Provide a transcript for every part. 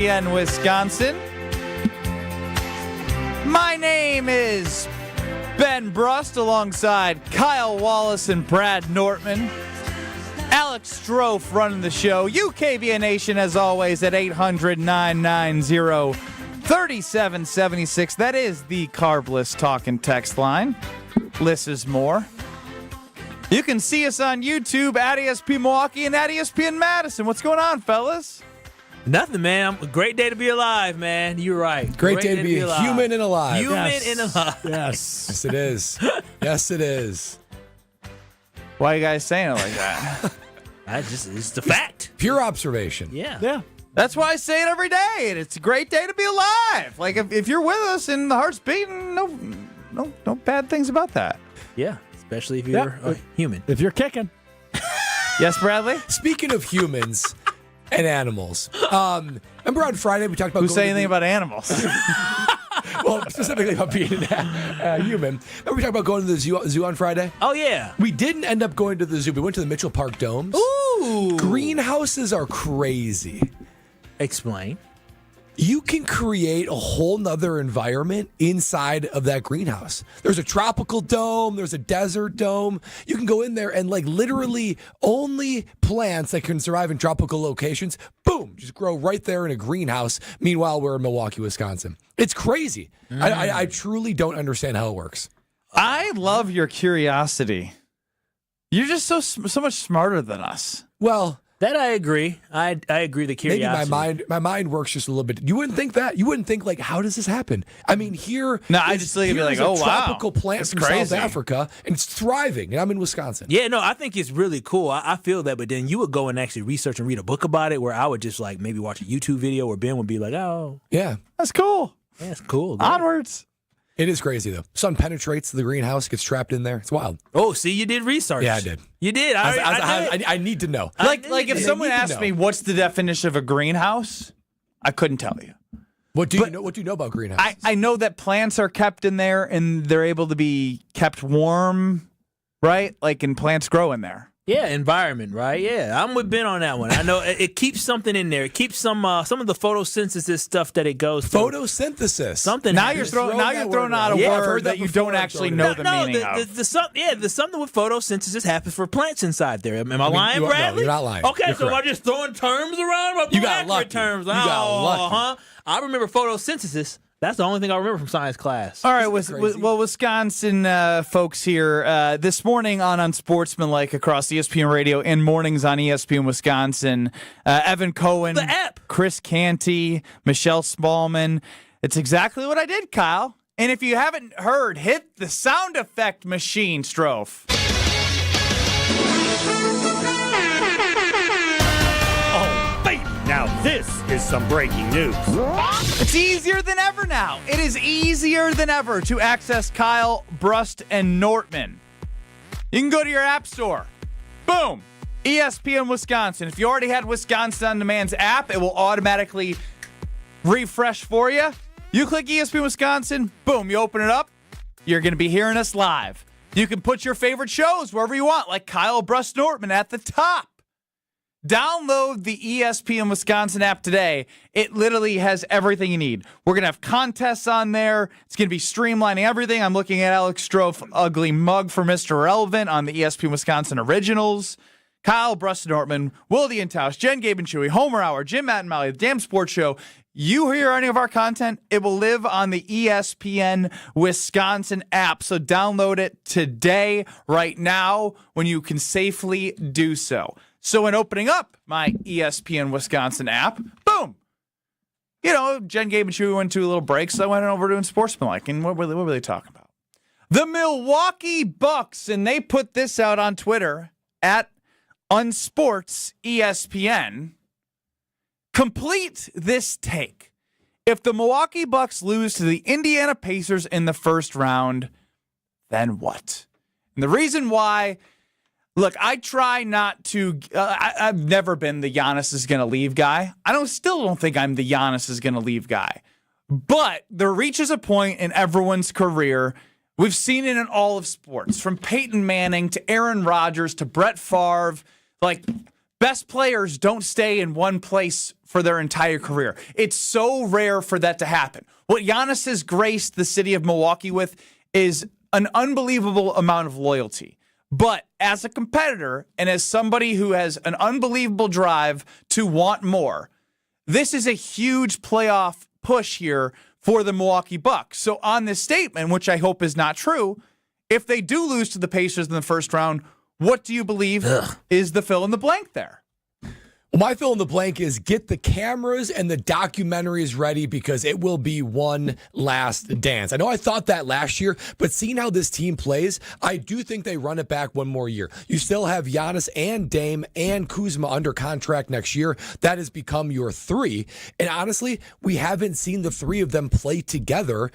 KBN, Wisconsin. My name is Ben Brust alongside Kyle Wallace and Brad Nortman. Alex Strofe running the show. KBN Nation, as always, at 800-990-3776. That is the Carbless talk and text line. Less is more. You can see us on YouTube at ESPN Milwaukee and at ESPN Madison. What's going on, fellas? Nothing, man. A great day to be alive, man. You're right. Great day to be human and alive. And alive. Yes. Yes, it is. Yes, it is. Why are you guys saying it like that? It's the fact. Pure observation. Yeah. That's why I say it every day. And it's a great day to be alive. Like, if you're with us and the heart's beating, no bad things about that. Yeah. Especially if you're a human. If you're kicking. Yes, Bradley? Speaking of humans and animals, remember on Friday we talked about Who say anything about animals? Well, specifically about being a human. Remember we talked about going to the zoo on Friday? Oh, yeah. We didn't end up going to the zoo. We went to the Mitchell Park Domes. Ooh. Greenhouses are crazy. Explain. You can create a whole nother environment inside of that greenhouse. There's a tropical dome. There's a desert dome. You can go in there and literally only plants that can survive in tropical locations, boom, just grow right there in a greenhouse. Meanwhile, we're in Milwaukee, Wisconsin. It's crazy. I truly don't understand how it works. I love your curiosity. You're just so much smarter than us. Well, that I agree. I agree. The curiosity. Maybe my mind works just a little bit. You wouldn't think that. You wouldn't think how does this happen? I mean, here. No, I just think it'd be like, oh wow, tropical plant from South Africa, and it's thriving. And I'm in Wisconsin. Yeah, no, I think it's really cool. I feel that, but then you would go and actually research and read a book about it, where I would just maybe watch a YouTube video where Ben would be like, oh, yeah, that's cool. Yeah, it's cool. Great. Onwards. It is crazy, though. Sun penetrates the greenhouse, gets trapped in there. It's wild. Oh, see, you did research. Yeah, I did. You did. I need to know. Like if someone asked me what's the definition of a greenhouse, I couldn't tell you. What do you know? What do you know about greenhouses? I know that plants are kept in there and they're able to be kept warm, right? And plants grow in there. Yeah, environment, right? Yeah, I'm with Ben on that one. I know it keeps something in there. It keeps some of the photosynthesis stuff that it goes through. Photosynthesis. Something. Now you're throwing out a word that you don't actually know the meaning of. There's something with photosynthesis happens for plants inside there. Am I lying, Bradley? No, you're not lying. Okay, you're so correct. I'm just throwing terms around. You got lucky. Terms. You got lucky. Huh? I remember photosynthesis. That's the only thing I remember from science class. All right, Wisconsin folks here this morning on Unsportsmanlike across ESPN Radio and mornings on ESPN Wisconsin. Evan Cohen, the app, Chris Canty, Michelle Spallman. It's exactly what I did, Kyle. And if you haven't heard, hit the sound effect machine, Strofe. Now this is some breaking news. It's easier than ever now. It is easier than ever to access Kyle, Brust, and Nortman. You can go to your app store. Boom. ESPN Wisconsin. If you already had Wisconsin On Demand's app, it will automatically refresh for you. You click ESPN Wisconsin. Boom. You open it up. You're going to be hearing us live. You can put your favorite shows wherever you want, like Kyle, Brust, Nortman at the top. Download the ESPN Wisconsin app today. It literally has everything you need. We're going to have contests on there. It's going to be streamlining everything. I'm looking at Alex Strofe ugly mug for Mr. Relevant on the ESPN Wisconsin Originals. Kyle, Brust, Nortman, Wildy and Tausch, Jen, Gabe, and Chewy, Homer Hour, Jim, Matt, and Malley, the Damn Sports Show. You hear any of our content, it will live on the ESPN Wisconsin app. So download it today, right now, when you can safely do so. So in opening up my ESPN Wisconsin app, boom. Jen, Gabe, and Chewy went to a little break, so I went over doing Sportsmanlike. And what were they talking about? The Milwaukee Bucks, and they put this out on Twitter at UnsportsESPN. Complete this take. If the Milwaukee Bucks lose to the Indiana Pacers in the first round, then what? And the reason why... Look, I try not to. I've never been the Giannis is going to leave guy. Still don't think I'm the Giannis is going to leave guy. But there reaches a point in everyone's career. We've seen it in all of sports, from Peyton Manning to Aaron Rodgers to Brett Favre. Best players don't stay in one place for their entire career. It's so rare for that to happen. What Giannis has graced the city of Milwaukee with is an unbelievable amount of loyalty. But as a competitor and as somebody who has an unbelievable drive to want more, this is a huge playoff push here for the Milwaukee Bucks. So on this statement, which I hope is not true, if they do lose to the Pacers in the first round, what do you believe is the fill in the blank there? Well, my fill in the blank is get the cameras and the documentaries ready because it will be one last dance. I know I thought that last year, but seeing how this team plays, I do think they run it back one more year. You still have Giannis and Dame and Kuzma under contract next year. That has become your three. And honestly, we haven't seen the three of them play together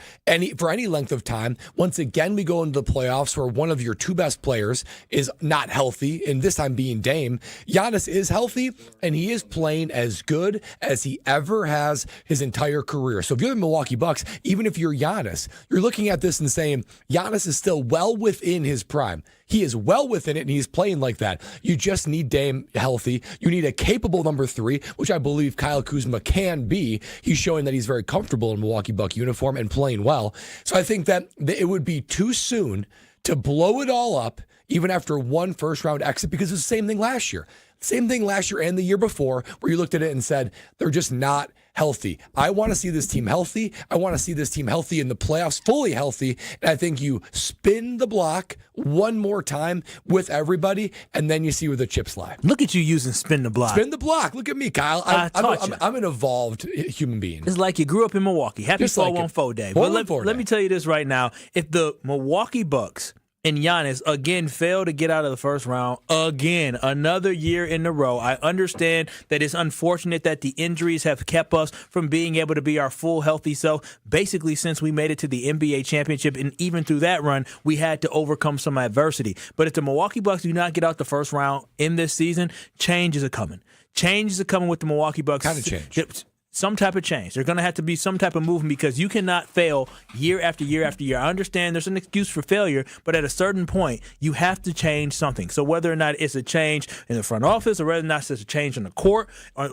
for any length of time. Once again, we go into the playoffs where one of your two best players is not healthy, and this time being Dame. Giannis is healthy, and he is playing as good as he ever has his entire career. So if you're the Milwaukee Bucks, even if you're Giannis, you're looking at this and saying, Giannis is still well within his prime. He is well within it, and he's playing like that. You just need Dame healthy. You need a capable number three, which I believe Kyle Kuzma can be. He's showing that he's very comfortable in Milwaukee Buck uniform and playing well. So I think that it would be too soon to blow it all up, even after one first-round exit, because it's the same thing last year. Same thing last year and the year before, where you looked at it and said, they're just not healthy. I want to see this team healthy. I want to see this team healthy in the playoffs, fully healthy. And I think you spin the block one more time with everybody, and then you see where the chips lie. Look at you using spin the block. Spin the block. Look at me, Kyle. I'm an evolved human being. It's like you grew up in Milwaukee. Happy 414 day. But let me tell you this right now. If the Milwaukee Bucks and Giannis again fail to get out of the first round again, another year in a row. I understand that it's unfortunate that the injuries have kept us from being able to be our full healthy self. Basically, since we made it to the NBA championship, and even through that run, we had to overcome some adversity. But if the Milwaukee Bucks do not get out the first round in this season, change is coming. Change is coming with the Milwaukee Bucks. Kind of change. Some type of change. There's going to have to be some type of movement because you cannot fail year after year after year. I understand there's an excuse for failure, but at a certain point, you have to change something. So whether or not it's a change in the front office or whether or not it's a change on the court or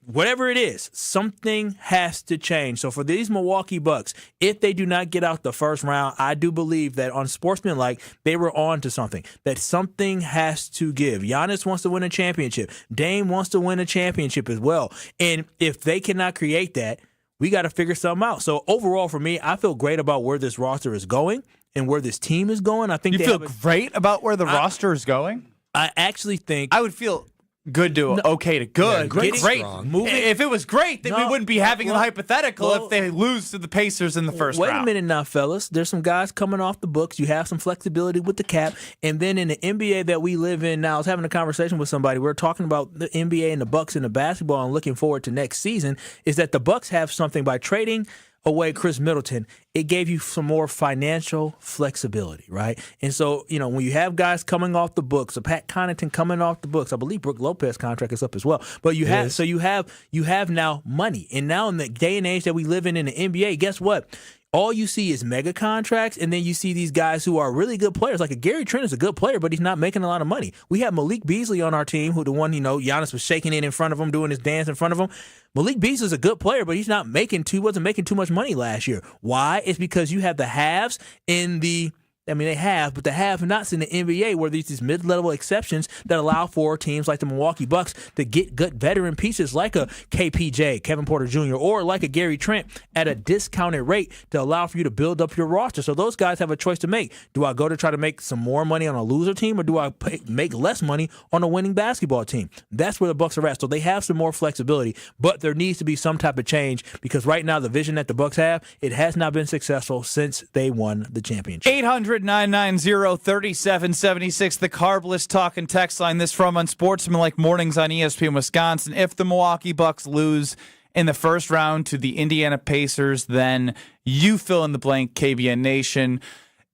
whatever it is, something has to change. So for these Milwaukee Bucks, if they do not get out the first round, I do believe that on sportsmanlike, they were on to something, that something has to give. Giannis wants to win a championship. Dame wants to win a championship as well. And if they cannot create that, we got to figure something out. So overall, for me, I feel great about where this roster is going and where this team is going. I think you feel great about where the roster is going? I actually think I would feel good to okay to good. Yeah, great. If it was great, then we wouldn't be having a hypothetical if they lose to the Pacers in the first round. Wait a minute now, fellas. There's some guys coming off the books. You have some flexibility with the cap. And then in the NBA that we live in now, I was having a conversation with somebody. We were talking about the NBA and the Bucks and the basketball and looking forward to next season, is that the Bucks have something by trading away Chris Middleton. It gave you some more financial flexibility, right? And so, when you have guys coming off the books, a Pat Connaughton coming off the books, I believe Brook Lopez contract is up as well. But you have now money. And now in the day and age that we live in the NBA, guess what? All you see is mega contracts, and then you see these guys who are really good players. Like Gary Trent is a good player, but he's not making a lot of money. We have Malik Beasley on our team, who the one, Giannis was shaking it in front of him, doing his dance in front of him. Malik Beasley is a good player, but he's wasn't making too much money last year. Why? It's because you have the haves in the they have, but the have-nots in the NBA where these mid-level exceptions that allow for teams like the Milwaukee Bucks to get good veteran pieces like a KPJ, Kevin Porter Jr., or like a Gary Trent at a discounted rate to allow for you to build up your roster. So those guys have a choice to make. Do I go to try to make some more money on a loser team, or do I make less money on a winning basketball team? That's where the Bucks are at. So they have some more flexibility, but there needs to be some type of change because right now the vision that the Bucks have, it has not been successful since they won the championship. 800-990-3776, the Carbless talk and text line. This from Unsportsmanlike Mornings on ESPN Wisconsin. If the Milwaukee Bucks lose in the first round to the Indiana Pacers, then you fill in the blank, KBN Nation.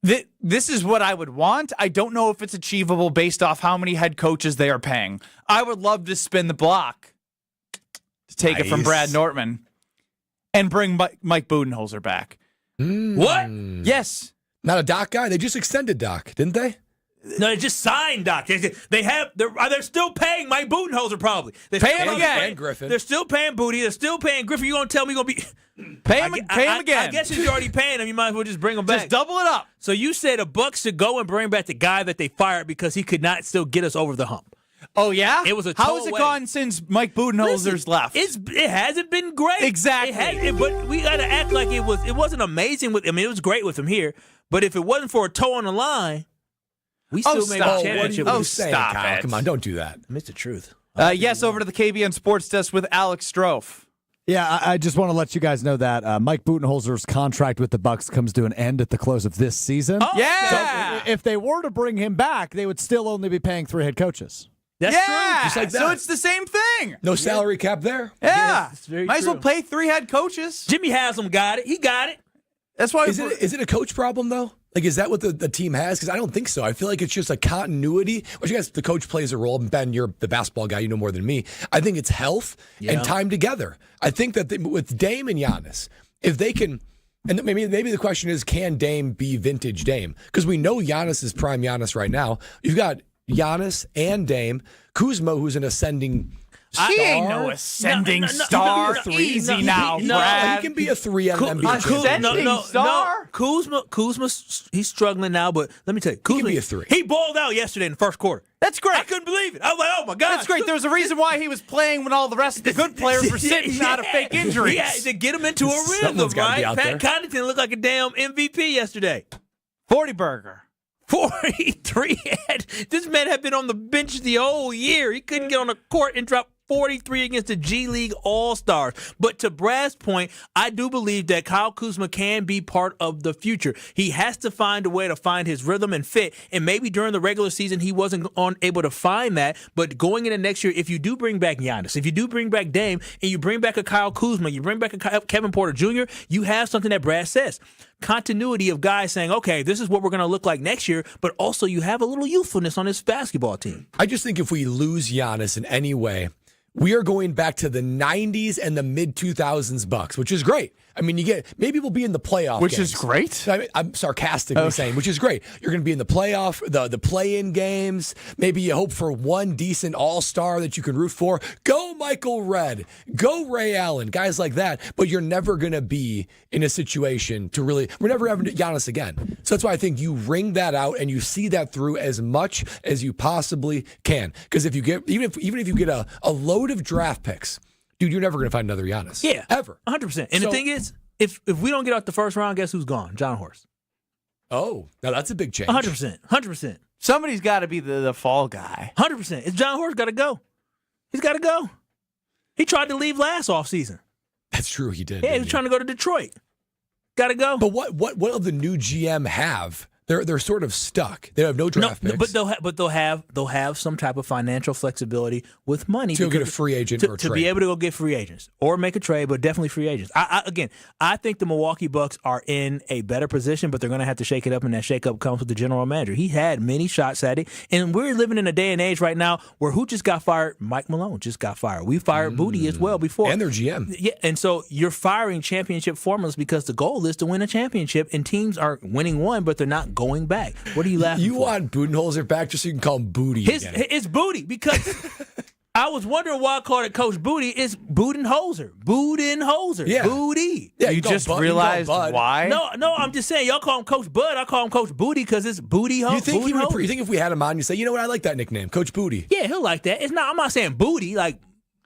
This is what I would want. I don't know if it's achievable based off how many head coaches they are paying. I would love to spin the block to take it from Brad Nortman and bring Mike Budenholzer back. What? Yes. Not a Doc guy? They just extended Doc, didn't they? No, they just signed Doc. They're still paying Mike Budenholzer probably. Pay him again. And Griffin. They're still paying Booty. They're still paying Griffin. You gonna tell me you're gonna be Pay him again. I guess if you're already paying him, you might as well just bring him back. Just double it up. So you said the Bucks should go and bring back the guy that they fired because he could not still get us over the hump. Oh, yeah? It was a How has it gone since Mike Budenholzer's left? It hasn't been great. Exactly. But we got to act like it wasn't amazing. It was great with him here. But if it wasn't for a toe on the line, we still made a championship. What are you saying, stop Kyle? it. Come on, don't do that. It's the truth. Yes, over to the KBN Sports Desk with Alex Strofe. Yeah, I just want to let you guys know that Mike Budenholzer's contract with the Bucks comes to an end at the close of this season. Oh, yeah. So if they were to bring him back, they would still only be paying 3 head coaches. That's yeah. true. Just like that. So it's the same thing. No salary cap there. Yeah. Yes, it's very Might as well true. pay 3 head coaches. Jimmy Haslam got it. He got it. That's why. Is it a coach problem, though? Like, is that what the team has? Because I don't think so. I feel like it's just a continuity. Which I guess the coach plays a role. Ben, you're the basketball guy. You know more than me. I think it's health and time together. I think that with Dame and Giannis, if they can, and maybe the question is, can Dame be vintage Dame? Because we know Giannis is prime Giannis right now. You've got Giannis and Dame. Kuzma, who's an ascending star. He ain't no ascending star. Easy now, Brad. He can be a 3 on an NBA Ascending star? Kuzma, he's struggling now, but let me tell you, Kuzma, can be a 3. He balled out yesterday in the first quarter. That's great. I couldn't believe it. I was like, oh, my God. That's great. There was a reason why he was playing when all the rest of the good players were sitting out of fake injuries. Yeah, to get him into a rhythm, Someone's gotta be right? out Pat there. Connaughton looked like a damn MVP yesterday. 40 burger. 43. This man had been on the bench the whole year. He couldn't get on the court and drop 43 against the G League All-Stars. But to Brad's point, I do believe that Kyle Kuzma can be part of the future. He has to find a way to find his rhythm and fit. And maybe during the regular season, he wasn't able to find that. But going into next year, if you do bring back Giannis, if you do bring back Dame, and you bring back a Kyle Kuzma, you bring back a Kevin Porter Jr., you have something that Brad says. Continuity of guys saying, okay, this is what we're going to look like next year, but also you have a little youthfulness on this basketball team. I just think if we lose Giannis in any way, we are going back to the 90s and the mid-2000s Bucks, which is great. I mean, maybe we'll be in the playoff Which games. is great. I mean, I'm sarcastically saying, which is great. You're going to be in the playoff, the play-in games. Maybe you hope for one decent all-star that you can root for. Go Michael Redd. Go Ray Allen. Guys like that. But you're never going to be in a situation to really – we're never having Giannis again. So that's why I think you wring that out and you see that through as much as you possibly can. Because if you get – even if you get a load of draft picks – dude, you're never going to find another Giannis. Yeah. Ever. 100%. And the thing is, if we don't get out the first round, guess who's gone? John Horst. Oh, now that's a big change. 100%. 100%. Somebody's got to be the fall guy. 100%. It's John Horst got to go. He's got to go. He tried to leave last offseason. That's true, he did. Yeah, he was trying to go to Detroit. Got to go. But what will the new GM have? They're sort of stuck. They have no draft picks. But they'll have some type of financial flexibility with money to go get a free agent or to trade. be able to go get free agents or make a trade, but definitely free agents. I think the Milwaukee Bucks are in a better position, but they're going to have to shake it up, and that shake up comes with the general manager. He had many shots at it, and we're living in a day and age right now where who just got fired? Mike Malone just got fired. We fired Booty as well before, and their GM. Yeah, and so you're firing championship formulas because the goal is to win a championship, and teams are winning one, but they're not going back. What are you laughing You for? want Budenholzer back just so you can call him Booty again. It's Booty because I was wondering why I called it Coach Booty. It's Budenholzer. Budenholzer. Yeah. Booty. Yeah, You just realized why? No, I'm just saying, y'all call him Coach Bud. I call him Coach Booty because it's Booty You think Budenholzer. you think if we had him on, you say, you know what, I like that nickname, Coach Booty. Yeah, he'll like that. I'm not saying Booty like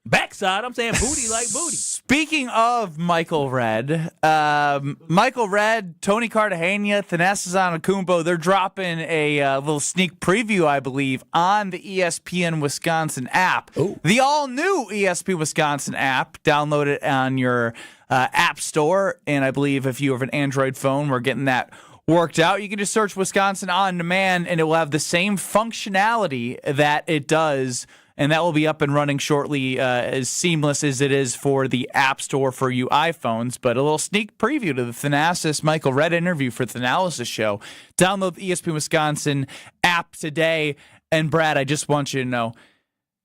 backside. I'm saying Booty like Booty. Speaking of Michael Redd, Tony Cartagena, Thanasis Antetokounmpo, they're dropping a little sneak preview, I believe, on the ESPN Wisconsin app. Ooh. The all-new ESPN Wisconsin app. Download it on your app store, and I believe if you have an Android phone, we're getting that worked out. You can just search Wisconsin On Demand, and it will have the same functionality that it does, and that will be up and running shortly, as seamless as it is for the App Store for you iPhones. But a little sneak preview to the Thanasis Michael Redd interview for the Thanalysis Show. Download the ESPN Wisconsin app today. And Brad, I just want you to know,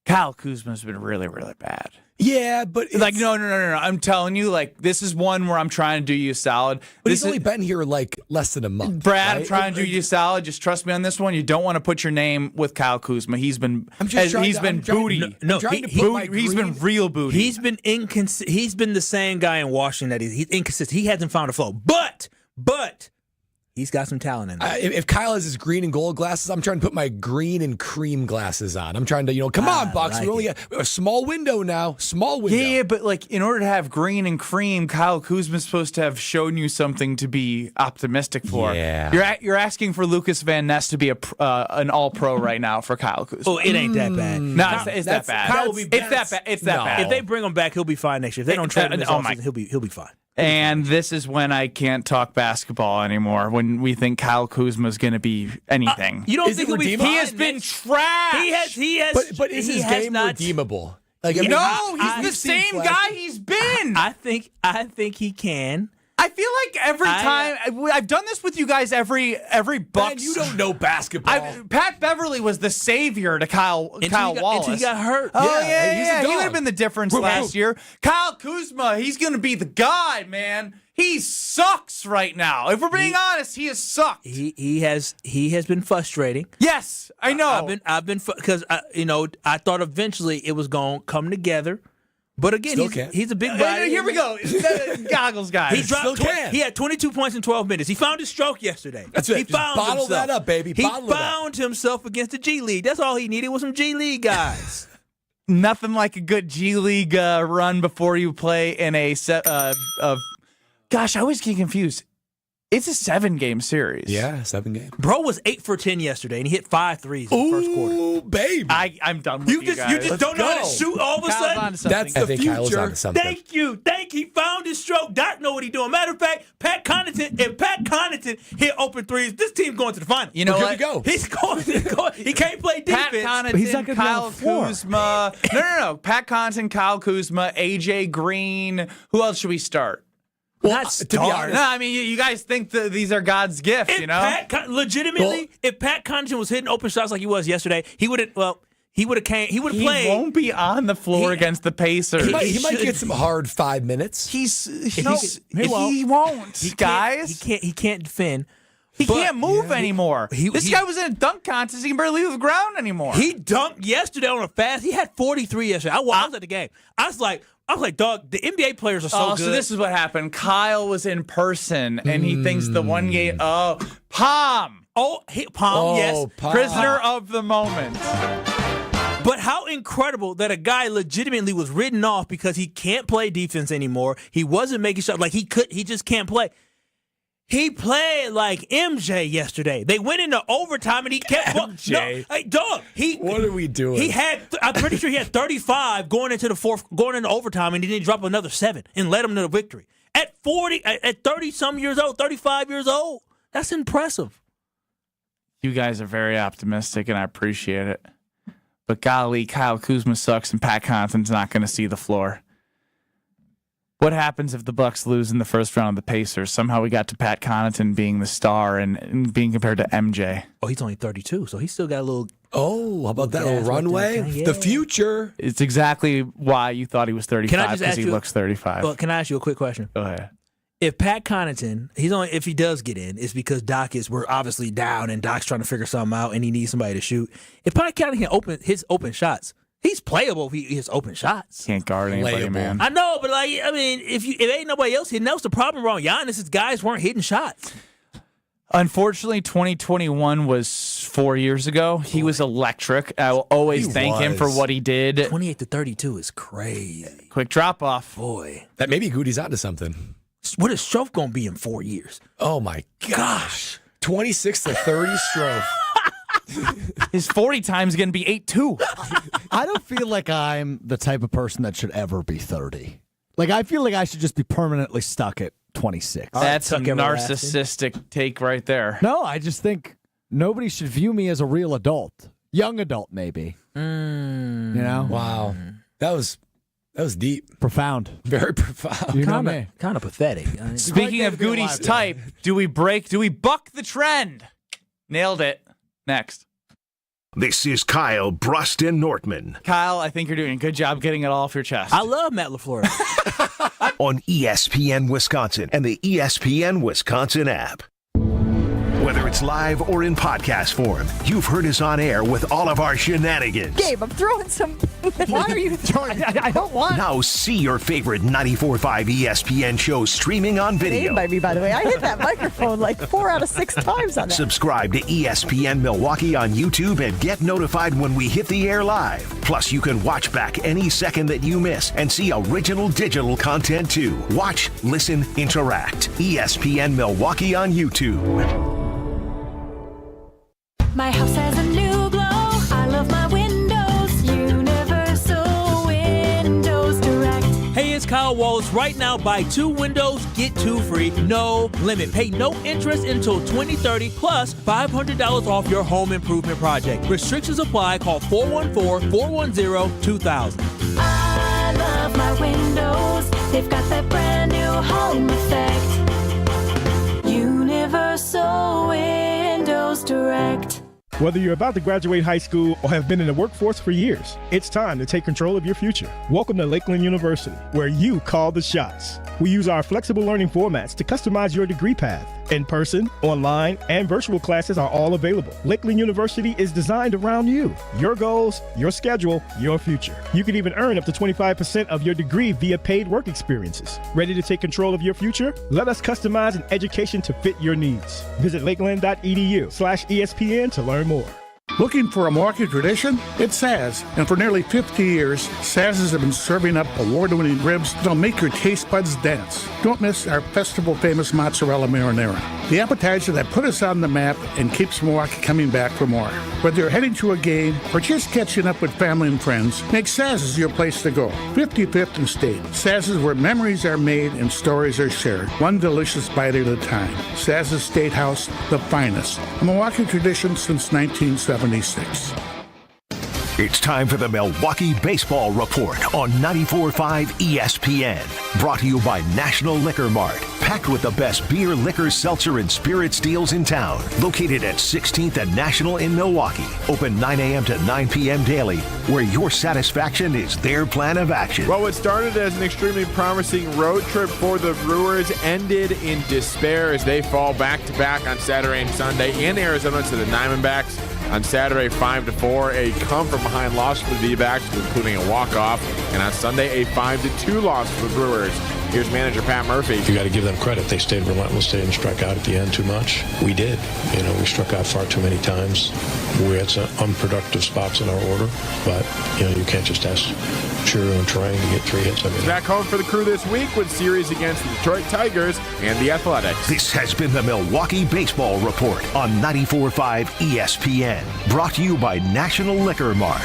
Kyle Kuzma's been really, really bad. Yeah, but it's, Like, no. I'm telling you, like, this is one where I'm trying to do you a solid. But This he's only been here like less than a month. Brad, I'm right? trying to do you a solid. Just trust me on this one. You don't want to put your name with Kyle Kuzma. He's been booty. No, He's been real booty. He's been He's been the same guy in Washington that he's inconsistent. He hasn't found a flow, but he's got some talent in there. If Kyle has his green and gold glasses, I'm trying to put my green and cream glasses on. I'm trying to, come on, Bucks. Like we only got a small window now. Small window. Yeah, but like in order to have green and cream, Kyle Kuzma's supposed to have shown you something to be optimistic for. Yeah. You're asking for Lucas Van Ness to be an All-Pro right now for Kyle Kuzma. Oh, it ain't that bad. No, it's that bad. Kyle will be It's that bad. It's that bad. If they bring him back, he'll be fine next year. If they don't trade him this offseason, he'll be fine. And this is when I can't talk basketball anymore. When we think Kyle Kuzma is going to be anything, You don't Is think it he'll be redeemable? fine? he has been Mitch? trash. He has. But is his game redeemable? Like, I mean, No, he's I've the seen same flashes. guy he's been. I think he can. I feel like every time I've done this with you guys, every Bucks. Man, you don't know basketball. Pat Beverly was the savior to Kyle Wallace. Until he got hurt. Oh Yeah, yeah, he's a He dog. would have been the difference last year. Kyle Kuzma, he's going to be the guy, man. He sucks right now. If we're being honest, he has sucked. He has been frustrating. Yes, I know. I've been because I thought eventually it was going to come together. But again, he's a big body. Here we go. Goggles guy. He dropped. He had 22 points in 12 minutes. He found his stroke yesterday. That's it. He Just found bottle himself. that up, baby. He Bottle it up. found himself against the G League. That's all he needed was some G League guys. Nothing like a good G League run before you play in a set of. Gosh, I always get confused. It's a 7-game series. Yeah, 7 games. Bro was 8 for 10 yesterday, and he hit 5 threes in the first quarter. Ooh, baby. I'm done with you guys. You just don't know how to shoot all of a Kyle's sudden. onto something. That's the I think Kyle's future. onto something. Thank you. He found his stroke. Doc know what he's doing. Matter of fact, if Pat Connaughton hit open threes, this team's going to the final. You know Where what? could he go? He's going. He can't play defense. Pat But he's not Connaughton, gonna be on Kyle the floor. Kuzma. No. Pat Connaughton, Kyle Kuzma, AJ Green. Who else should we start? Well, to be honest, No, I mean, you guys think that these are God's gifts, If you know? if Pat Connaughton was hitting open shots like he was yesterday, he would have played. He won't be on the floor against the Pacers. he might should- get some hard 5 minutes. He won't. won't, guys. He can't defend. He can't move anymore. This he- guy was in a dunk contest. He can barely leave the ground anymore. He dunked yesterday on a fast. He had 43 yesterday. I was at the game. I was like, dog, the NBA players are so good. So this is what happened. Kyle was in person, and he thinks the one game. Oh, Palm. Palm, yes. Palm. Prisoner of the moment. But how incredible that a guy legitimately was written off because he can't play defense anymore. He wasn't making shots. Like he just can't play. He played like MJ yesterday. They went into overtime and he kept MJ. No, hey, dog. What are we doing? I'm pretty sure he had 35 going into overtime, and he didn't drop another 7 and led him to the victory. At 30-some years old, 35 years old, that's impressive. You guys are very optimistic, and I appreciate it. But golly, Kyle Kuzma sucks, and Pat Connaughton's not going to see the floor. What happens if the Bucks lose in the first round of the Pacers? Somehow we got to Pat Connaughton being the star and being compared to MJ. Oh, he's only 32, so he's still got a little. Oh, how about that gas little runway? left in the tank. The Yeah. future. It's exactly why you thought he was 35, Can I just because ask he you- looks 35. Well, can I ask you a quick question? Go ahead. If Pat Connaughton, if he does get in, it's because we're obviously down and Doc's trying to figure something out and he needs somebody to shoot. If Pat Connaughton can his open shots, he's playable if he hits open shots. Can't guard anybody, Playable. man. I know, but if ain't nobody else hitting, that was the problem wrong. Giannis' guys weren't hitting shots. Unfortunately, 2021 was 4 years ago. He was electric. I will always He thank him for was. what he did. 28 to 32 is crazy. Quick drop off. Boy, That maybe Goody's onto something. what is Strofe going to be in 4 years? Oh my gosh. 26 to 30 stroke. His 40 times going to be 8-2. I don't feel like I'm the type of person that should ever be 30. Like, I feel like I should just be permanently stuck at 26. That's a Tuck everlasting. narcissistic take right there. No, I just think nobody should view me as a real adult. Young adult, maybe. You know? Wow. That was deep. Profound. Very profound. You know me. Kind of pathetic. Speaking of Goody's type, do we buck the trend? Nailed it. Next. This is Kyle, Brust, and Nortman Kyle, I think you're doing a good job getting it all off your chest. I love Matt LaFleur. on ESPN Wisconsin and the ESPN Wisconsin app. Whether it's live or in podcast form, you've heard us on air with all of our shenanigans. Gabe, I'm throwing some. Why are you throwing? I don't want. Now see your favorite 94.5 ESPN shows streaming on video. Made by me, by the way. I hit that microphone like 4 out of 6 times on that. Subscribe to ESPN Milwaukee on YouTube and get notified when we hit the air live. Plus, you can watch back any second that you miss and see original digital content too. Watch, listen, interact. ESPN Milwaukee on YouTube. My house has a new glow. I love my windows. Universal Windows Direct. Hey, it's Kyle Wallace. Right now, buy 2 windows, get 2 free. No limit. Pay no interest until 2030, plus $500 off your home improvement project. Restrictions apply. Call 414-410-2000. I love my windows. They've got that brand new home effect. Universal Windows Direct. Whether you're about to graduate high school or have been in the workforce for years, it's time to take control of your future. Welcome to Lakeland University, where you call the shots. We use our flexible learning formats to customize your degree path. In-person, online, and virtual classes are all available. Lakeland University is designed around you, your goals, your schedule, your future. You can even earn up to 25% of your degree via paid work experiences. Ready to take control of your future? Let us customize an education to fit your needs. Visit lakeland.edu/ESPN to learn more. Looking for a Milwaukee tradition? It's Saz, and for nearly 50 years, Saz's have been serving up award-winning ribs that'll make your taste buds dance. Don't miss our festival-famous mozzarella marinara, the appetizer that put us on the map and keeps Milwaukee coming back for more. Whether you're heading to a game or just catching up with family and friends, make Saz's your place to go. 55th and State. Saz's, where memories are made and stories are shared, one delicious bite at a time. Saz's Steakhouse, the finest. A Milwaukee tradition since 1976. It's time for the Milwaukee Baseball Report on 94.5 ESPN. Brought to you by National Liquor Mart. Packed with the best beer, liquor, seltzer, and spirits deals in town. Located at 16th and National in Milwaukee. Open 9 a.m. to 9 p.m. daily, where your satisfaction is their plan of action. Well, what started as an extremely promising road trip for the Brewers ended in despair as they fall back-to-back on Saturday and Sunday in Arizona to the Diamondbacks. On Saturday, 5-4, a come-from-behind loss for the D-backs, including a walk-off. And on Sunday, a 5-2 loss for the Brewers. Here's manager Pat Murphy. You got to give them credit. They stayed relentless. They didn't strike out at the end too much. We did. We struck out far too many times. We had some unproductive spots in our order. But, you can't just ask Chiro and Terrain to get 3 hits. Back home for the Crew this week with series against the Detroit Tigers and the Athletics. This has been the Milwaukee Baseball Report on 94.5 ESPN. Brought to you by National Liquor Mart.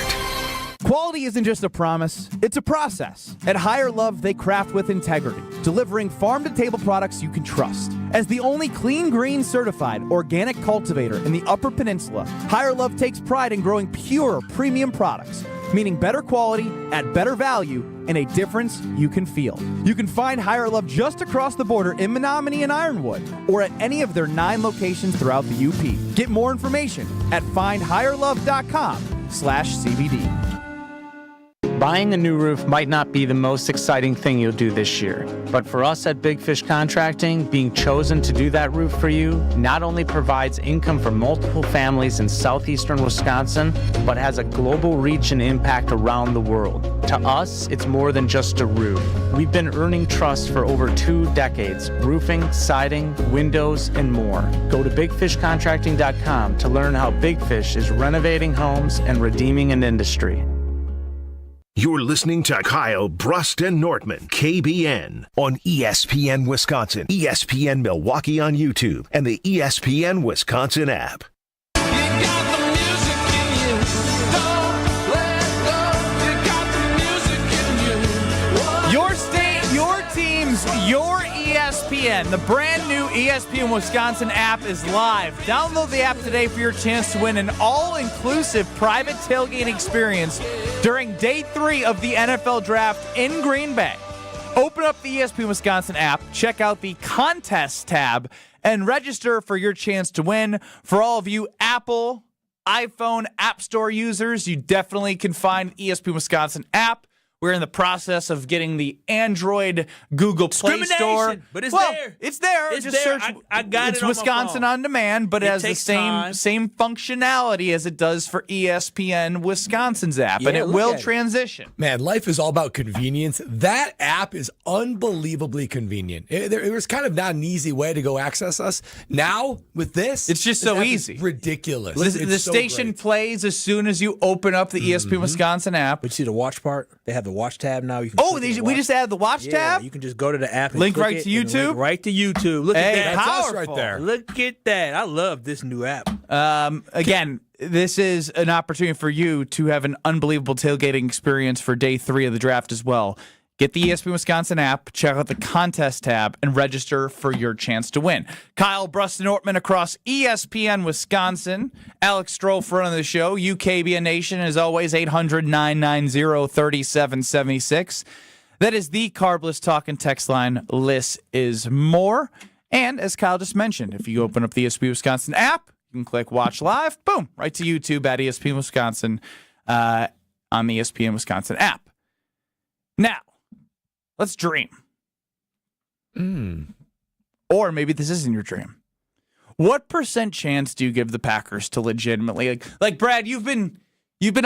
Quality isn't just a promise, it's a process. At Higher Love, they craft with integrity, delivering farm-to-table products you can trust. As the only Clean Green certified organic cultivator in the Upper Peninsula, Higher Love takes pride in growing pure premium products, meaning better quality at better value and a difference you can feel. You can find Higher Love just across the border in Menominee and Ironwood, or at any of their 9 locations throughout the UP. Get more information at findhigherlove.com/CBD. Buying a new roof might not be the most exciting thing you'll do this year, but for us at Big Fish Contracting, being chosen to do that roof for you not only provides income for multiple families in southeastern Wisconsin, but has a global reach and impact around the world. To us, it's more than just a roof. We've been earning trust for over 2 decades, roofing, siding, windows, and more. Go to bigfishcontracting.com to learn how Big Fish is renovating homes and redeeming an industry. You're listening to Kyle, Brust, and Nortman, KBN, on ESPN Wisconsin, ESPN Milwaukee on YouTube, and the ESPN Wisconsin app. Your state, your teams, your ESPN. The brand new ESPN Wisconsin app is live. Download the app today for your chance to win an all-inclusive private tailgate experience during Day 3 of the NFL Draft in Green Bay. Open up the ESPN Wisconsin app, check out the Contest tab, and register for your chance to win. For all of you Apple iPhone App Store users, you definitely can find the ESPN Wisconsin app. We're in the process of getting the Android Google Play Store. But it's well, there. It's there. It's Just there. search. I got it's it on my Wisconsin phone. On Demand, but it has the takes time. same functionality as it does for ESPN Wisconsin's app, and Yeah, it look will at it. transition. Man, life is all about convenience. That app is unbelievably convenient. It was kind of not an easy way to go access us. Now, with this, It's just this so app is easy. ridiculous. The It's so station great. plays as soon as you open up the ESPN Wisconsin app. But you see the watch part? They have the watch tab now. You can Oh, click the we watch. just added the watch Yeah, tab? you can just go to the app and Link click right it to and YouTube? link right to YouTube. Look Hey, at that. That's us powerful. right there. Look at that. I love this new app. Again, this is an opportunity for you to have an unbelievable tailgating experience for day 3 of the draft as well. Get the ESPN Wisconsin app, check out the contest tab, and register for your chance to win. Kyle Brust and Ortman across ESPN Wisconsin. Alex Stroh for running the show. UKBN Nation, as always, 800-990-3776. That is the Carbless Talk and Text line. Less is more. And as Kyle just mentioned, if you open up the ESPN Wisconsin app, you can click Watch Live, boom, right to YouTube at ESPN Wisconsin on the ESPN Wisconsin app. Now, let's dream. Or maybe this isn't your dream. What % chance do you give the Packers to legitimately, like Brad, you've been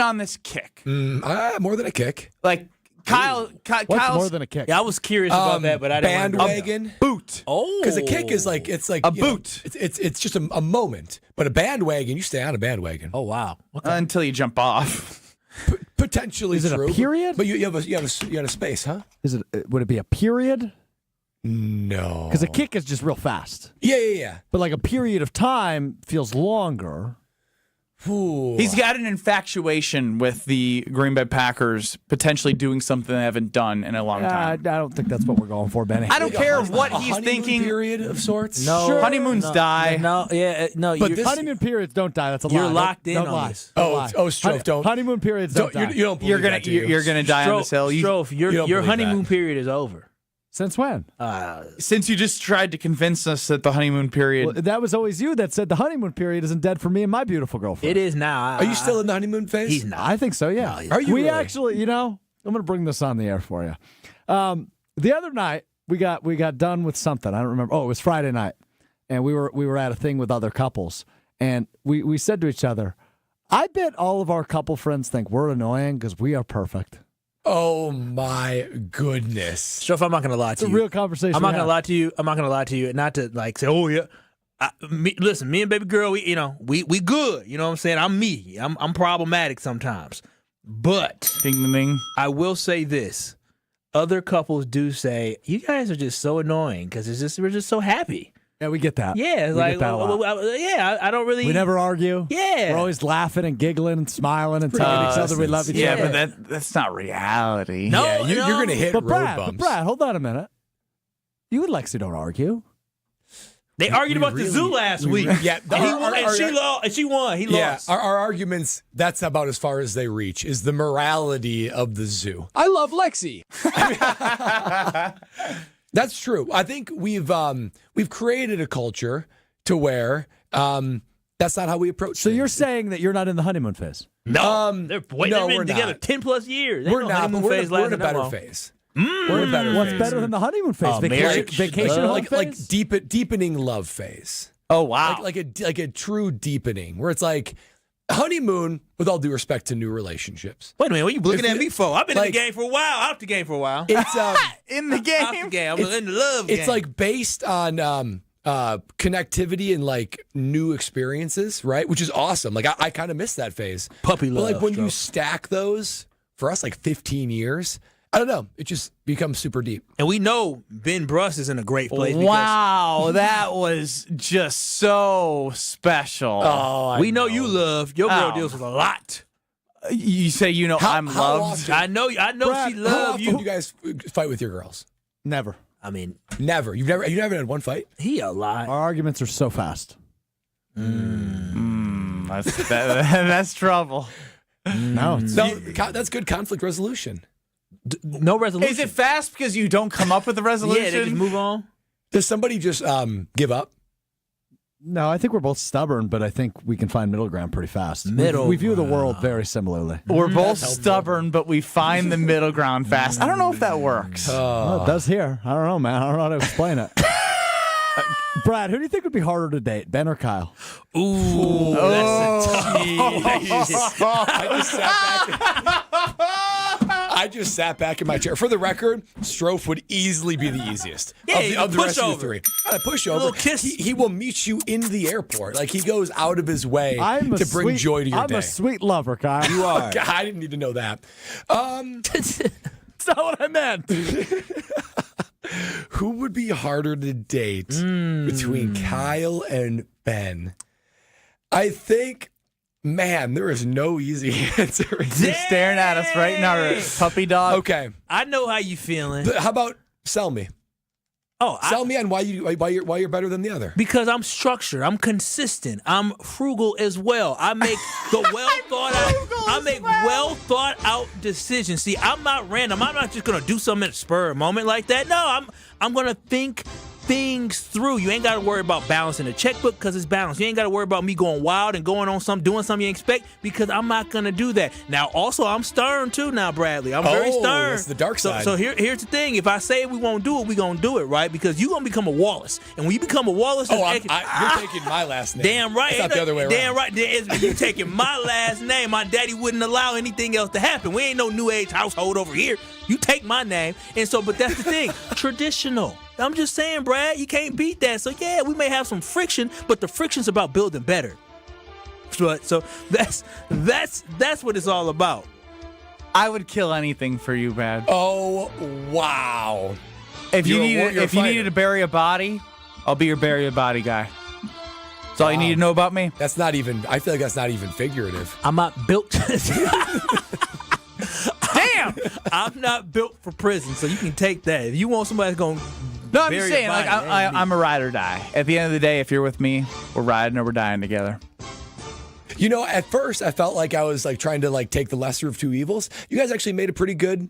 on this kick. More than a kick. Like Kyle, What's Kyle's more than a kick? Yeah, I was curious about that, but I didn't want to bandwagon. boot. Oh, Because a kick is like it's like A you know, boot. it's just a moment. But a bandwagon, you stay on a bandwagon. Oh, wow. Until you jump off. Potentially Is it a true. period? But you have a space, huh? Is it? Would it be a period? No. Because a kick is just real fast. Yeah. But like a period of time feels longer. Ooh. He's got an infatuation with the Green Bay Packers potentially doing something they haven't done in a long I time. don't think that's what we're going for, Benny. I don't care what a he's honeymoon thinking. period of sorts. No. Honeymoons die. No, yeah, no. But you're, this- Honeymoon periods don't die. That's a lie. You're Don't- locked in don't on lie. this. Don't Oh, lie. oh, Strofe, don't. Honeymoon periods don't die. You don't believe You're gonna that, do you? you're gonna die on this hill. Strofe, you don't your believe honeymoon that. period is over. Since when? Since you just tried to convince us that the honeymoon period. Well, that was always you that said the honeymoon period isn't dead for me and my beautiful girlfriend. It is now. Are you still in the honeymoon phase? He's not. I think so, yeah. Are you We really? actually, I'm going to bring this on the air for you. The other night, we got done with something. I don't remember. Oh, it was Friday night. And we were at a thing with other couples. And we said to each other, I bet all of our couple friends think we're annoying because we are perfect. Oh my goodness. Strofe, I'm not going to lie to It's a you. real conversation. I'm not we going to had. lie to you. I'm not going to lie to you. Not to like say, oh yeah. Listen, me and baby girl, we good. You know what I'm saying? I'm me. I'm problematic sometimes. But Ding ding ding. I will say this. Other couples do say, you guys are just so annoying because we're just so happy. Yeah, we get that. Yeah, we like get that a lot. I don't really. We never argue. Yeah. We're always laughing and giggling and smiling and telling each other we love each Yeah, other. but that's not reality. No, Yeah, you're going to hit But road Brad, bumps. hold on a minute. You and Lexi don't argue. They argued about the zoo last week. Yeah, and he won, and she won. He Yeah, lost. our arguments, that's about as far as they reach, is the morality of the zoo. I love Lexi. That's true. I think we've created a culture to where that's not how we approach So things. you're saying that you're not in the honeymoon phase? No, they've no, been we're together not. 10+ years. Ain't We're no not, but honeymoon we're phase in a lasting that better long. phase. Mm. We're in a better What's phase. better than the honeymoon phase? Marriage. Vacation home like phase? deepening love phase. Oh wow. Like a true deepening where it's like honeymoon, with all due respect to new relationships. Wait a minute, what are you looking If at you- me for? I've been in like- the game for a while. Out the game for a while. It's in the Out game. the game. I'm in the love game. it's like based on connectivity and like new experiences, right? Which is awesome. Like I kind of miss that phase. Puppy But love. like when you Stroke. stack those for us, like 15 years, I don't know. It just becomes super deep. And we know Ben Bruss is in a great place. Wow, that was just so special. Oh, We know you love. Your girl Oh. deals with a lot. You say I'm how loved. often- I know she How loves often do you you. guys fight with your girls? Never. I mean, Never. You never had one fight? he a lot. Our arguments are so fast. That's trouble. No, it's No, that's good conflict resolution. No resolution. Is it fast because you don't come up with a resolution? Yeah, they just move on. Does somebody just give up? No, I think we're both stubborn, but I think we can find middle ground pretty fast. We view the world very similarly. We're both stubborn, but we find the middle ground fast. I don't know if that works. Well, it does here. I don't know, man. I don't know how to explain it. Brad, who do you think would be harder to date, Ben or Kyle? Ooh, that's a I just sat back in my chair. For the record, Strofe would easily be the easiest of the rest of the three. Push over. Kiss. He will meet you in the airport. Like, he goes out of his way to bring joy to your day. I'm a sweet lover, Kyle. You are. God, I didn't need to know that. That's not what I meant. Who would be harder to date between Kyle and Ben? I think, man, there is no easy answer. You're staring at us right now, puppy dog. Okay. I know how you feeling. How about sell me? Sell me on why you're better than the other. Because I'm structured. I'm consistent. I'm frugal as well. I make the well thought out decisions. See, I'm not random. I'm not just gonna do something at a spur of a moment like that. No, I'm gonna think things through. You ain't got to worry about balancing the checkbook because it's balanced. You ain't got to worry about me going wild and going on doing something you expect because I'm not going to do that. Now, also, I'm stern too now, Bradley. I'm very stern. That's the dark side. So here's the thing. If I say we won't do it, we going to do it, right? Because you're going to become a Wallace. And when you become a Wallace... you're taking my last name. Damn right. It's not the other way around. Damn right. You taking my last name. My daddy wouldn't allow anything else to happen. We ain't no new age household over here. You take my name. And so, but that's the thing. Traditional. I'm just saying, Brad, you can't beat that. So, yeah, we may have some friction, but the friction's about building better. So that's what it's all about. I would kill anything for you, Brad. Oh, wow. If you needed to bury a body, I'll be your bury a body guy. That's all you need to know about me. I feel like that's not even figurative. I'm not built. Damn! I'm not built for prison, so you can take that. If you want somebody that's going to No, I'm just saying, like, I'm a ride or die. At the end of the day, if you're with me, we're riding or we're dying together. You know, at first I felt like I was like trying to like take the lesser of two evils. You guys actually made a pretty good.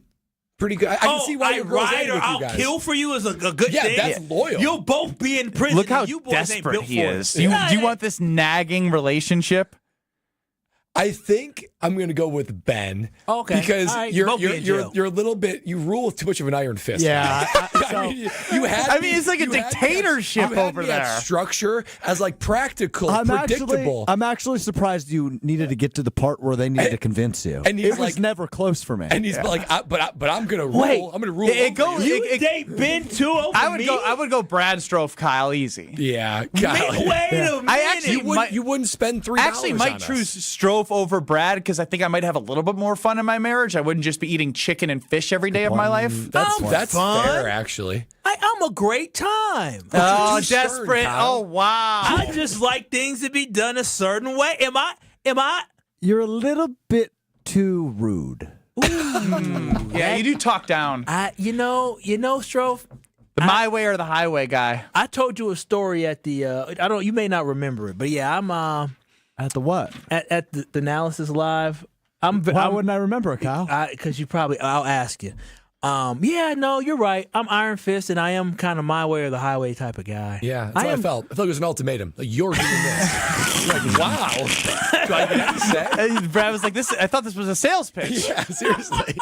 I can see why your girls ride with or you I'll guys. kill for you is a good thing. Yeah, that's loyal. You'll both be in prison. Look how and you boys ain't desperate built he for is. it. Do you want this nagging relationship? I think I'm going to go with Ben. Okay. Because right. you're a little bit, you rule with too much of an iron fist. Yeah. It's like a dictatorship over there. Structure as like practical, predictable. I'm actually surprised you needed to get to the part where they needed to convince you. And it was never close for me. And he's like, but I'm going to rule. Wait, I'm going to rule. You date Ben too over me? I would go Brad Strofe, Kyle easy. Yeah. Wait a minute. You wouldn't spend $3 actually might choose Strofe over Brad because I think I might have a little bit more fun in my marriage. I wouldn't just be eating chicken and fish every day of my life. That's fun. fair, actually. I'm a great time. Oh, too stern, desperate. Kyle. Oh, wow. I just like things to be done a certain way. Am I? You're a little bit too rude. Yeah, you do talk down. You know, Strofe. The my way or the highway guy. I told you a story at the. You may not remember it, but yeah, I'm. At the what? At the Analysis Live. Why wouldn't I remember it, Kyle? Because you probably. I'll ask you. Yeah, no, you're right. I'm Iron Fist, and I am kind of my way or the highway type of guy. Yeah, that's how I felt. I felt it was an ultimatum. Like, you're doing this. Like, wow. Do I get to say? Brad was like, "This. I thought this was a sales pitch." Yeah, seriously.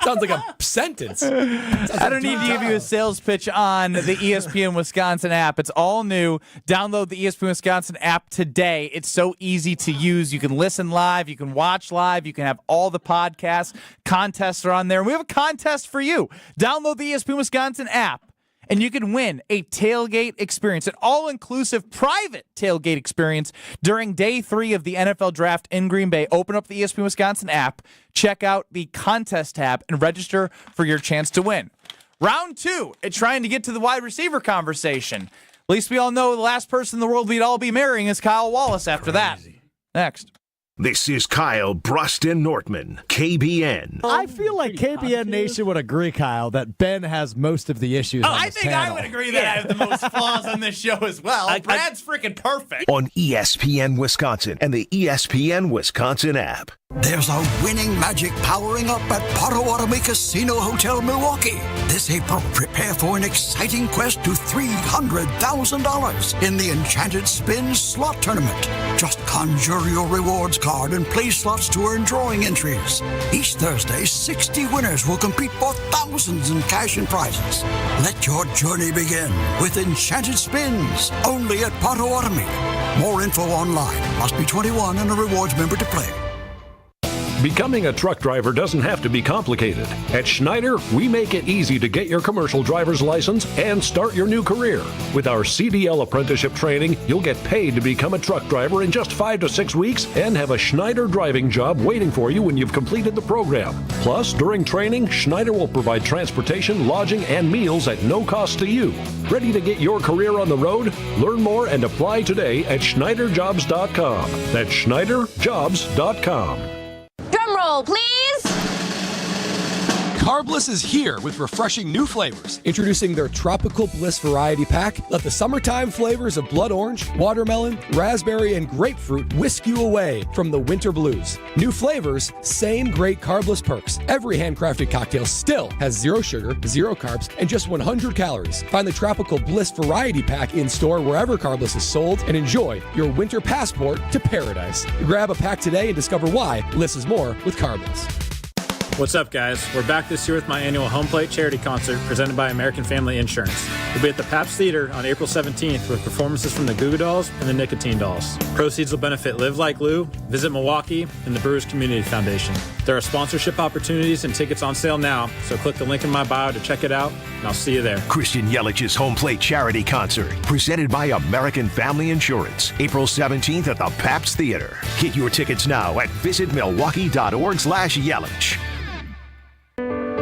Sounds like a sentence. I don't need to give you a sales pitch on the ESPN Wisconsin app. It's all new. Download the ESPN Wisconsin app today. It's so easy to use. You can listen live. You can watch live. You can have all the podcasts. Contests are on there. And we have a contest for you. Download the ESPN Wisconsin app, and you can win a tailgate experience, an all-inclusive private tailgate experience during Day 3 of the NFL Draft in Green Bay. Open up the ESPN Wisconsin app, check out the contest tab, and register for your chance to win. Round 2, it's trying to get to the wide receiver conversation. At least we all know the last person in the world we'd all be marrying is Kyle Wallace after that. Next. This is Kyle Brust and Nortman, KBN. I feel like KBN Nation would agree, Kyle, that Ben has most of the issues. I think I would agree that I have the most flaws on this show as well. Brad's freaking perfect. On ESPN Wisconsin and the ESPN Wisconsin app. There's a winning magic powering up at Potawatomi Casino Hotel Milwaukee. This April, prepare for an exciting quest to $300,000 in the Enchanted Spin Slot Tournament. Just conjure your rewards card and play slots to earn drawing entries. Each Thursday, 60 winners will compete for thousands in cash and prizes. Let your journey begin with Enchanted Spins, only at Potawatomi. More info online. Must be 21 and a rewards member to play. Becoming a truck driver doesn't have to be complicated. At Schneider, we make it easy to get your commercial driver's license and start your new career. With our CDL apprenticeship training, you'll get paid to become a truck driver in just 5 to 6 weeks and have a Schneider driving job waiting for you when you've completed the program. Plus, during training, Schneider will provide transportation, lodging, and meals at no cost to you. Ready to get your career on the road? Learn more and apply today at SchneiderJobs.com. That's SchneiderJobs.com. Drum roll, please. Carbliss is here with refreshing new flavors. Introducing their Tropical Bliss Variety Pack. Let the summertime flavors of blood orange, watermelon, raspberry, and grapefruit whisk you away from the winter blues. New flavors, same great Carbliss perks. Every handcrafted cocktail still has 0 sugar, 0 carbs, and just 100 calories. Find the Tropical Bliss Variety Pack in store wherever Carbliss is sold and enjoy your winter passport to paradise. Grab a pack today and discover why Bliss is more with Carbliss. What's up, guys? We're back this year with my annual Home Plate Charity Concert presented by American Family Insurance. We'll be at the Pabst Theater on April 17th with performances from the Goo Goo Dolls and the Nicotine Dolls. Proceeds will benefit Live Like Lou, Visit Milwaukee, and the Brewers Community Foundation. There are sponsorship opportunities and tickets on sale now, so click the link in my bio to check it out, and I'll see you there. Christian Yelich's Home Plate Charity Concert, presented by American Family Insurance, April 17th at the Pabst Theater. Get your tickets now at visitmilwaukee.org/Yelich.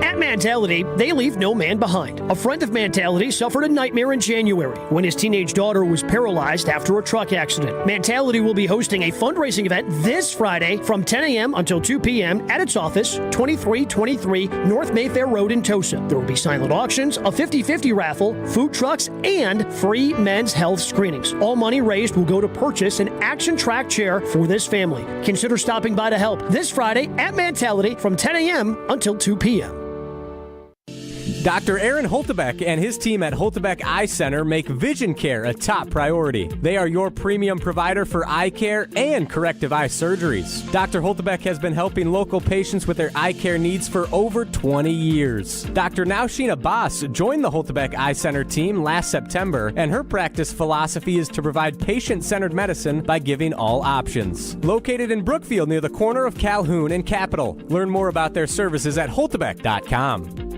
At Mentality, they leave no man behind. A friend of Mentality suffered a nightmare in January when his teenage daughter was paralyzed after a truck accident. Mentality will be hosting a fundraising event this Friday from 10 a.m. until 2 p.m. at its office, 2323 North Mayfair Road in Tosa. There will be silent auctions, a 50-50 raffle, food trucks, and free men's health screenings. All money raised will go to purchase an Action Track chair for this family. Consider stopping by to help this Friday at Mentality from 10 a.m. until 2 p.m. Dr. Aaron Holtebeck and his team at Holtebeck Eye Center make vision care a top priority. They are your premium provider for eye care and corrective eye surgeries. Dr. Holtebeck has been helping local patients with their eye care needs for over 20 years. Dr. Nausheen Abbas joined the Holtebeck Eye Center team last September, and her practice philosophy is to provide patient-centered medicine by giving all options. Located in Brookfield near the corner of Calhoun and Capitol. Learn more about their services at holtebeck.com.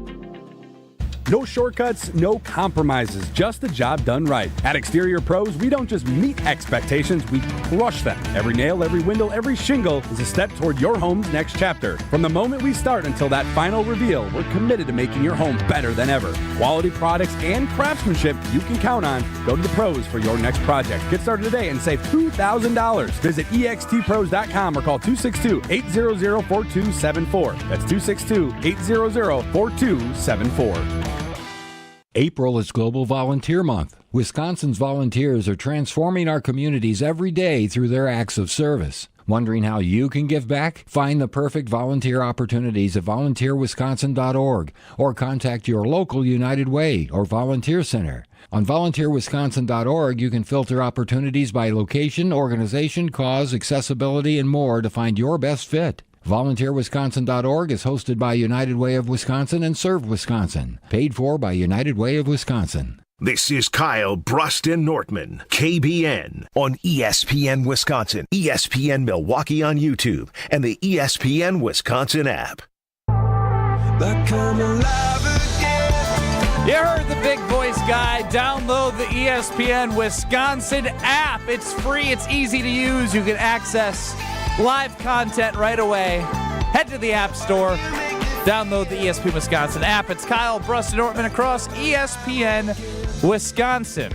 No shortcuts, no compromises, just the job done right. At Exterior Pros, we don't just meet expectations, we crush them. Every nail, every window, every shingle is a step toward your home's next chapter. From the moment we start until that final reveal, we're committed to making your home better than ever. Quality products and craftsmanship you can count on. Go to the pros for your next project. Get started today and save $2,000. Visit extpros.com or call 262-800-4274. That's 262-800-4274. April is Global Volunteer Month. Wisconsin's volunteers are transforming our communities every day through their acts of service. Wondering how you can give back? Find the perfect volunteer opportunities at volunteerwisconsin.org or contact your local United Way or volunteer center. On volunteerwisconsin.org, you can filter opportunities by location, organization, cause, accessibility, and more to find your best fit. VolunteerWisconsin.org is hosted by United Way of Wisconsin and Serve Wisconsin. Paid for by United Way of Wisconsin. This is Kyle Brust and Nortman, KBN, on ESPN Wisconsin, ESPN Milwaukee on YouTube, and the ESPN Wisconsin app. You heard the big voice guy. Download the ESPN Wisconsin app. It's free. It's easy to use. You can access live content right away. Head to the App Store. Download the ESPN Wisconsin app. It's Kyle Brust and Nortman across ESPN Wisconsin.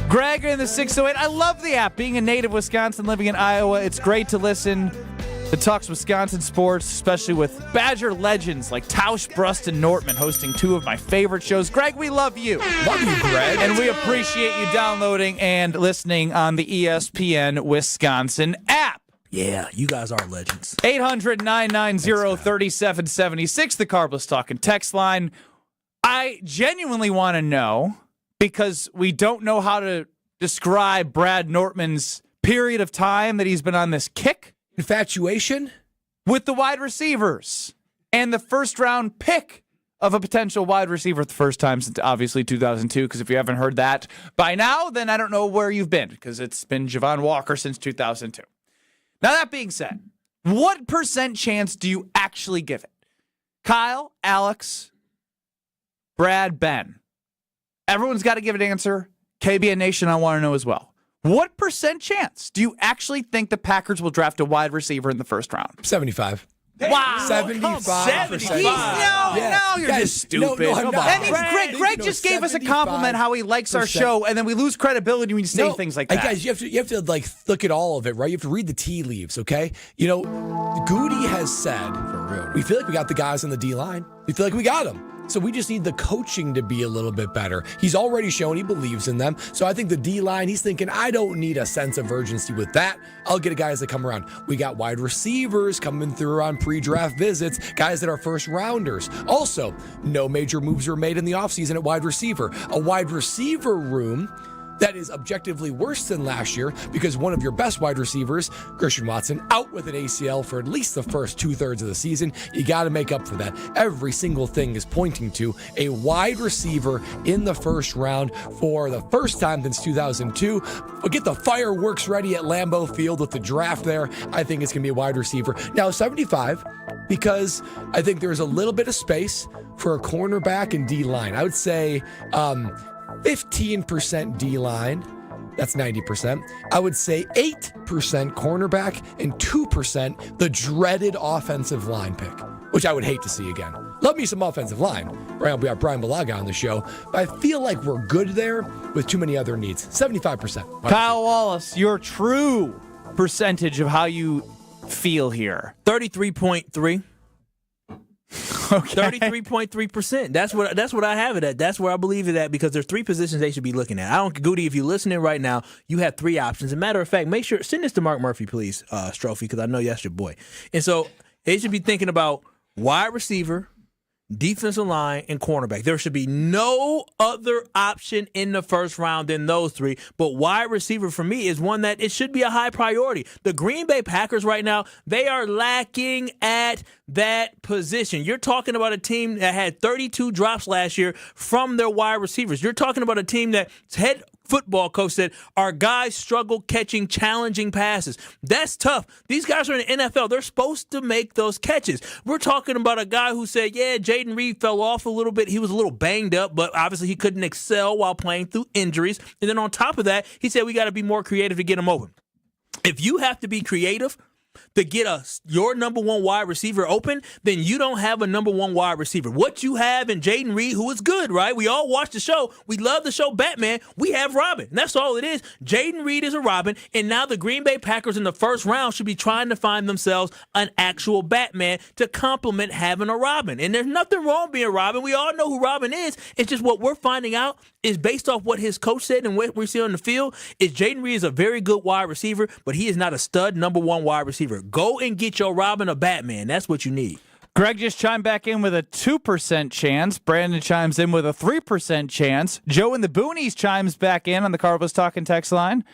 Greg in the 608. I love the app. Being a native Wisconsin, living in Iowa, it's great to listen. It talks Wisconsin sports, especially with Badger legends like Tausch, Brust, and Nortman hosting two of my favorite shows. Greg, we love you. Love you, Greg. And we appreciate you downloading and listening on the ESPN Wisconsin app. Yeah, you guys are legends. 800-990-3776, the Carbless Talking text line. I genuinely want to know, because we don't know how to describe Brad Nortman's period of time that he's been on this kick. Infatuation? With the wide receivers and the first-round pick of a potential wide receiver for the first time since obviously 2002, because if you haven't heard that by now, then I don't know where you've been, because it's been Javon Walker since 2002. Now, that being said, what % chance do you actually give it? Kyle, Alex, Brad, Ben. Everyone's got to give an answer. KBN Nation, I want to know as well. What % chance do you actually think the Packers will draft a wide receiver in the first round? 75. Wow. 75%. No, you're just stupid. No, I'm not. That means Greg just gave us a compliment how he likes our show, and then we lose credibility when you say things like that. Guys, you have to like look at all of it, right? You have to read the tea leaves, okay? You know, Goody has said, we feel like we got the guys on the D-line. We feel like we got them. So we just need the coaching to be a little bit better. He's already shown he believes in them. So I think the D-line, he's thinking, I don't need a sense of urgency with that. I'll get guys that come around. We got wide receivers coming through on pre-draft visits, guys that are first rounders. Also, no major moves were made in the offseason at wide receiver. A wide receiver room that is objectively worse than last year because one of your best wide receivers, Christian Watson, out with an ACL for at least the first 2/3 of the season. You got to make up for that. Every single thing is pointing to a wide receiver in the first round for the first time since 2002. But get the fireworks ready at Lambeau Field with the draft there. I think it's going to be a wide receiver. Now, 75, because I think there's a little bit of space for a cornerback and D-line. I would say 15% D-line, that's 90%. I would say 8% cornerback and 2% the dreaded offensive line pick, which I would hate to see again. Love me some offensive line. Right, we got Brian Balaga on the show, but I feel like we're good there with too many other needs. 75%. Kyle Wallace, your true percentage of how you feel here. 33.3. Okay. 33.3%. That's what I have it at. That's where I believe it at, because there's 3 positions they should be looking at. Goody, if you're listening right now, you have 3 options. As a matter of fact, make sure, send this to Mark Murphy, please, Strophy, because I know that's your boy. And so they should be thinking about wide receiver, defensive line, and cornerback. There should be no other option in the first round than those 3. But wide receiver for me is one that it should be a high priority. The Green Bay Packers right now, they are lacking at that position. You're talking about a team that had 32 drops last year from their wide receivers. You're talking about a team that head football coach said our guys struggle catching challenging passes. That's tough. These guys are in the NFL. They're supposed to make those catches. We're talking about a guy who said, yeah, Jaden Reed fell off a little bit. He was a little banged up, but obviously he couldn't excel while playing through injuries. And then on top of that, he said we got to be more creative to get him open. If you have to be creative to get your number 1 wide receiver open, then you don't have a number 1 wide receiver. What you have in Jaden Reed, who is good, right? We all watch the show. We love the show Batman. We have Robin. And that's all it is. Jaden Reed is a Robin, and now the Green Bay Packers in the first round should be trying to find themselves an actual Batman to complement having a Robin. And there's nothing wrong being Robin. We all know who Robin is. It's just what we're finding out is based off what his coach said and what we see on the field is Jaden Reed is a very good wide receiver, but he is not a stud number 1 wide receiver. Go and get your Robin or Batman. That's what you need. Greg just chimed back in with a 2% chance. Brandon chimes in with a 3% chance. Joe in the Boonies chimes back in on the Carlos Talking text line.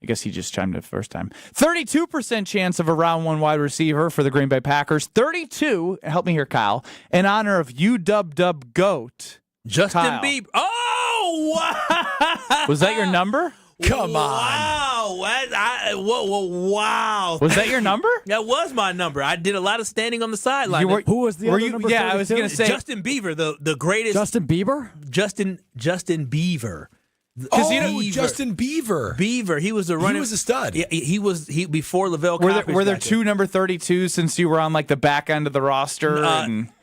I guess he just chimed in the first time. 32% chance of a round 1 wide receiver for the Green Bay Packers. 32, help me here, Kyle, in honor of UW GOAT. Justin Kyle. Bieber. Oh, wow. Was that your number? Come on. Wow. Wow. Was that your number? That was my number. I did a lot of standing on the sideline. Who was the other number? Yeah, I was going to say. Justin Bieber, the greatest. Justin Bieber? Justin Bieber. Justin Bieber. Bieber. He was the runner. He was a stud. He was before Lavelle Coppers. Were there 2 number 32s since you were on like the back end of the roster?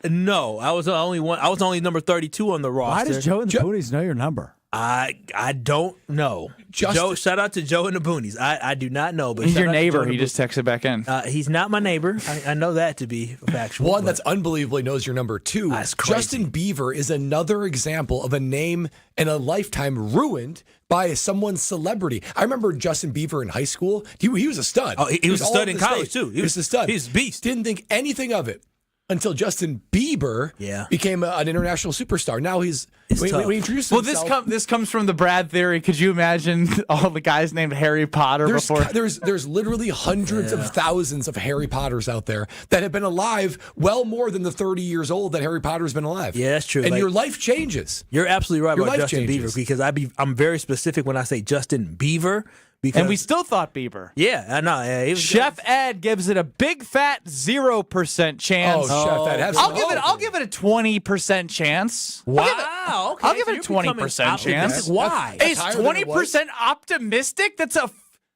No, I was the only one. I was only number 32 on the roster. Why does Joe and the Boonies know your number? I don't know. Joe, shout out to Joe and the Boonies. I do not know. But He's shout your out to neighbor. Joe and He the just texted back in. He's not my neighbor. I know that to be factual. One that's unbelievably knows your number 2. That's crazy. Justin Bieber is another example of a name and a lifetime ruined by someone's celebrity. I remember Justin Bieber in high school. He was a stud. Oh, he was a all stud over in the college, stage. too. He was a stud. He's a beast. Didn't think anything of it until Justin Bieber became an international superstar. Now he's when he introduced himself. Well, this comes from the Brad theory. Could you imagine all the guys named Harry Potter before? There's literally hundreds of thousands of Harry Potters out there that have been alive well more than the 30 years old that Harry Potter's been alive. Yeah, that's true. And your life changes. You're absolutely right Your about life Justin changes. Bieber because I'm very specific when I say Justin Bieber. Because, And we still thought Bieber. Yeah, I know. Yeah, Chef Ed gives it a big fat 0% chance. Oh, Chef Ed, have some I'll give it a 20% chance. Wow. Okay, I'll give so it a 20% chance. Why? Is 20% optimistic?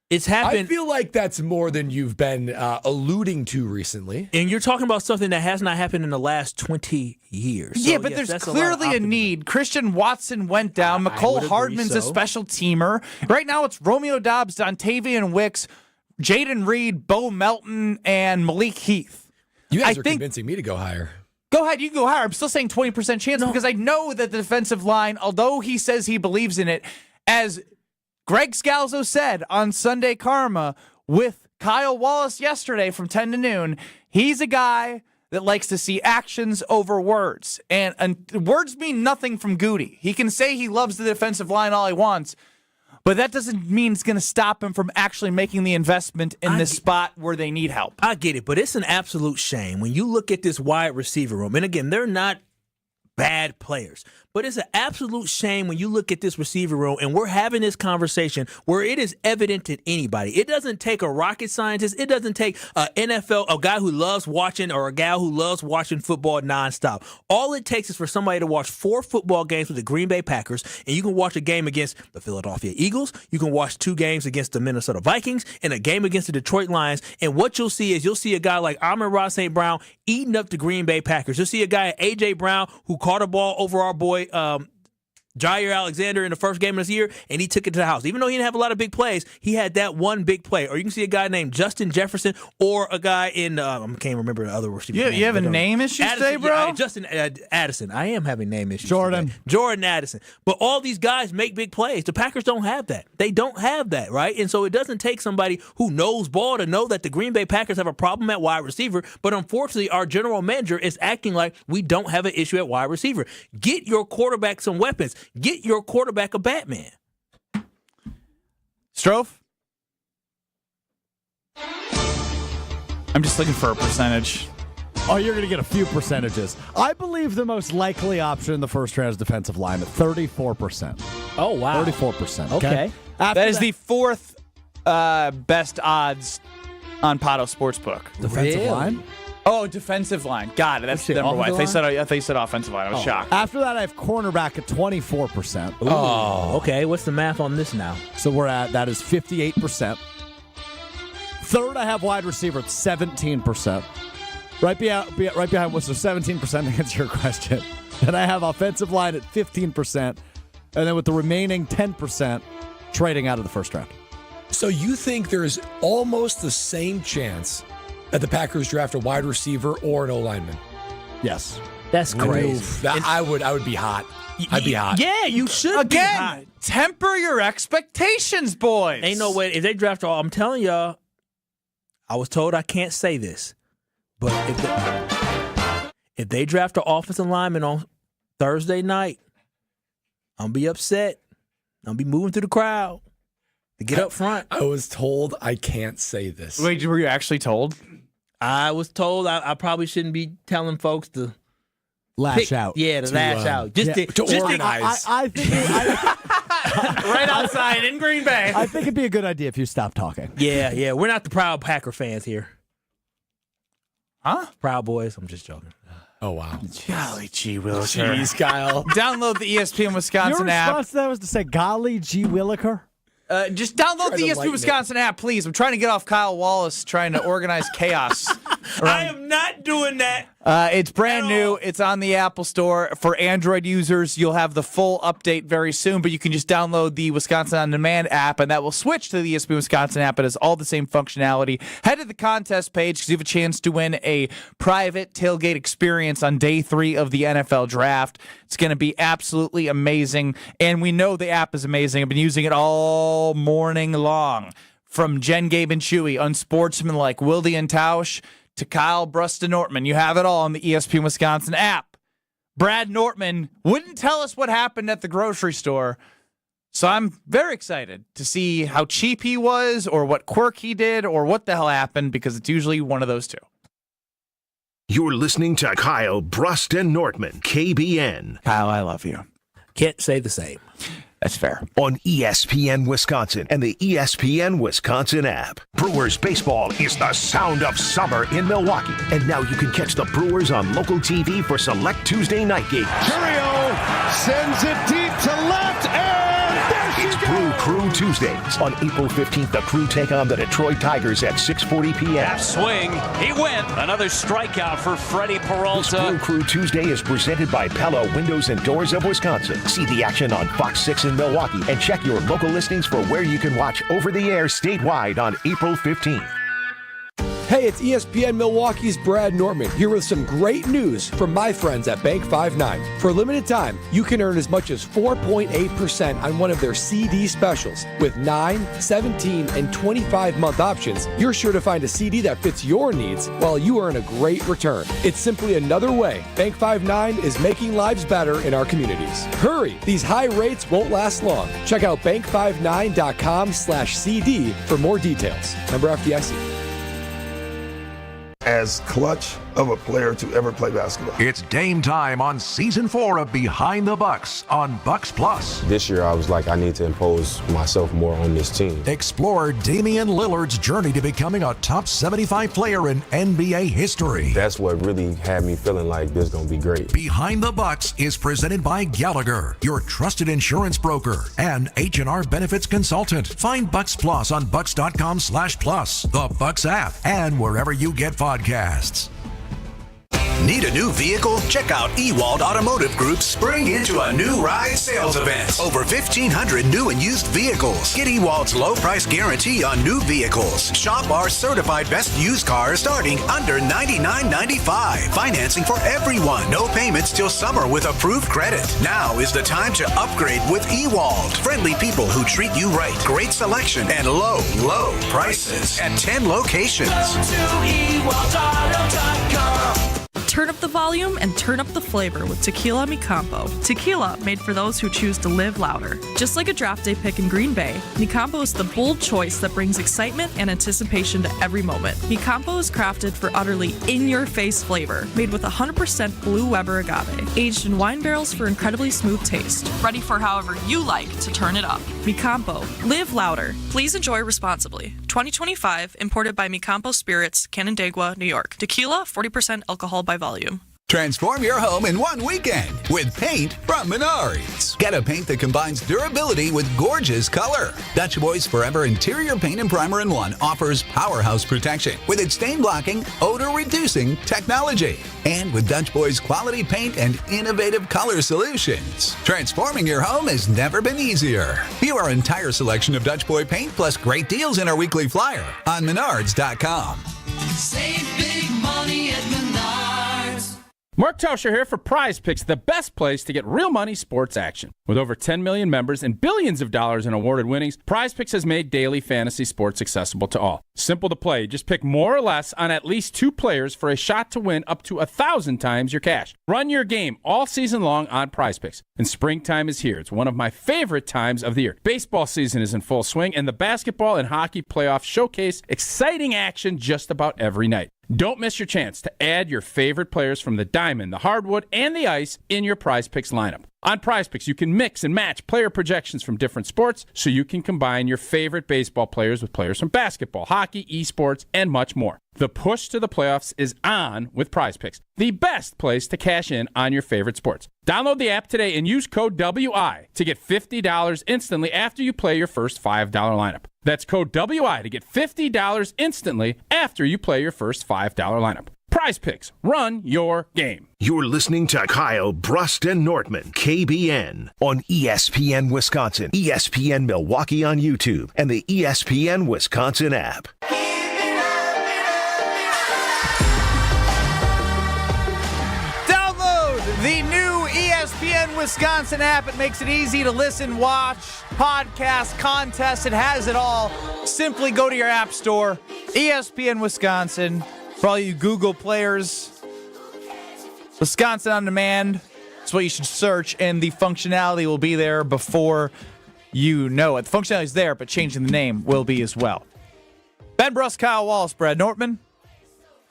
It's happened. I feel like that's more than you've been alluding to recently. And you're talking about something that has not happened in the last 20 years. So, Yeah, but yes, there's that's a lot of clearly a optimism. need. Christian Watson went down. McCole would agree Hardman's a so. special teamer. Right now it's Romeo Dobbs, Dontavian Wicks, Jaden Reed, Bo Melton, and Malik Heath. You guys are convincing me to go higher. Go ahead, you can go higher. I'm still saying 20% chance because I know that the defensive line, although he says he believes in it, as Greg Scalzo said on Sunday Karma with Kyle Wallace yesterday from 10 to noon, he's a guy that likes to see actions over words. And words mean nothing from Goody. He can say he loves the defensive line all he wants, but that doesn't mean it's going to stop him from actually making the investment in this spot where they need help. I get it, but it's an absolute shame when you look at this wide receiver room. And again, they're not bad players. But it's an absolute shame when you look at this receiver room and we're having this conversation where it is evident to anybody. It doesn't take a rocket scientist. It doesn't take a guy who loves watching or a gal who loves watching football nonstop. All it takes is for somebody to watch 4 football games with the Green Bay Packers, and you can watch a game against the Philadelphia Eagles. You can watch 2 games against the Minnesota Vikings and a game against the Detroit Lions. And what you'll see is you'll see a guy like Amon-Ra St. Brown eating up the Green Bay Packers. You'll see a guy, A.J. Brown, who caught a ball over our boy Jair Alexander in the first game of this year, and he took it to the house. Even though he didn't have a lot of big plays, he had that one big play. Or you can see a guy named Justin Jefferson or a guy in, I can't remember the other receiver. You having name issues today, bro? Justin Addison. I am having name issues Jordan. today. Jordan Addison. But all these guys make big plays. The Packers don't have that. They don't have that, right? And so it doesn't take somebody who knows ball to know that the Green Bay Packers have a problem at wide receiver. But unfortunately, our general manager is acting like we don't have an issue at wide receiver. Get your quarterback some weapons. Get your quarterback a Batman. Strofe? I'm just looking for a percentage. Oh, you're going to get a few percentages. I believe the most likely option in the first round is defensive line at 34%. Oh, wow. 34%. Okay. That is the 4th best odds on Pato Sportsbook. Defensive line? Oh, defensive line. Got it. That's the number one. I thought you said offensive line. I was shocked. After that, I have cornerback at 24%. Oh, okay. What's the math on this now? So that is 58%. Third, I have wide receiver at 17%. Right behind what's the 17% to answer your question. Then I have offensive line at 15%. And then with the remaining 10% trading out of the first round. So you think there's almost the same chance that the Packers draft a wide receiver or an O-lineman? Yes. That's crazy. I would be hot. I'd be hot. Yeah, you should be hot. Temper your expectations, boys. Ain't no way. If they draft all, I'm telling y'all, I was told I can't say this, but if they draft an offensive lineman on Thursday night, I'm going to be upset. I'm going to be moving through the crowd to get up front. I was told I can't say this. Wait, were you actually told? I was told I probably shouldn't be telling folks to lash out. Yeah, to lash out. Just to organize. I think right outside in Green Bay. I think it'd be a good idea if you stop talking. Yeah. We're not the Proud Packer fans here. Huh? Proud Boys. I'm just joking. Oh, wow. Golly gee Williker. Jeez, Kyle. Download the ESPN Wisconsin Your app. response to that was to say, golly gee Williker? Just download the ESPN Wisconsin app, please. I'm trying to get off Kyle Wallace trying to organize chaos I am not doing that. It's brand new. It's on the Apple Store. For Android users, you'll have the full update very soon, but you can just download the Wisconsin On Demand app, and that will switch to the ESPN Wisconsin app. It has all the same functionality. Head to the contest page because you have a chance to win a private tailgate experience on day 3 of the NFL draft. It's going to be absolutely amazing, and we know the app is amazing. I've been using it all morning long. From Jen, Gabe, and Chewy, unsportsmanlike Wilde and Tausch, to Kyle, Brust, and Nortman. You have it all on the ESPN Wisconsin app. Brad Nortman wouldn't tell us what happened at the grocery store, so I'm very excited to see how cheap he was or what quirk he did or what the hell happened, because it's usually one of those two. You're listening to Kyle, Brust, and Nortman, KBN. Kyle, I love you. Can't say the same. That's fair. On ESPN Wisconsin and the ESPN Wisconsin app. Brewers baseball is the sound of summer in Milwaukee. And now you can catch the Brewers on local TV for select Tuesday night games. Curio sends it deep to left, and there she It's goes. Brew Crew Tuesdays. On April 15th, the Crew take on the Detroit Tigers at 6:40 p.m. Half swing. He went. Another strikeout for Freddie This Peralta. Brew Crew Tuesday is presented by Pella Windows and Doors of Wisconsin. See the action on Fox 6 in Milwaukee and check your local listings for where you can watch over the air statewide on April 15th. Hey, it's ESPN Milwaukee's Brad Nortman here with some great news from my friends at Bank 5-9. For a limited time, you can earn as much as 4.8% on one of their CD specials. With 9, 17, and 25-month options, you're sure to find a CD that fits your needs while you earn a great return. It's simply another way Bank 5-9 is making lives better in our communities. Hurry! These high rates won't last long. Check out bank59.com/CD for more details. Member FDIC. As clutch of a player to ever play basketball. It's game time on season 4 of Behind the Bucks on Bucks Plus. This year I was like, I need to impose myself more on this team. Explore Damian Lillard's journey to becoming a top 75 player in NBA history. That's what really had me feeling like this is going to be great. Behind the Bucks is presented by Gallagher, your trusted insurance broker and H&R benefits consultant. Find Bucks Plus on bucks.com/plus, the Bucks app, and wherever you get podcasts. Need a new vehicle? Check out Ewald Automotive Group's Spring Into a New Ride sales event. Over 1,500 new and used vehicles. Get Ewald's low price guarantee on new vehicles. Shop our certified best used cars starting under $99.95. Financing for everyone. No payments till summer with approved credit. Now is the time to upgrade with Ewald. Friendly people who treat you right. Great selection and low prices at 10 locations. Go to ewaldauto.com. Turn up the volume and turn up the flavor with Tequila Mi Campo. Tequila made for those who choose to live louder. Just like a draft day pick in Green Bay, Mi Campo is the bold choice that brings excitement and anticipation to every moment. Mi Campo is crafted for utterly in-your-face flavor, made with 100% Blue Weber agave, aged in wine barrels for incredibly smooth taste. Ready for however you like to turn it up. Mi Campo. Live louder. Please enjoy responsibly. 2025, imported by Mi Campo Spirits, Canandaigua, New York. Tequila, 40% alcohol by volume. Transform your home in one weekend with paint from Menards. Get a paint that combines durability with gorgeous color. Dutch Boys Forever Interior Paint and Primer in One offers powerhouse protection with its stain-blocking, odor-reducing technology. And with Dutch Boys quality paint and innovative color solutions. Transforming your home has never been easier. View our entire selection of Dutch Boy paint plus great deals in our weekly flyer on Menards.com. Save big money at Menards. Mark Tauscher here for Prize Picks, the best place to get real money sports action. With over 10 million members and billions of dollars in awarded winnings, Prize Picks has made daily fantasy sports accessible to all. Simple to play. Just pick more or less on at least 2 players for a shot to win up to 1,000 times your cash. Run your game all season long on Prize Picks. And springtime is here. It's one of my favorite times of the year. Baseball season is in full swing, and the basketball and hockey playoffs showcase exciting action just about every night. Don't miss your chance to add your favorite players from the diamond, the hardwood, and the ice in your Prize Picks lineup. On Prize Picks, you can mix and match player projections from different sports so you can combine your favorite baseball players with players from basketball, hockey, esports, and much more. The push to the playoffs is on with Prize Picks, the best place to cash in on your favorite sports. Download the app today and use code WI to get $50 instantly after you play your first $5 lineup. That's code WI to get $50 instantly after you play your first $5 lineup. Prize Picks, run your game. You're listening to Kyle Brust and Nortman, KBN, on ESPN Wisconsin, ESPN Milwaukee on YouTube, and the ESPN Wisconsin app. Download the new ESPN Wisconsin app. It makes it easy to listen, watch, podcast, contest. It has it all. Simply go to your app store, ESPN Wisconsin. For all you Google players, Wisconsin On Demand, that's what you should search, and the functionality will be there before you know it. The functionality is there, but changing the name will be as well. Ben Brust, Kyle Wallace, Brad Nortman,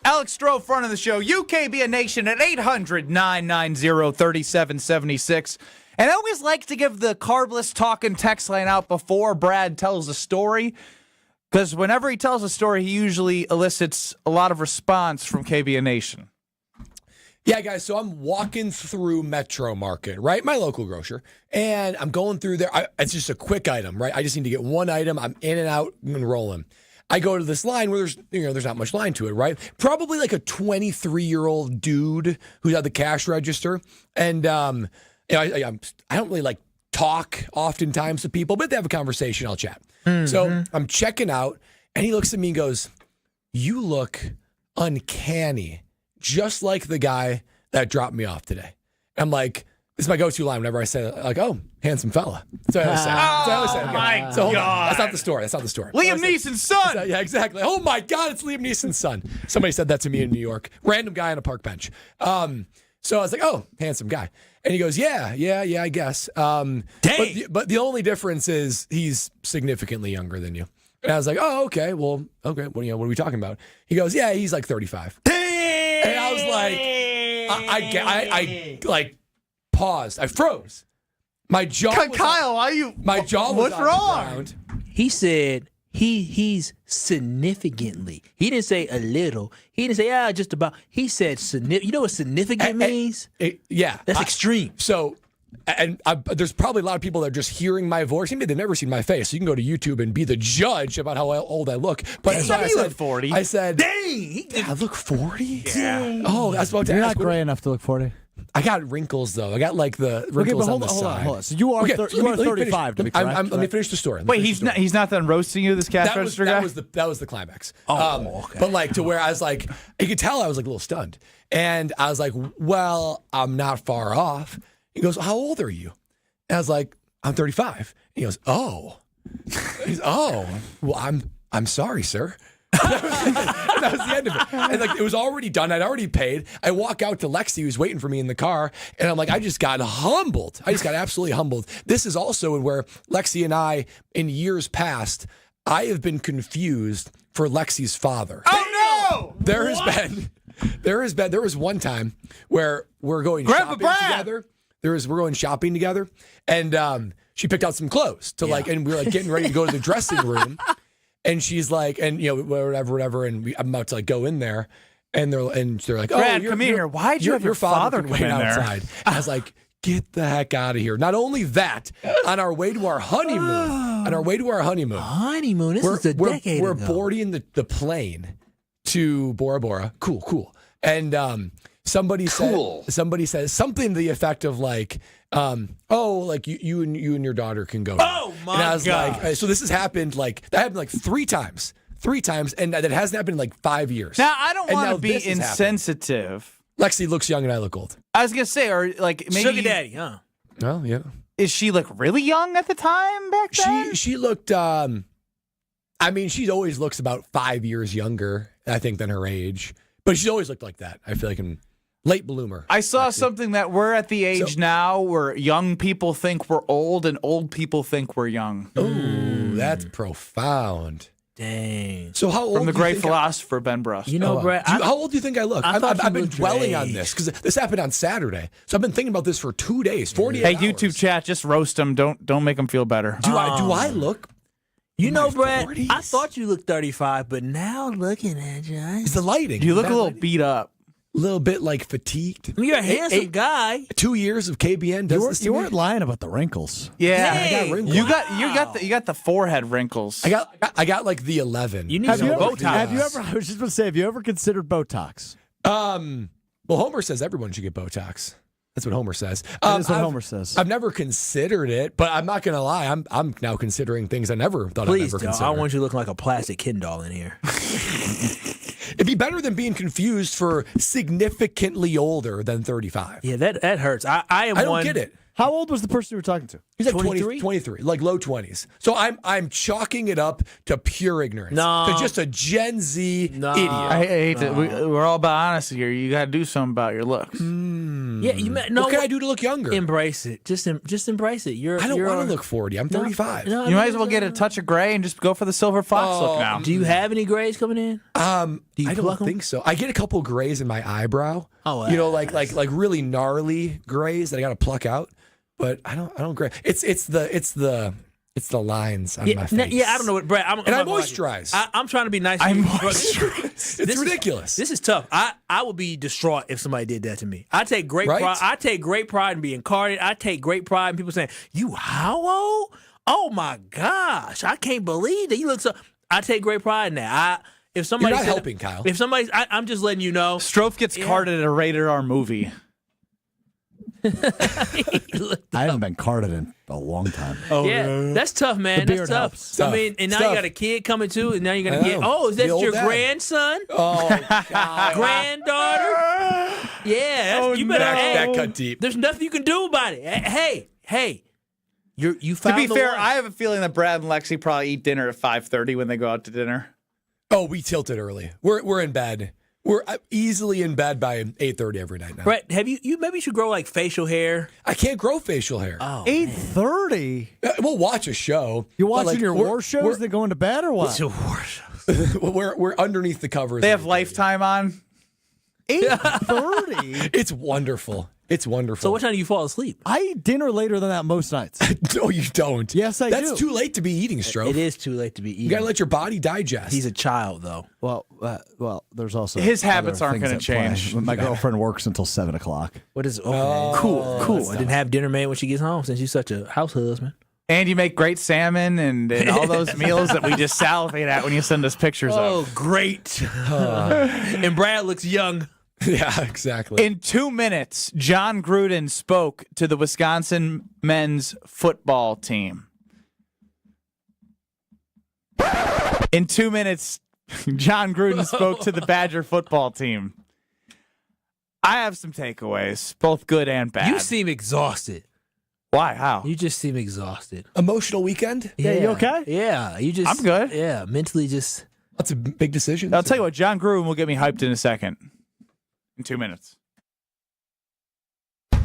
Alex Stroh, front of the show, UKBN Nation at 800-990-3776. And I always like to give the carbless talking text line out before Brad tells a story, because whenever he tells a story, he usually elicits a lot of response from KBN Nation. Yeah, guys, so I'm walking through Metro Market, right? My local grocer. And I'm going through there. It's just a quick item, right? I just need to get one item. I'm in and out and rolling. I go to this line where there's not much line to it, right? Probably like a 23-year-old dude who's at the cash register. And I don't really like talk oftentimes to people, but if they have a conversation, I'll chat. So I'm checking out, and he looks at me and goes, "You look uncanny, just like the guy that dropped me off today." I'm like, this is my go-to line whenever I say, like, "Oh, handsome fella." That's what I always say. Oh, my God. That's not the story. Liam Neeson's son. Yeah, exactly. Oh, my God, it's Liam Neeson's son. Somebody said that to me in New York. Random guy on a park bench. So I was like, "Oh, handsome guy." And he goes, yeah, I guess. Dang. But the only difference is he's significantly younger than you. And I was like, "Oh, okay. Well, okay. What are we talking about?" He goes, "Yeah, he's like 35. Dang. And I was like, I like paused. I froze. My jaw was Kyle, why you? My jaw was what's on wrong? the ground. He said he's significantly. He didn't say a little. He didn't say just about. He said significant. You know what significant means? Yeah, that's extreme. So, there's probably a lot of people that are just hearing my voice. Maybe they've never seen my face. So you can go to YouTube and be the judge about how old I look. But Dang, so I said 40. I said, "Dang, I look 40." Yeah. Oh, that's about to You're ask. not gray enough to look 40. I got wrinkles though. I got like the wrinkles on the side. Hold on. So you are 35 to be correct. Let me finish the story. Wait, he's not done roasting you, this cash register guy? That was the climax. Okay. But like to where I was like, you could tell I was like a little stunned. And I was like, "Well, I'm not far off." He goes, "How old are you?" And I was like, "I'm 35. He goes, "Oh." Well, I'm sorry, sir." That was the end of it. And like it was already done. I'd already paid. I walk out to Lexi, who's waiting for me in the car, and I'm like, I just got humbled. I just got absolutely humbled. This is also where Lexi and I, in years past, I have been confused for Lexi's father. Oh no! There was one time where we're going shopping together. We're going shopping together, and she picked out some clothes to and we were like getting ready to go to the dressing room. And she's like, and whatever, and I'm about to like go in there, and they're like, "Oh, Brad, come here. Why'd you have your father wait outside?" I was like, "Get the heck out of here!" Not only that, on our way to our honeymoon, Honeymoon. This is a decade we're ago. boarding the plane to Bora Bora. Cool. And somebody says something to the effect of like, like you and your daughter can go. Oh my God! And I was like, so this has happened that happened like three times, and that hasn't happened in like 5 years. Now I don't want to be insensitive. Lexi looks young and I look old. I was gonna say, or like maybe sugar daddy, huh? Oh yeah. Is she like really young at the time back then? She looked. She always looks about 5 years younger, I think, than her age. But she's always looked like that. I feel like late bloomer. I saw something that we're at the age now where young people think we're old and old people think we're young. Ooh, that's profound. Dang. So how old? From the do you great think philosopher Ben Brust. You know, Brad, how old do you think I look? I've been looked dwelling your on age. this because this happened on Saturday. So I've been thinking about this for 2 days, 48 Hey, hours. YouTube chat, just roast him. Don't make him feel better. Do I look? You know, Brad, 40s? I thought you looked 35, but now looking at you, It's the lighting. You look a Bad little lighting. beat up. A little bit like fatigued. you're a handsome guy. 2 years of KBN does this to You me. weren't lying about the wrinkles. Yeah, I got wrinkles. you got the forehead wrinkles. I got like the 11. You need Have some you ever? Botox. Have you ever? I was just going to say, have you ever considered Botox? Well, Homer says everyone should get Botox. That's what Homer says. That is what Homer says. I've never considered it, but I'm not going to lie. I'm now considering things I never thought Please, I'd ever don't. consider. I want you to look like a plastic Ken doll in here. It'd be better than being confused for significantly older than 35. Yeah, that hurts. I don't get it. How old was the person you were talking to? He's like 23? 23, like low 20s. So I'm chalking it up to pure ignorance. No. To just a Gen Z idiot. I hate that we're all about honesty here. You got to do something about your looks. Yeah, What can I do to look younger? Embrace it. Just embrace it. I don't want to look 40. I'm 35. You might as well get a touch of gray and just go for the silver fox look now. Do you have any grays coming in? I don't think so. I get a couple grays in my eyebrow. Oh, you know, like really gnarly grays that I got to pluck out. But I don't gray. It's the lines on my face. Yeah, I don't know what, Brad. And I moisturize. I'm trying to be nice. I to you. moisturize. It's ridiculous. This is tough. I would be distraught if somebody did that to me. I take great Right? pride. I take great pride in being carded. I take great pride in people saying, "You how old? Oh my gosh, I can't believe that you look so." I take great pride in that. If somebody You're not helping, Kyle. If somebody, I'm just letting you know. Strofe gets carded at a rated R movie. I haven't been carded in a long time. Yeah, that's tough, man. The That's beard tough. helps. I mean, and now you got a kid coming too, and now you're gonna I get. know. Oh, is that The old your dad. grandson? Oh, God. Granddaughter? Yeah, you better. That cut deep. There's nothing you can do about it. Hey, you To found be the fair, one. I have a feeling that Brad and Lexi probably eat dinner at 5:30 when they go out to dinner. Oh, we tilted early. We're in bed. We're easily in bed by 8:30 every night now. Brett, have you maybe you should grow like facial hair? I can't grow facial hair. Oh, 8:30. We'll watch a show. You but, watching like, your war shows that going to bed or what? What's your war shows? we're underneath the covers. They have Lifetime on. 8:30. It's wonderful. It's wonderful. So what time do you fall asleep? I eat dinner later than that most nights. No, you don't. Yes, I do. That's too late to be eating, Stroke. It is too late to be eating. You got to let your body digest. He's a child, though. Well, there's also His other habits aren't things gonna at play. change. My girlfriend works until 7:00. What is? Okay. Oh, cool. I didn't have dinner made when she gets home since you're such a house husband. And you make great salmon and all those meals that we just salivate at when you send us pictures of. Great. And Brad looks young. Yeah, exactly. In 2 minutes, John Gruden spoke to the Wisconsin men's football team. In 2 minutes, John Gruden spoke to the Badger football team. I have some takeaways, both good and bad. You seem exhausted. Why? How? You just seem exhausted. Emotional weekend? Yeah, you okay? Yeah, you just. I'm good. Yeah, mentally just. That's a big decision. I'll tell you what, John Gruden will get me hyped in a second. In 2 minutes.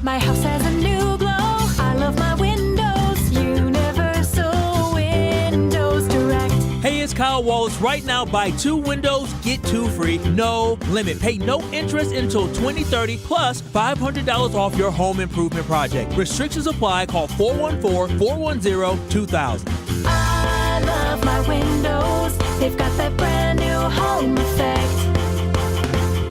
My house has a new glow. I love my windows. Universal Windows Direct. Hey, it's Kyle Wallace. Right now, buy 2 windows, get 2 free. No limit. Pay no interest until 2030, plus $500 off your home improvement project. Restrictions apply. Call 414-410-2000. I love my windows. They've got that brand new home effect.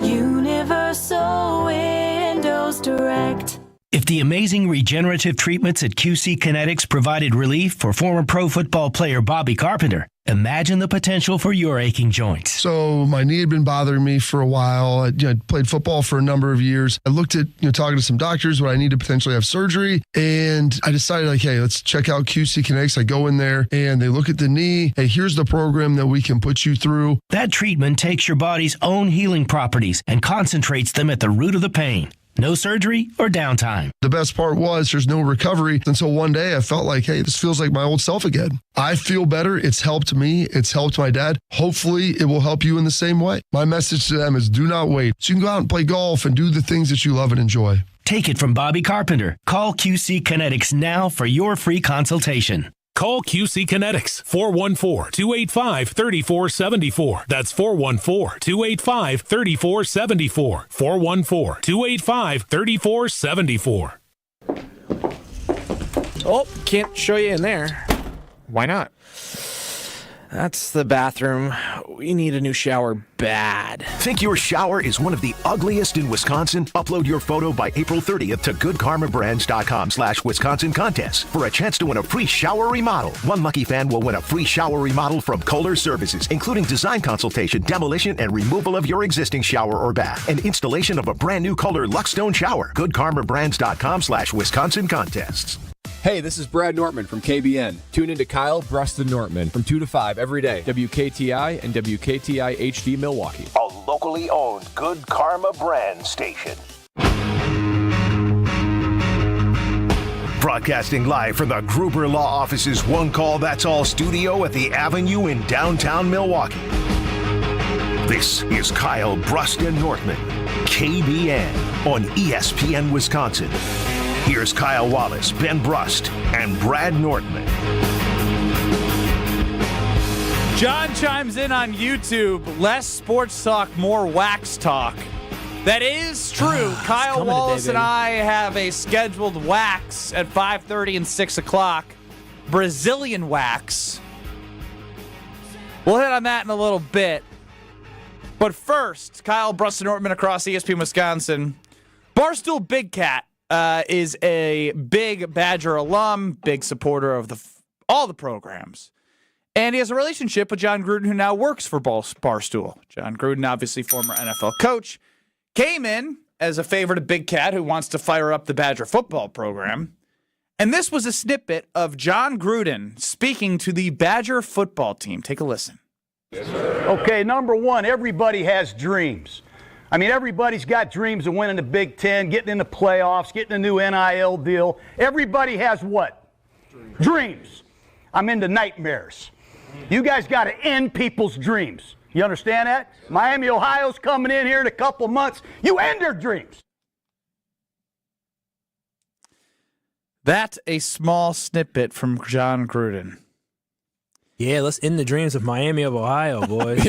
Universal Windows Direct. If the amazing regenerative treatments at QC Kinetics provided relief for former pro football player Bobby Carpenter, imagine the potential for your aching joints. So my knee had been bothering me for a while. I played football for a number of years. I looked at talking to some doctors when I need to potentially have surgery, and I decided hey, let's check out QC Kinetics. I go in there and they look at the knee. Hey, here's the program that we can put you through. That treatment takes your body's own healing properties and concentrates them at the root of the pain. No surgery or downtime. The best part was there's no recovery until one day I felt like, hey, this feels like my old self again. I feel better. It's helped me. It's helped my dad. Hopefully it will help you in the same way. My message to them is do not wait. So you can go out and play golf and do the things that you love and enjoy. Take it from Bobby Carpenter. Call QC Kinetics now for your free consultation. Call QC Kinetics, 414-285-3474. That's 414-285-3474. 414-285-3474. Oh, can't show you in there. Why not? That's the bathroom. We need a new shower bad. Think your shower is one of the ugliest in Wisconsin? Upload your photo by April 30th to goodkarmabrands.com/Wisconsin contest for a chance to win a free shower remodel. One lucky fan will win a free shower remodel from Kohler Services, including design consultation, demolition, and removal of your existing shower or bath, and installation of a brand new Kohler Luxstone shower. goodkarmabrands.com/Wisconsin contests. Hey, this is Brad Nortman from KBN. Tune into Kyle, Brust, and Nortman from 2 to 5 every day. WKTI and WKTI HD Milwaukee. A locally owned Good Karma brand station. Broadcasting live from the Gruber Law Office's One Call That's All studio at the Avenue in downtown Milwaukee. This is Kyle, Brust, and Nortman, KBN on ESPN Wisconsin. Here's Kyle Wallace, Ben Brust, and Brad Nortman. John chimes in on YouTube. Less sports talk, more wax talk. That is true. Kyle Wallace and I have a scheduled wax at 5:30 and 6 o'clock. Brazilian wax. We'll hit on that in a little bit. But first, Kyle, Brust, and Nortman across ESPN Wisconsin. Barstool Big Cat is a big Badger alum, big supporter of all the programs. And he has a relationship with John Gruden, who now works for Barstool. John Gruden, obviously former NFL coach, came in as a favor to Big Cat, who wants to fire up the Badger football program. And this was a snippet of John Gruden speaking to the Badger football team. Take a listen. Okay, number one, everybody has dreams. I mean, everybody's got dreams of winning the Big Ten, getting in the playoffs, getting a new NIL deal. Everybody has what? Dreams. I'm into nightmares. You guys got to end people's dreams. You understand that? Miami, Ohio's coming in here in a couple months. You end their dreams. That's a small snippet from John Gruden. Yeah, let's end the dreams of Miami of Ohio, boys.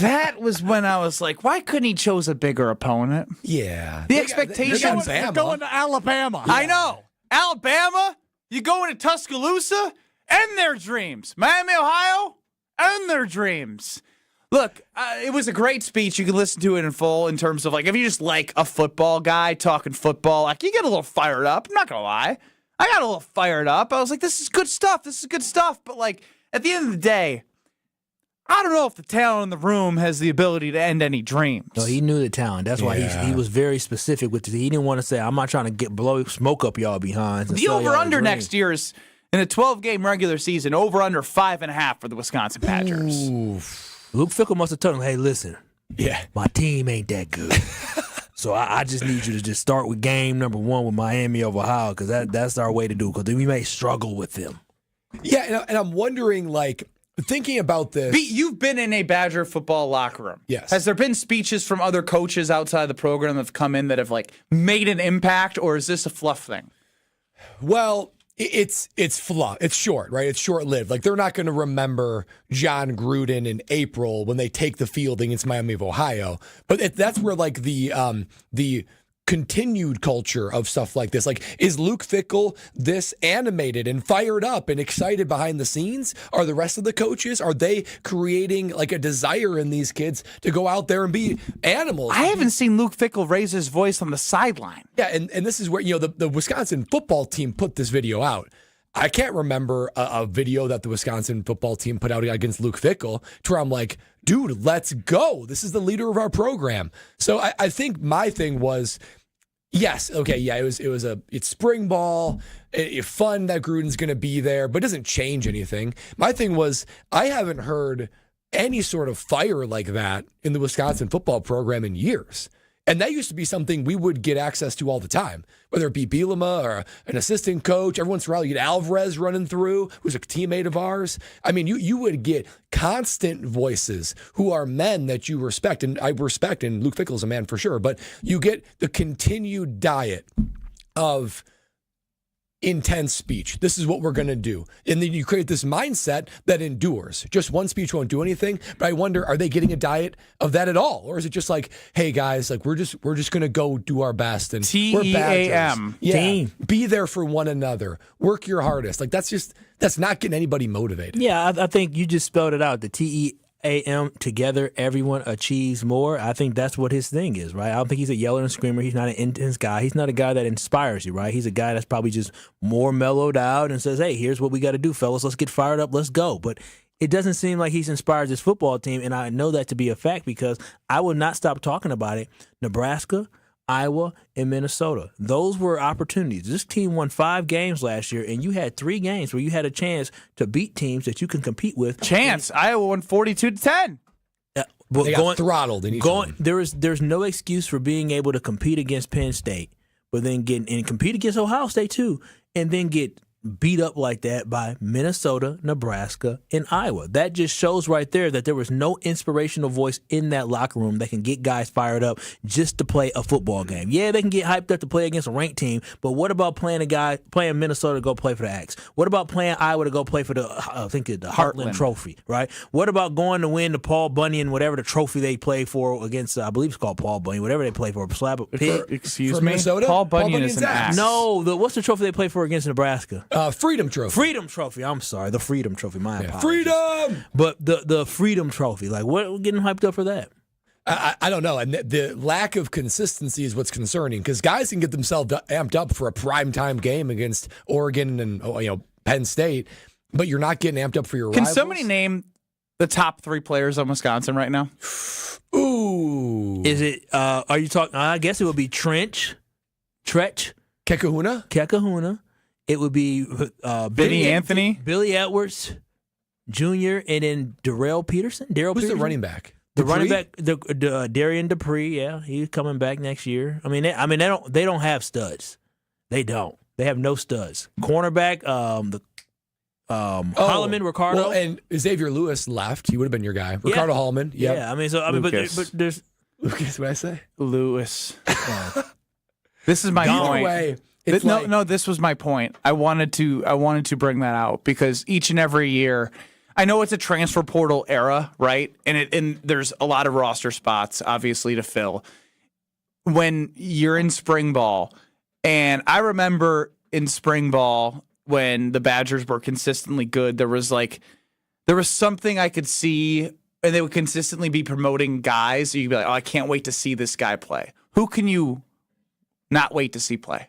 That was when I was like, why couldn't he chose a bigger opponent? Yeah. The expectations. They're going to Alabama. I know. Alabama, you go into Tuscaloosa, end their dreams. Miami, Ohio, end their dreams. Look, it was a great speech. You can listen to it in full in terms of, like, if you just like a football guy talking football, like, you get a little fired up. I'm not going to lie. I got a little fired up. I was like, this is good stuff. This is good stuff. But, like, at the end of the day, I don't know if the talent in the room has the ability to end any dreams. No, he knew the talent. That's why he was very specific with it. He didn't want to say, I'm not trying to blow smoke up y'all behinds. The over-under next year is, in a 12-game regular season, over-under 5.5 for the Wisconsin Badgers. Luke Fickell must have told him, hey, listen, my team ain't that good. So I just need you to just start with game number 1 with Miami of Ohio, because that's our way to do it, because we may struggle with them. Yeah, and I'm wondering, like, thinking about this. You've been in a Badger football locker room. Yes. Has there been speeches from other coaches outside the program that have come in that have, like, made an impact, or is this a fluff thing? Well, it's fluff. It's short, right? It's short-lived. Like, they're not going to remember John Gruden in April when they take the field against Miami of Ohio. But that's where, like, the continued culture of stuff like this. Like, is Luke Fickell this animated and fired up and excited behind the scenes? Are the rest of the coaches, are they creating, like, a desire in these kids to go out there and be animals? I haven't seen Luke Fickell raise his voice on the sideline. Yeah, and this is where, you know, the Wisconsin football team put this video out. I can't remember a video that the Wisconsin football team put out against Luke Fickell to where I'm like, dude, let's go. This is the leader of our program. So I think my thing was, yes, okay, yeah, it's spring ball. It's fun that Gruden's going to be there, but it doesn't change anything. My thing was, I haven't heard any sort of fire like that in the Wisconsin football program in years. And that used to be something we would get access to all the time, whether it be Bielema or an assistant coach. Every once in a while, you get Alvarez running through, who's a teammate of ours. I mean, you would get constant voices who are men that you respect, and I respect, and Luke Fickell's a man for sure, but you get the continued diet of intense speech. This is what we're going to do. And then you create this mindset that endures. Just one speech won't do anything. But I wonder, are they getting a diet of that at all? Or is it just like, hey guys, like we're just going to go do our best and we're Badgers. Team. Be there for one another. Work your hardest. Like that's not getting anybody motivated. Yeah, I think you just spelled it out. The TEAM, together, everyone achieves more. I think that's what his thing is, right? I don't think he's a yeller and screamer. He's not an intense guy. He's not a guy that inspires you, right? He's a guy that's probably just more mellowed out and says, hey, here's what we got to do, fellas. Let's get fired up. Let's go. But it doesn't seem like he's inspired this football team, and I know that to be a fact because I will not stop talking about it. Nebraska, Iowa, and Minnesota. Those were opportunities. This team won 5 games last year, and you had 3 games where you had a chance to beat teams that you can compete with. Iowa won 42-10. But they got throttled in each one. There's no excuse for being able to compete against Penn State, but then compete against Ohio State too, and then get beat up like that by Minnesota, Nebraska, and Iowa. That just shows right there that there was no inspirational voice in that locker room that can get guys fired up just to play a football game. Yeah, they can get hyped up to play against a ranked team, but what about playing Minnesota to go play for the Axe? What about playing Iowa to go play for the Heartland Trophy, right? What about going to win the Paul Bunyan, whatever the trophy they play for against, I believe it's called Paul Bunyan, whatever they play for, Slab of Pig. Excuse for me? Minnesota? Paul Bunyan is an Axe. No, what's the trophy they play for against Nebraska? Freedom Trophy. Freedom Trophy. I'm sorry, the Freedom Trophy. My apologies. Freedom! But the Freedom Trophy, like, what getting hyped up for that? I don't know. And the lack of consistency is what's concerning because guys can get themselves amped up for a primetime game against Oregon and Penn State, but you're not getting amped up for your rivals. Can somebody name the top 3 players on Wisconsin right now? Ooh. Is it, are you talking, I guess it would be Tretch, Kekahuna. It would be Vinny Anthony, Billy Edwards Jr., and then Darrell Peterson. Who's the running back? The running back, Darian Dupree. Yeah, he's coming back next year. They don't have studs. They don't. They have no studs. Cornerback, Holloman, Ricardo, well, and Xavier Lewis left. He would have been your guy. Ricardo Holloman. Yep. Yeah, but there's Lucas. What I say? Lewis. This is my point. Way. This was my point. I wanted to bring that out because each and every year, I know it's a transfer portal era, right? And there's a lot of roster spots, obviously, to fill. When you're in spring ball, and I remember in spring ball when the Badgers were consistently good, there was something I could see, and they would consistently be promoting guys. So you'd be like, oh, I can't wait to see this guy play. Who can you not wait to see play?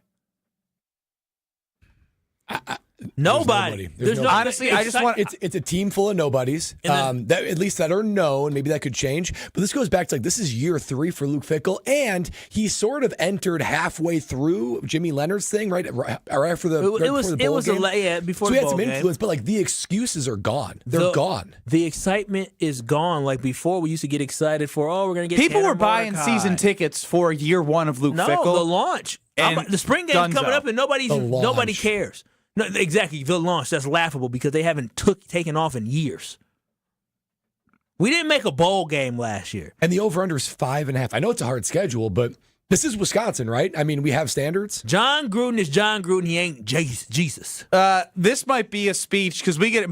Nobody. There's honestly, I just want. It's a team full of nobodies. That at least that are known. Maybe that could change. But this goes back to this is year 3 for Luke Fickell, and he sort of entered halfway through Jimmy Leonard's thing, right after the bowl game. Before so the he had some influence, game. But the excuses are gone. They're gone. The excitement is gone. Like before, we used to get excited for we're gonna get people Tanner were buying Mordecai. Season tickets for year 1 of Luke Fickell. No, the launch. The spring game's coming up, and nobody cares. No, exactly. The launch, that's laughable because they haven't taken off in years. We didn't make a bowl game last year. And the over-under is 5.5. I know it's a hard schedule, but this is Wisconsin, right? I mean, we have standards. John Gruden is John Gruden. He ain't Jesus. This might be a speech because we get it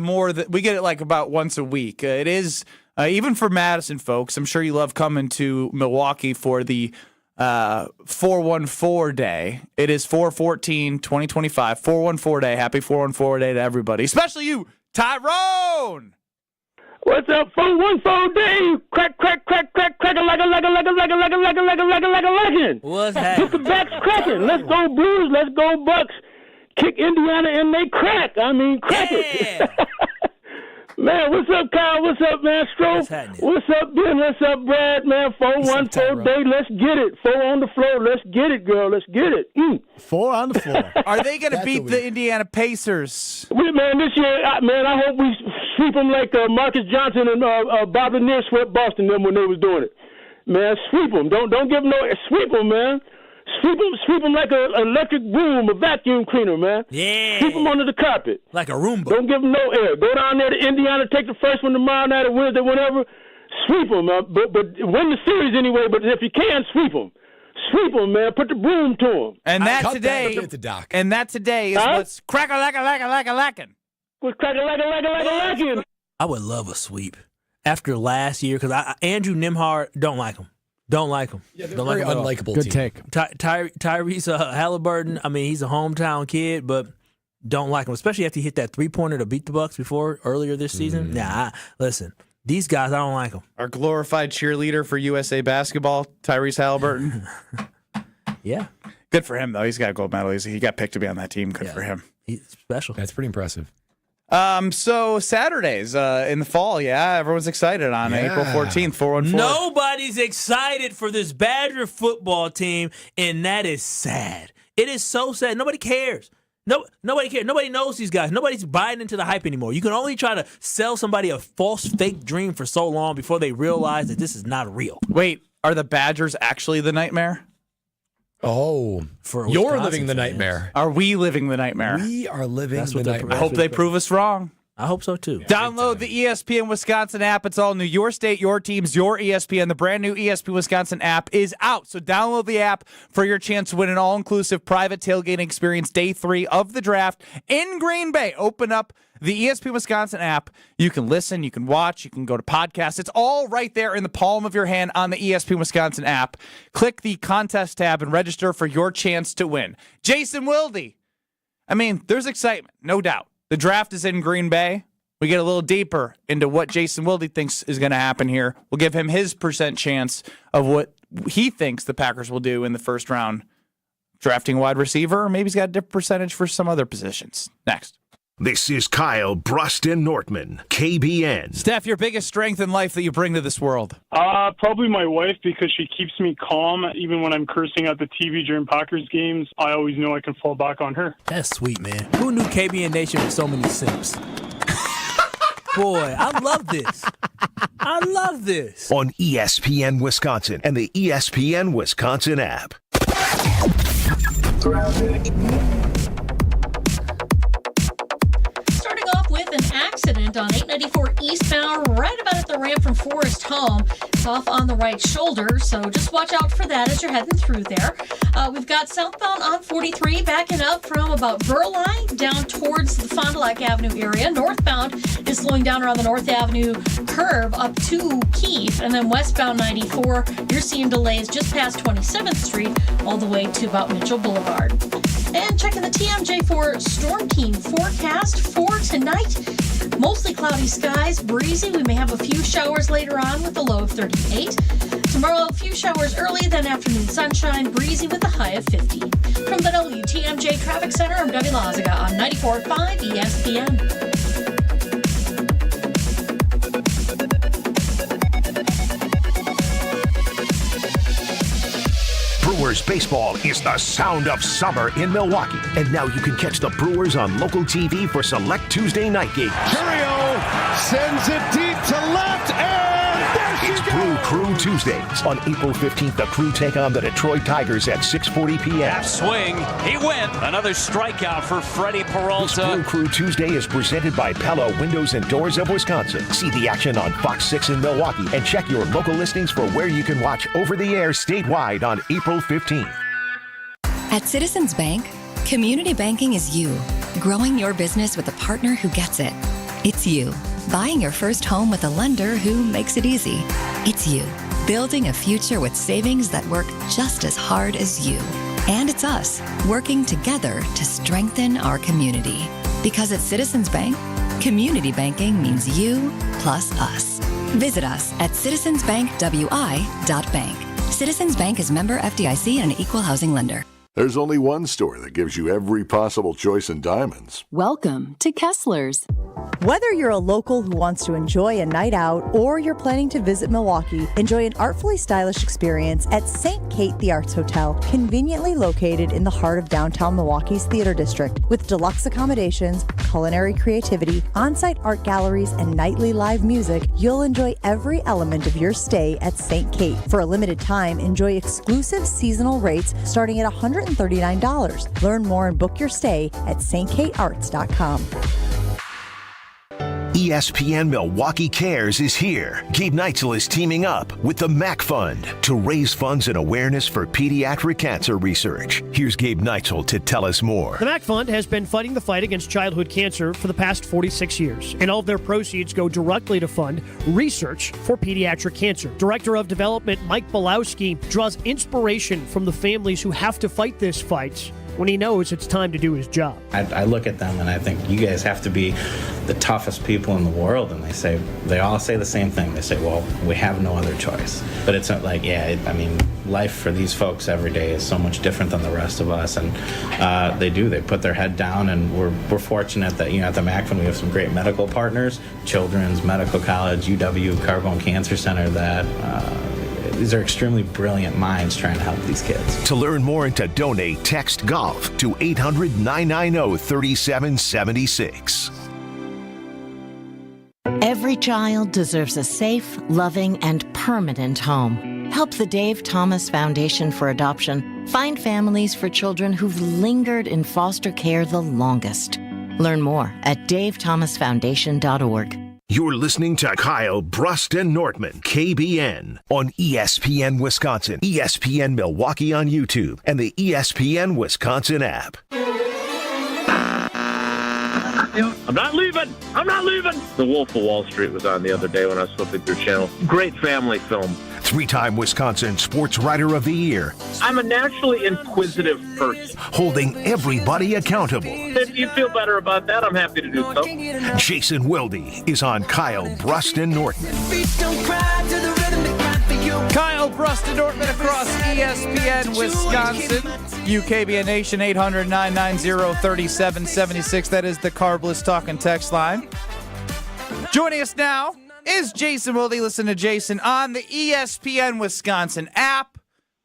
we get it about once a week. It is, even for Madison folks, I'm sure you love coming to Milwaukee for the 414 day. It is 4/14/2025. 414 day. Happy 414 day to everybody, especially you, Tyrone. What's up, 414 day? Crack like a legend. What's happening? Pickabacks cracking. Let's go Blues. Let's go Bucks. Kick Indiana and they crack. Crack it. Man, what's up, Kyle? What's up, man? Stroke. What's up, Ben? What's up, Brad? Man, 414 day. Let's get it. 4 on the floor. Let's get it, girl. Let's get it. 4 on the floor. Are they going to beat the Indiana Pacers? Man, this year, I hope we sweep them like Marcus Johnson and Bob Lanier swept Boston them when they was doing it. Man, sweep them. Don't give them no. Sweep them, man. Sweep them like an electric broom, a vacuum cleaner, man. Yeah. Sweep them under the carpet. Like a Roomba. Don't give them no air. Go down there to Indiana, take the first one tomorrow night or Wednesday, whatever. Sweep them, but win the series anyway. But if you can, sweep them. Sweep him, man. Put the broom to him. And that Cut today, that, Doc. and that today is what's crack-a-lack-a-lack-a-lack-a-lackin'. What's crack-a-lack-a-lack-a-lack-a-lackin'? I would love a sweep after last year because Andrew Nembhard don't like him. Don't like him. Yeah, they're don't very like him at all. unlikable Good team. take. Tyrese Halliburton, I mean, he's a hometown kid, but don't like him, especially after he hit that three-pointer to beat the Bucks earlier this season. Listen, these guys, I don't like them. Our glorified cheerleader for USA basketball, Tyrese Halliburton. Yeah. Good for him, though. He's got a gold medal. He got picked to be on that team. Good for him. He's special. That's pretty impressive. So Saturdays in the fall, everyone's excited on April 14th, 414. Nobody's excited for this Badger football team, and that is sad. It is so sad. Nobody cares. Nobody cares. Nobody knows these guys. Nobody's buying into the hype anymore. You can only try to sell somebody a false, fake dream for so long before they realize that this is not real. Wait, are the Badgers actually the nightmare? Oh, you're living the nightmare. Are we living the nightmare? We are living the nightmare. I hope they prove us wrong. I hope so, too. Download the ESPN Wisconsin app. It's all new. Your state, your teams, your ESPN. The brand new ESPN Wisconsin app is out. So download the app for your chance to win an all-inclusive private tailgating experience day 3 of the draft in Green Bay. Open up the ESPN Wisconsin app. You can listen, you can watch, you can go to podcasts. It's all right there in the palm of your hand on the ESPN Wisconsin app. Click the contest tab and register for your chance to win. Jason Wilde. I mean, there's excitement, no doubt. The draft is in Green Bay. We get a little deeper into what Jason Wilde thinks is going to happen here. We'll give him his % chance of what he thinks the Packers will do in the first round. Drafting a wide receiver, or maybe he's got a different percentage for some other positions. Next. This is Kyle Brust and Nortman, KBN. Steph, your biggest strength in life that you bring to this world? Probably my wife, because she keeps me calm. Even when I'm cursing at the TV during Packers games, I always know I can fall back on her. That's sweet, man. Who knew KBN Nation with so many simps? Boy, I love this. I love this. On ESPN Wisconsin and the ESPN Wisconsin app. Starting off with an accident on 894 eastbound, right about at the ramp from Forest Home. It's off on the right shoulder, so just watch out for that as you're heading through there. We've got southbound on 43 backing up from about Burleigh down towards the Fond du Lac Avenue area. Northbound is slowing down around the North Avenue curve up to Keefe, and then westbound 94, you're seeing delays just past 27th Street all the way to about Mitchell Boulevard. And checking the TMJ for Storm King forecast for tonight. Mostly cloudy skies, breezy. We may have a few showers later on with a low of 38. Tomorrow, a few showers early, then afternoon sunshine, breezy with a high of 50. From the WTMJ Traffic Center, I'm Debbie Lazaga on 94.5 ESPN. Brewers baseball is the sound of summer in Milwaukee. And now you can catch the Brewers on local TV for select Tuesday night games. Curio sends it deep to left, and there she It's goes. Brew Crew Tuesdays. On April 15th, the Crew take on the Detroit Tigers at 6:40 p.m. Swing, he went. Another strikeout for Freddie This Peralta. Brew Crew Tuesday is presented by Pella Windows and Doors of Wisconsin. See the action on Fox 6 in Milwaukee and check your local listings for where you can watch over the air statewide on April 15th. At Citizens Bank, community banking is you, growing your business with a partner who gets it. It's you, buying your first home with a lender who makes it easy. It's you, building a future with savings that work just as hard as you. And it's us, working together to strengthen our community. Because at Citizens Bank, community banking means you plus us. Visit us at citizensbankwi.bank. Citizens Bank is member FDIC and an equal housing lender. There's only one store that gives you every possible choice in diamonds. Welcome to Kessler's. Whether you're a local who wants to enjoy a night out or you're planning to visit Milwaukee, enjoy an artfully stylish experience at St. Kate the Arts Hotel, conveniently located in the heart of downtown Milwaukee's Theater District. With deluxe accommodations, culinary creativity, on-site art galleries, and nightly live music, you'll enjoy every element of your stay at St. Kate. For a limited time, enjoy exclusive seasonal rates starting at $139. Learn more and book your stay at stkatearts.com. ESPN Milwaukee Cares is here. Gabe Neitzel is teaming up with the MAC Fund to raise funds and awareness for pediatric cancer research. Here's Gabe Neitzel to tell us more. The MAC Fund has been fighting the fight against childhood cancer for the past 46 years, and all of their proceeds go directly to fund research for pediatric cancer. Director of Development Mike Belowski draws inspiration from the families who have to fight this fight when he knows it's time to do his job. I look at them and I think you guys have to be the toughest people in the world, and they all say the same thing. They say, well, we have no other choice. But it's not like, life for these folks every day is so much different than the rest of us, and they put their head down, and we're fortunate that, at the MAC Fund we have some great medical partners, Children's Medical College, UW, Carbone Cancer Center, that these are extremely brilliant minds trying to help these kids. To learn more and to donate, text GOLF to 800-990-3776. Every child deserves a safe, loving, and permanent home. Help the Dave Thomas Foundation for Adoption find families for children who've lingered in foster care the longest. Learn more at davethomasfoundation.org. You're listening to Kyle, Brust, and Nortman, KBN, on ESPN Wisconsin, ESPN Milwaukee on YouTube, and the ESPN Wisconsin app. I'm not leaving. The Wolf of Wall Street was on the other day when I was flipping through channels. Great family film. Three-time Wisconsin Sports Writer of the Year. I'm a naturally inquisitive person. Holding everybody accountable. If you feel better about that, I'm happy to do so. Jason Wilde is on Kyle, Brust, and Nortman. Kyle, Brust, and Nortman across ESPN Wisconsin. UKBN Nation 800-990-3776. That is the Carbless Talk and Text line. Joining us now is Jason Wilde. Listen to Jason on the ESPN Wisconsin app.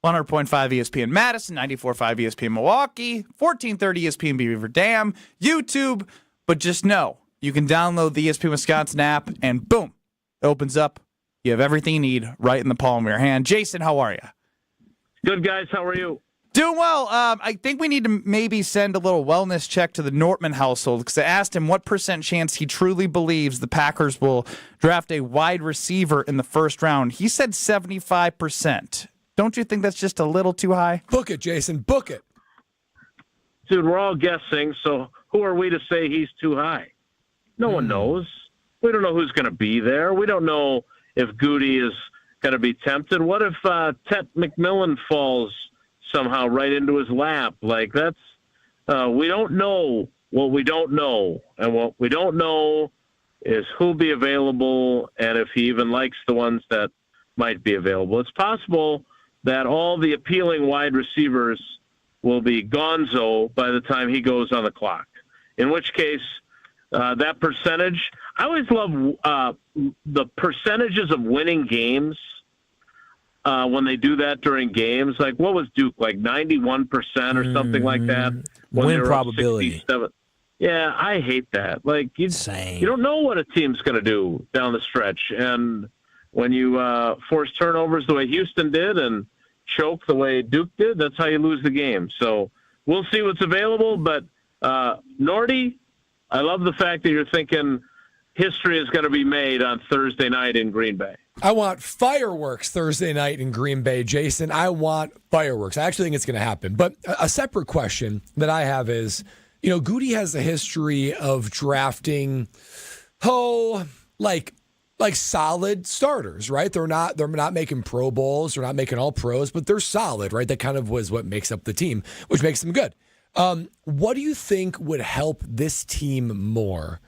100.5 ESPN Madison, 94.5 ESPN Milwaukee, 1430 ESPN Beaver Dam, YouTube. But just know, you can download the ESPN Wisconsin app and boom, it opens up. You have everything you need right in the palm of your hand. Jason, how are you? Good, guys. How are you? Doing well. I think we need to maybe send a little wellness check to the Nortman household, because I asked him what % chance he truly believes the Packers will draft a wide receiver in the first round. He said 75%. Don't you think that's just a little too high? Book it, Jason. Book it. Dude, we're all guessing, so who are we to say he's too high? No one knows. We don't know who's going to be there. We don't know if Goody is going to be tempted. What if Tet McMillan falls somehow right into his lap? Like, that's we don't know what we don't know, and what we don't know is who'll be available and if he even likes the ones that might be available. It's possible that all the appealing wide receivers will be gonzo by the time he goes on the clock, in which case that percentage, I always love the percentages of winning games when they do that during games. Like, what was Duke, like 91% or something like that? Win probability. Yeah, I hate that. Like, you don't know what a team's going to do down the stretch. And when you force turnovers the way Houston did and choke the way Duke did, that's how you lose the game. So we'll see what's available. But, Norty, I love the fact that you're thinking history is going to be made on Thursday night in Green Bay. I want fireworks Thursday night in Green Bay, Jason. I want fireworks. I actually think it's going to happen. But a separate question that I have is, Goody has a history of drafting, like solid starters, right? They're not making Pro Bowls, they're not making all pros, but they're solid, right? That kind of was what makes up the team, which makes them good. What do you think would help this team more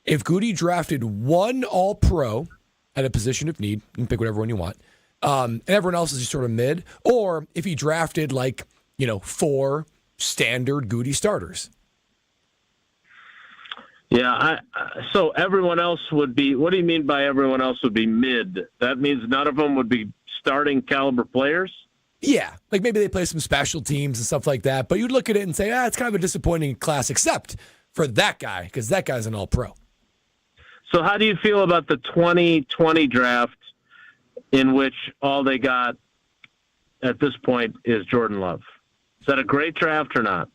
if Goody drafted one All-Pro at a position of need? You can pick whatever one you want, and everyone else is just sort of mid, or if he drafted 4 standard Goody starters? Yeah, so everyone else would be, what do you mean by everyone else would be mid? That means none of them would be starting caliber players? Yeah, like maybe they play some special teams and stuff like that, but you'd look at it and say, it's kind of a disappointing class, except for that guy, because that guy's an all-pro. So how do you feel about the 2020 draft in which all they got at this point is Jordan Love? Is that a great draft or not?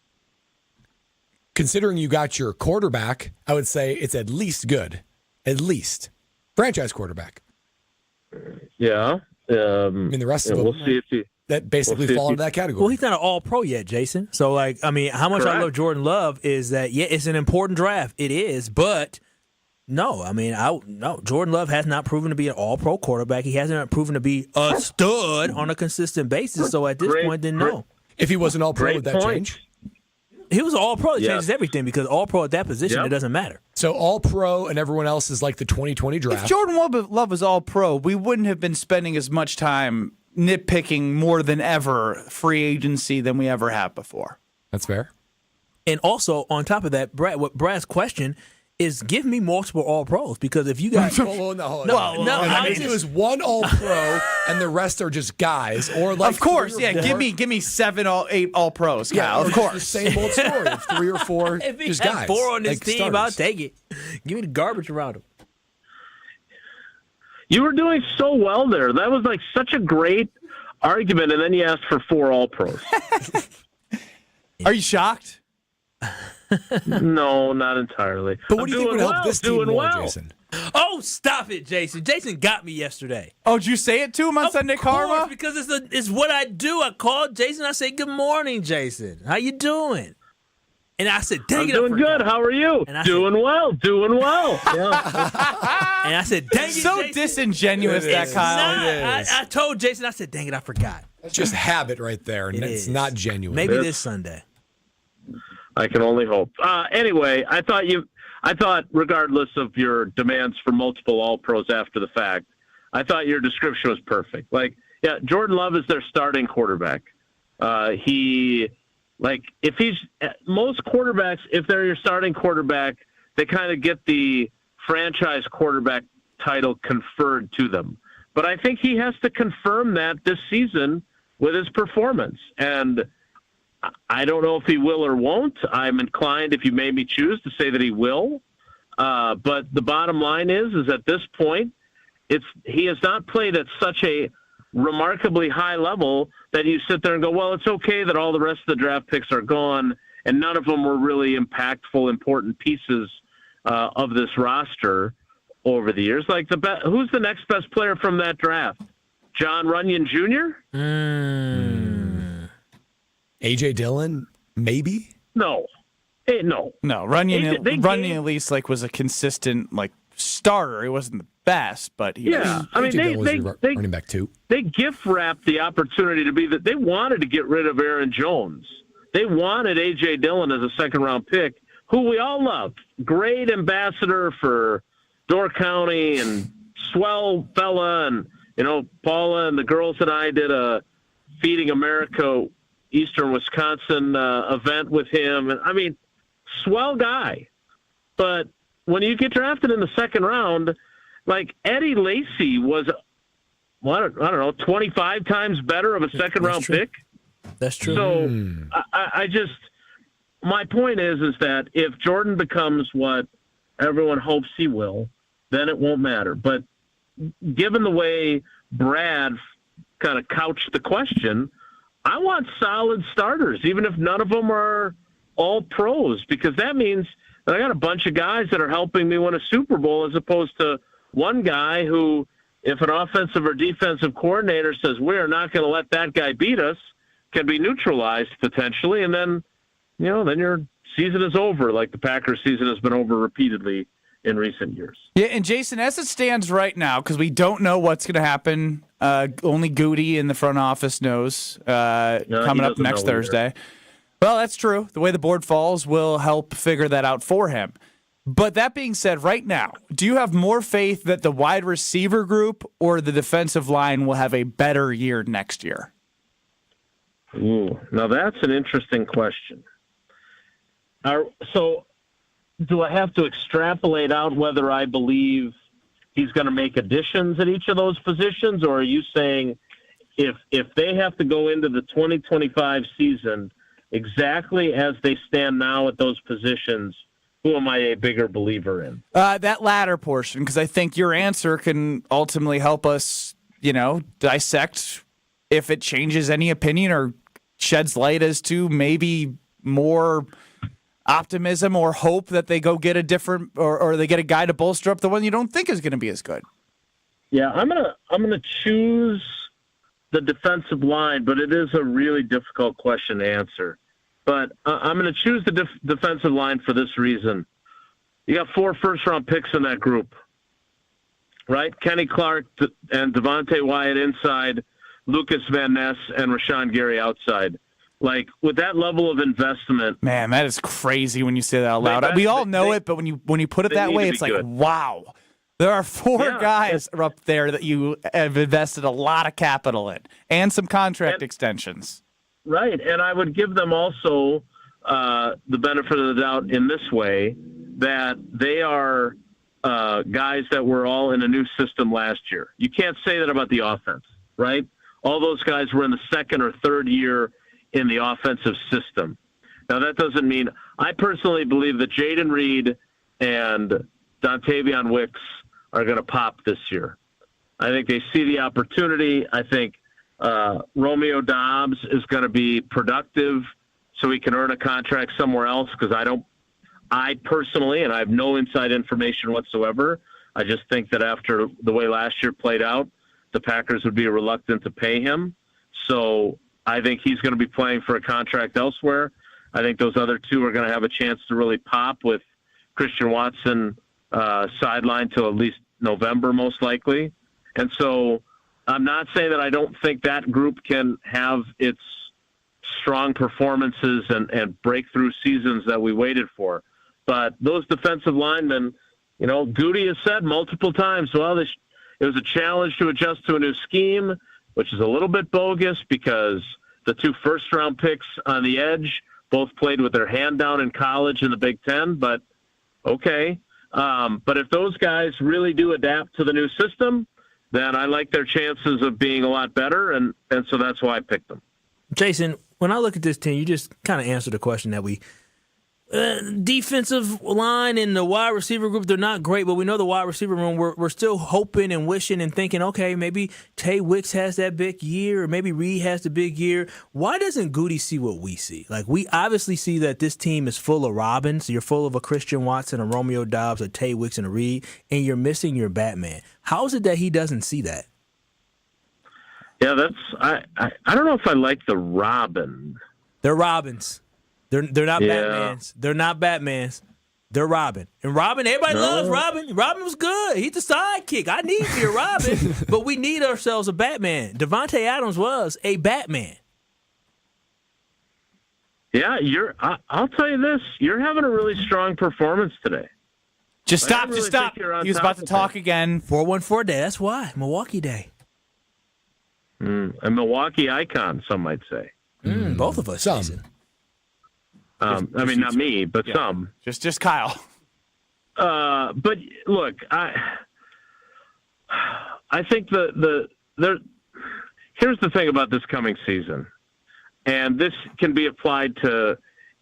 Considering you got your quarterback, I would say it's at least good. At least. Franchise quarterback. Yeah. I mean, the rest of them, we'll see if he, that basically fall into that category. Well, he's not an all-pro yet, Jason. So, like, I mean, how much I love Jordan Love is that, yeah, it's an important draft. It is, but no, I mean, no, Jordan Love has not proven to be an all-pro quarterback. He hasn't proven to be a stud on a consistent basis. So at this point, then no. If he was an all-pro, would that change? He was an all-pro. It changes everything because all-pro at that position, it doesn't matter. So all-pro and everyone else is like the 2020 draft. If Jordan Love was all-pro, we wouldn't have been spending as much time nitpicking more than ever free agency than we ever have before. That's fair. And also, on top of that, Brad, what Brad's question is give me multiple all-pros because if you got I mean, it was one all-pro and the rest are just guys, or like of course, yeah. Give me 8 all-pros, Kyle. Of course, the same old story of 3 or 4 if he just had guys. 4 on this like team, starters. I'll take it. Give me the garbage around him. You were doing so well there. That was like such a great argument, and then you asked for 4 all-pros. Are you shocked? No, not entirely. But what do you think would help this team more, Jason? Oh, stop it, Jason. Jason got me yesterday. Oh, did you say it to him on Sunday Karma? Because it's what I do. I called Jason. I said, "Good morning, Jason. How you doing?" And I said, "Dang I'm it, doing good. How are you?" And I doing well. Yeah. And I said, "Dang it, so Jason." disingenuous that Kyle. I told Jason. I said, "Dang it, I forgot." It's just habit right there, and it's not genuine. Maybe this Sunday. I can only hope. Anyway, I thought regardless of your demands for multiple all-pros after the fact, I thought your description was perfect. Like, yeah, Jordan Love is their starting quarterback. Most quarterbacks, if they're your starting quarterback, they kind of get the franchise quarterback title conferred to them. But I think he has to confirm that this season with his performance. And I don't know if he will or won't. I'm inclined, if you made me choose, to say that he will. But the bottom line is at this point, he has not played at such a remarkably high level that you sit there and go, well, it's okay that all the rest of the draft picks are gone and none of them were really impactful, important pieces of this roster over the years. Like who's the next best player from that draft? John Runyon Jr.? A.J. Dillon, maybe? No. No. Runyon at least was a consistent starter. He wasn't the best, but he was. I mean, they running back 2. They gift wrapped the opportunity to be that they wanted to get rid of Aaron Jones. They wanted A.J. Dillon as a second-round pick, who we all loved. Great ambassador for Door County and swell fella, and Paula and the girls and I did a Feeding America Eastern Wisconsin event with him. And I mean, swell guy. But when you get drafted in the second round, like Eddie Lacy was, I don't know, 25 times better of a second round pick. That's true. So I just, my point is that if Jordan becomes what everyone hopes he will, then it won't matter. But given the way Brad kind of couched the question, I want solid starters, even if none of them are all pros, because that means that I got a bunch of guys that are helping me win a Super Bowl as opposed to one guy who, if an offensive or defensive coordinator says, we're not going to let that guy beat us, can be neutralized potentially. And then, then your season is over, like the Packers season has been over repeatedly in recent years. Yeah, and Jason, as it stands right now, because we don't know what's going to happen, only Goody in the front office knows coming up next Thursday. Well, that's true. The way the board falls will help figure that out for him. But that being said, right now, do you have more faith that the wide receiver group or the defensive line will have a better year next year? Ooh, now that's an interesting question. So do I have to extrapolate out whether I believe he's going to make additions at each of those positions, or are you saying if they have to go into the 2025 season exactly as they stand now at those positions, who am I a bigger believer in? That latter portion, because I think your answer can ultimately help us, dissect if it changes any opinion or sheds light as to maybe more optimism or hope that they go get a different or they get a guy to bolster up the one you don't think is going to be as good? Yeah, I'm gonna choose the defensive line, but it is a really difficult question to answer. But I'm going to choose the defensive line for this reason. You got 4 first-round picks in that group, right? Kenny Clark and Devontae Wyatt inside, Lucas Van Ness and Rashawn Gary outside. Like, with that level of investment, man, that is crazy when you say that out loud. We all know it, but when you put it that way, it's like, wow. There are 4 guys up there that you have invested a lot of capital in and some contract extensions. Right, and I would give them also the benefit of the doubt in this way, that they are guys that were all in a new system last year. You can't say that about the offense, right? All those guys were in the second or third year in the offensive system. Now, that doesn't mean – I personally believe that Jaden Reed and Dontavion Wicks are going to pop this year. I think they see the opportunity. I think Romeo Dobbs is going to be productive so he can earn a contract somewhere else, because I personally, and I have no inside information whatsoever, I just think that after the way last year played out, the Packers would be reluctant to pay him. So I think he's going to be playing for a contract elsewhere. I think those other 2 are going to have a chance to really pop, with Christian Watson sidelined till at least November, most likely. And so I'm not saying that I don't think that group can have its strong performances and breakthrough seasons that we waited for. But those defensive linemen, Goody has said multiple times, well, it was a challenge to adjust to a new scheme, which is a little bit bogus because the 2 first-round picks on the edge both played with their hand down in college in the Big Ten, but okay. But if those guys really do adapt to the new system, then I like their chances of being a lot better, and so that's why I picked them. Jason, when I look at this team, you just kind of answered the question that we defensive line and the wide receiver group, they're not great, but we know the wide receiver room, we're still hoping and wishing and thinking, okay, maybe Tay Wicks has that big year, or maybe Reed has the big year. Why doesn't Goody see what we see? Like, we obviously see that this team is full of Robins. You're full of a Christian Watson, a Romeo Dobbs, a Tay Wicks, and a Reed, and you're missing your Batman. How is it that he doesn't see that? Yeah, I don't know if I like the Robin. They're Robins. They're not Batmans. They're not Batmans. They're Robin. And Robin, everybody loves Robin. Robin was good. He's the sidekick. I need me a Robin, but we need ourselves a Batman. Devontae Adams was a Batman. Yeah, I'll tell you this. You're having a really strong performance today. Just stop. He was about to talk again. 414 day. That's why. Milwaukee Day. A Milwaukee icon, some might say. Both of us. Some. I mean, not me, but some. Just Kyle. But look, I think here's the thing about this coming season, and this can be applied to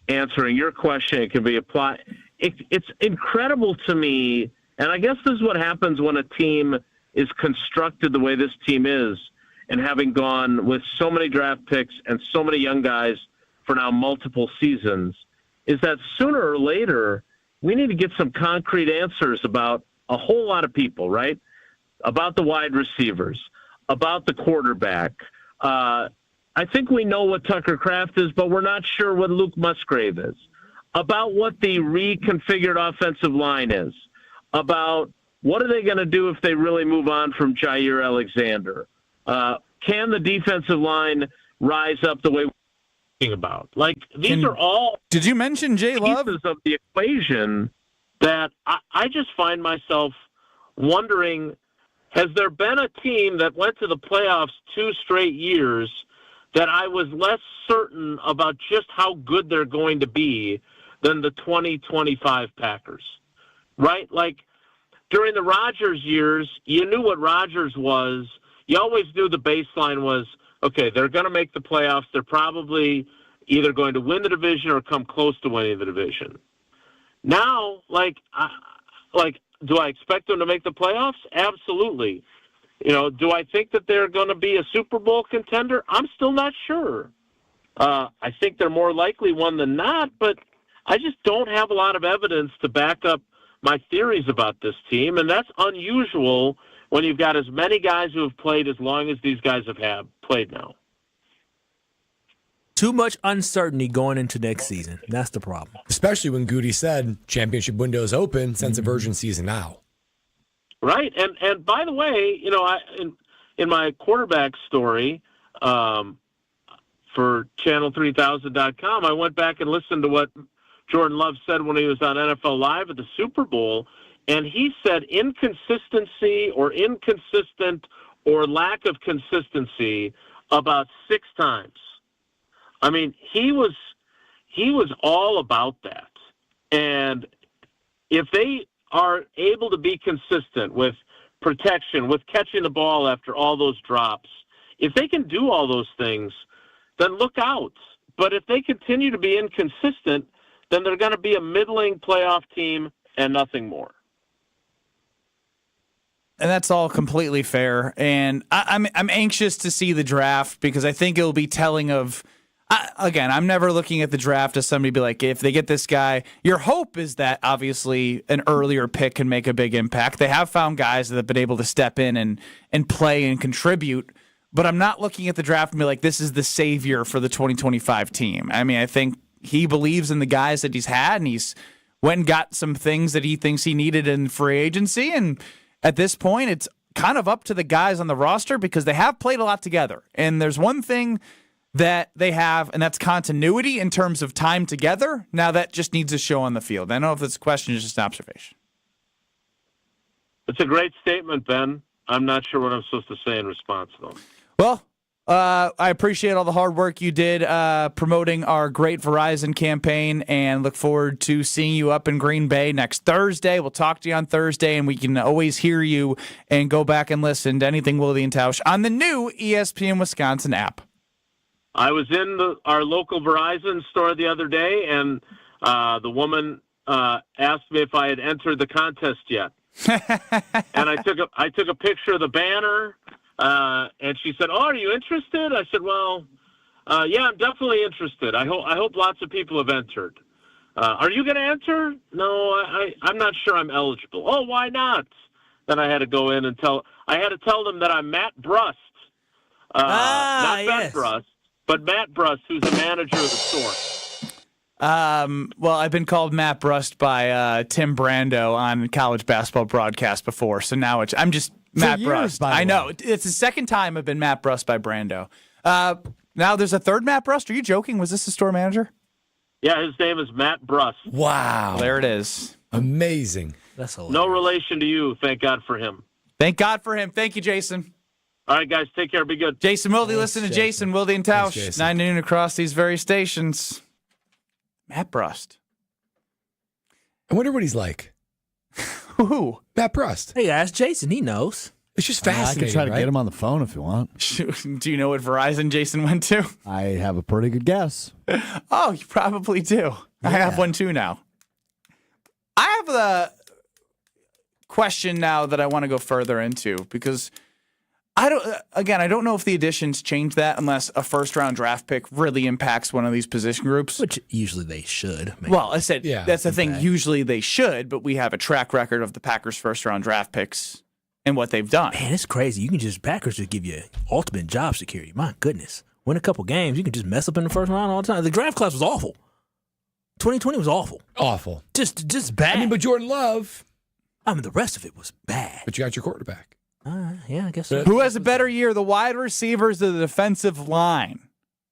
answering your question. It can be applied. It's incredible to me, and I guess this is what happens when a team is constructed the way this team is, and having gone with so many draft picks and so many young guys for now multiple seasons, is that sooner or later we need to get some concrete answers about a whole lot of people, right? About the wide receivers, about the quarterback. I think we know what Tucker Kraft is, but we're not sure what Luke Musgrave is. About what the reconfigured offensive line is. About what are they going to do if they really move on from Jair Alexander? Can the defensive line rise up the way we're talking about? Like, these are all Did you mention Jay Love? Pieces of the equation that I just find myself wondering, has there been a team that went to the playoffs 2 straight years that I was less certain about just how good they're going to be than the 2025 Packers? Right? Like, during the Rodgers years, you knew what Rodgers was. You always knew the baseline was, okay, they're going to make the playoffs. They're probably either going to win the division or come close to winning the division. Now, do I expect them to make the playoffs? Absolutely. Do I think that they're going to be a Super Bowl contender? I'm still not sure. I think they're more likely one than not, but I just don't have a lot of evidence to back up my theories about this team, and that's unusual when you've got as many guys who have played as long as these guys have played now. Too much uncertainty going into next season. That's the problem. Especially when Goody said championship window is open, sense of urgency is now. Right, and by the way, in my quarterback story for Channel3000.com, I went back and listened to what Jordan Love said when he was on NFL Live at the Super Bowl, and he said inconsistency or inconsistent or lack of consistency about 6 times. I mean, he was all about that. And if they are able to be consistent with protection, with catching the ball after all those drops, if they can do all those things, then look out. But if they continue to be inconsistent, then they're going to be a middling playoff team and nothing more. And that's all completely fair. And I'm anxious to see the draft because I think it'll be telling of. Again, I'm never looking at the draft as somebody be like, if they get this guy, your hope is that obviously an earlier pick can make a big impact. They have found guys that have been able to step in and play and contribute, but I'm not looking at the draft and be like, this is the savior for the 2025 team. I mean, I think he believes in the guys that he's had, and he's went and got some things that he thinks he needed in free agency, and at this point, it's kind of up to the guys on the roster because they have played a lot together, and there's one thing that they have, and that's continuity in terms of time together. Now that just needs to show on the field. I don't know if it's a question, it's just an observation. It's a great statement, Ben. I'm not sure what I'm supposed to say in response, though. Well, I appreciate all the hard work you did promoting our great Verizon campaign, and look forward to seeing you up in Green Bay next Thursday. We'll talk to you on Thursday, and we can always hear you and go back and listen to anything Willie and Tausch on the new ESPN Wisconsin app. I was in our local Verizon store the other day, and the woman asked me if I had entered the contest yet. And I took a picture of the banner, and she said, "Oh, are you interested?" I said, "Well, yeah, I'm definitely interested. I hope lots of people have entered. Are you going to enter?" "No, I'm not sure I'm eligible." "Oh, why not?" Then I had to go in and tell them that I'm Matt Brust, not Ben Brust. But Matt Brust, who's the manager of the store. Well, I've been called Matt Brust by Tim Brando on college basketball broadcast before, so now I'm just Matt Brust. I know. It's the second time I've been Matt Brust by Brando. Now there's a third Matt Brust. Are you joking? Was this the store manager? Yeah, his name is Matt Brust. Wow. Well, there it is. Amazing. That's hilarious. No relation to you, thank God for him. Thank God for him. Thank you, Jason. All right, guys, take care. Be good. Jason Wilde, listen to Jason Wilde and Tausch, 9 to noon across these very stations. Matt Brust. I wonder what he's like. Who? Matt Brust. Hey, ask Jason. He knows. It's just fascinating. I could try to get him on the phone if you want. Do you know what Verizon Jason went to? I have a pretty good guess. Oh, you probably do. Yeah. I have one too now. I have a question now that I want to go further into because I don't know if the additions change that unless a first-round draft pick really impacts one of these position groups. Which usually they should. Maybe. Well, I said that's the thing. Usually they should, but we have a track record of the Packers' first-round draft picks and what they've done. Man, it's crazy. Packers just give you ultimate job security. My goodness. Win a couple games, you can just mess up in the first round all the time. The draft class was awful. 2020 was awful. Awful. Just bad. I mean, but Jordan Love. The rest of it was bad. But you got your quarterback. Yeah, I guess so. Who has a better year, the wide receivers or the defensive line?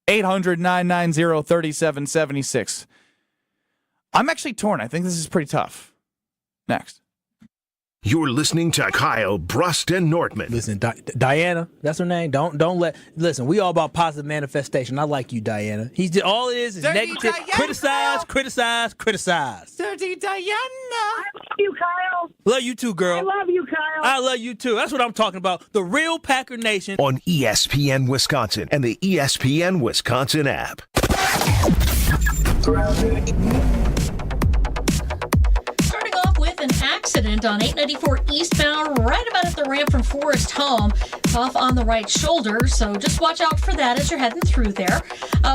800-990-3776. I'm actually torn. I think this is pretty tough. Next. You're listening to Kyle Brust and Nortman. Listen, Diana, that's her name. Listen, we all about positive manifestation. I like you, Diana. All it is negative. Diana. Criticize. Dirty Diana. I love you, Kyle. Love you too, girl. I love you, Kyle. I love you too. That's what I'm talking about. The real Packer Nation. On ESPN Wisconsin and the ESPN Wisconsin app. Starting off with an accident on 894 eastbound, right about at the ramp ramp from Forest home. It's off on the right shoulder, so just watch out for that as you're heading through there.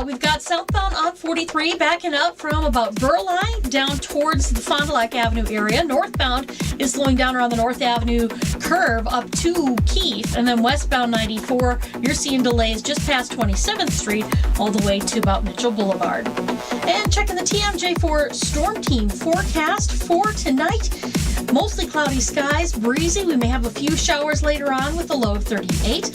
We've got southbound on 43 backing up from about Burleigh down towards the Fond du Lac Avenue area. Northbound is slowing down around the North Avenue curve up to Keith, and then westbound 94, you're seeing delays just past 27th Street all the way to about Mitchell Boulevard. And checking the TMJ for Storm Team forecast for tonight. Mostly cloudy skies, breezy. We may have a few showers later on with a low of 38.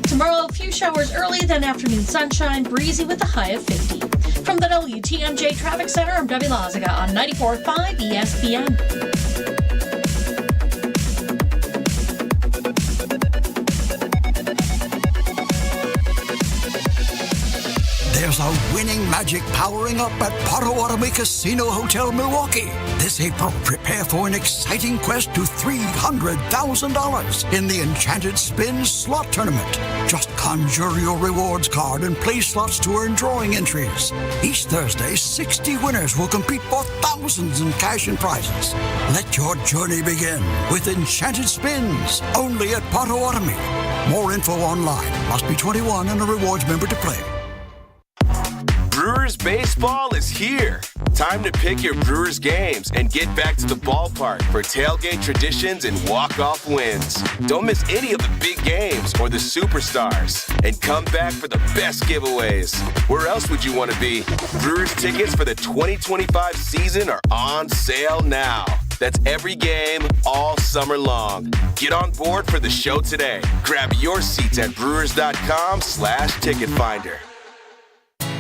Tomorrow, a few showers early, then afternoon sunshine, breezy with a high of 50. From the WTMJ Traffic Center, I'm Debbie Lazaga on 94.5 ESPN. There's a winning magic powering up at Potawatomi Casino Hotel Milwaukee. This April, prepare for an exciting quest to $300,000 in the Enchanted Spin Slot Tournament. Just conjure your rewards card and play slots to earn drawing entries. Each Thursday, 60 winners will compete for thousands in cash and prizes. Let your journey begin with Enchanted Spins, only at Potawatomi. More info online. Must be 21 and a rewards member to play. Brewers baseball is here. Time to pick your Brewers games and get back to the ballpark for tailgate traditions and walk-off wins. Don't miss any of the big games or the superstars. And come back for the best giveaways. Where else would you want to be? Brewers tickets for the 2025 season are on sale now. That's every game, all summer long. Get on board for the show today. Grab your seats at brewers.com/ticket finder.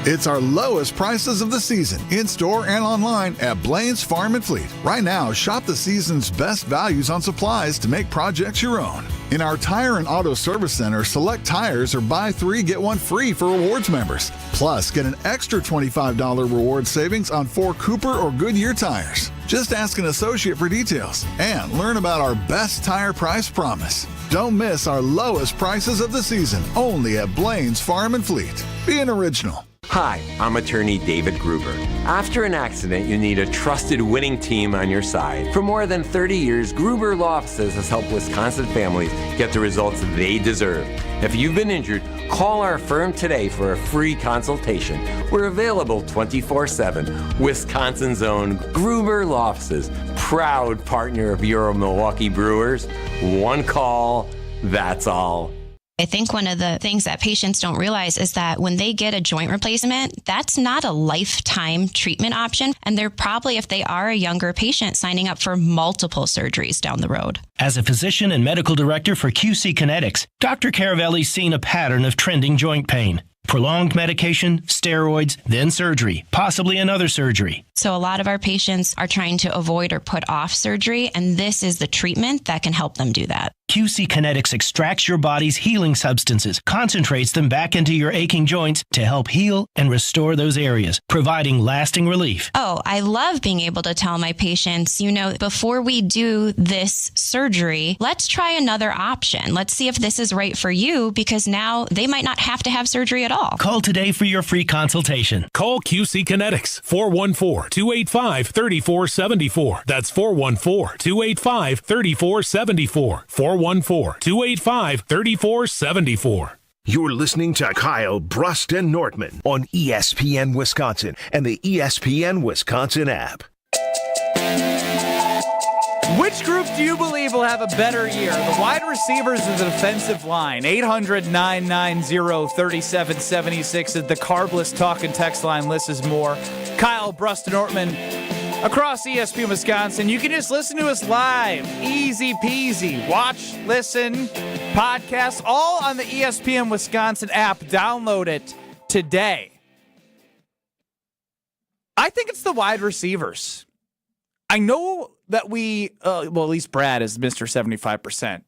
It's our lowest prices of the season, in-store and online at Blaine's Farm and Fleet. Right now, shop the season's best values on supplies to make projects your own. In our Tire and Auto Service Center, select tires or buy 3, get 1 free for rewards members. Plus, get an extra $25 reward savings on 4 Cooper or Goodyear tires. Just ask an associate for details and learn about our best tire price promise. Don't miss our lowest prices of the season, only at Blaine's Farm and Fleet. Be an original. Hi, I'm attorney David Gruber. After an accident, you need a trusted winning team on your side. For more than 30 years, Gruber Law Offices has helped Wisconsin families get the results they deserve. If you've been injured, call our firm today for a free consultation. We're available 24/7. Wisconsin's own Gruber Law Offices, proud partner of your Milwaukee Brewers. One call, that's all. I think one of the things that patients don't realize is that when they get a joint replacement, that's not a lifetime treatment option. And they're probably, if they are a younger patient, signing up for multiple surgeries down the road. As a physician and medical director for QC Kinetics, Dr. Caravelli's seen a pattern of trending joint pain. Prolonged medication, steroids, then surgery, possibly another surgery. So a lot of our patients are trying to avoid or put off surgery, and this is the treatment that can help them do that. QC Kinetics extracts your body's healing substances, concentrates them back into your aching joints to help heal and restore those areas, providing lasting relief. Oh, I love being able to tell my patients, before we do this surgery, let's try another option. Let's see if this is right for you, because now they might not have to have surgery at all. Call today for your free consultation. Call QC Kinetics, 414-285-3474. That's 414-285-3474. 414-285-3474. You're listening to Kyle, Brust, and Nortman on ESPN Wisconsin and the ESPN Wisconsin app. Which group do you believe will have a better year? The wide receivers or the defensive line? 800-990-3776 is the Carbless talk and text line. List is more. Kyle, Brust, and Nortman across ESPN Wisconsin. You can just listen to us live. Easy peasy. Watch, listen, podcasts, all on the ESPN Wisconsin app. Download it today. I think it's the wide receivers. I know that at least Brad is Mr. 75%.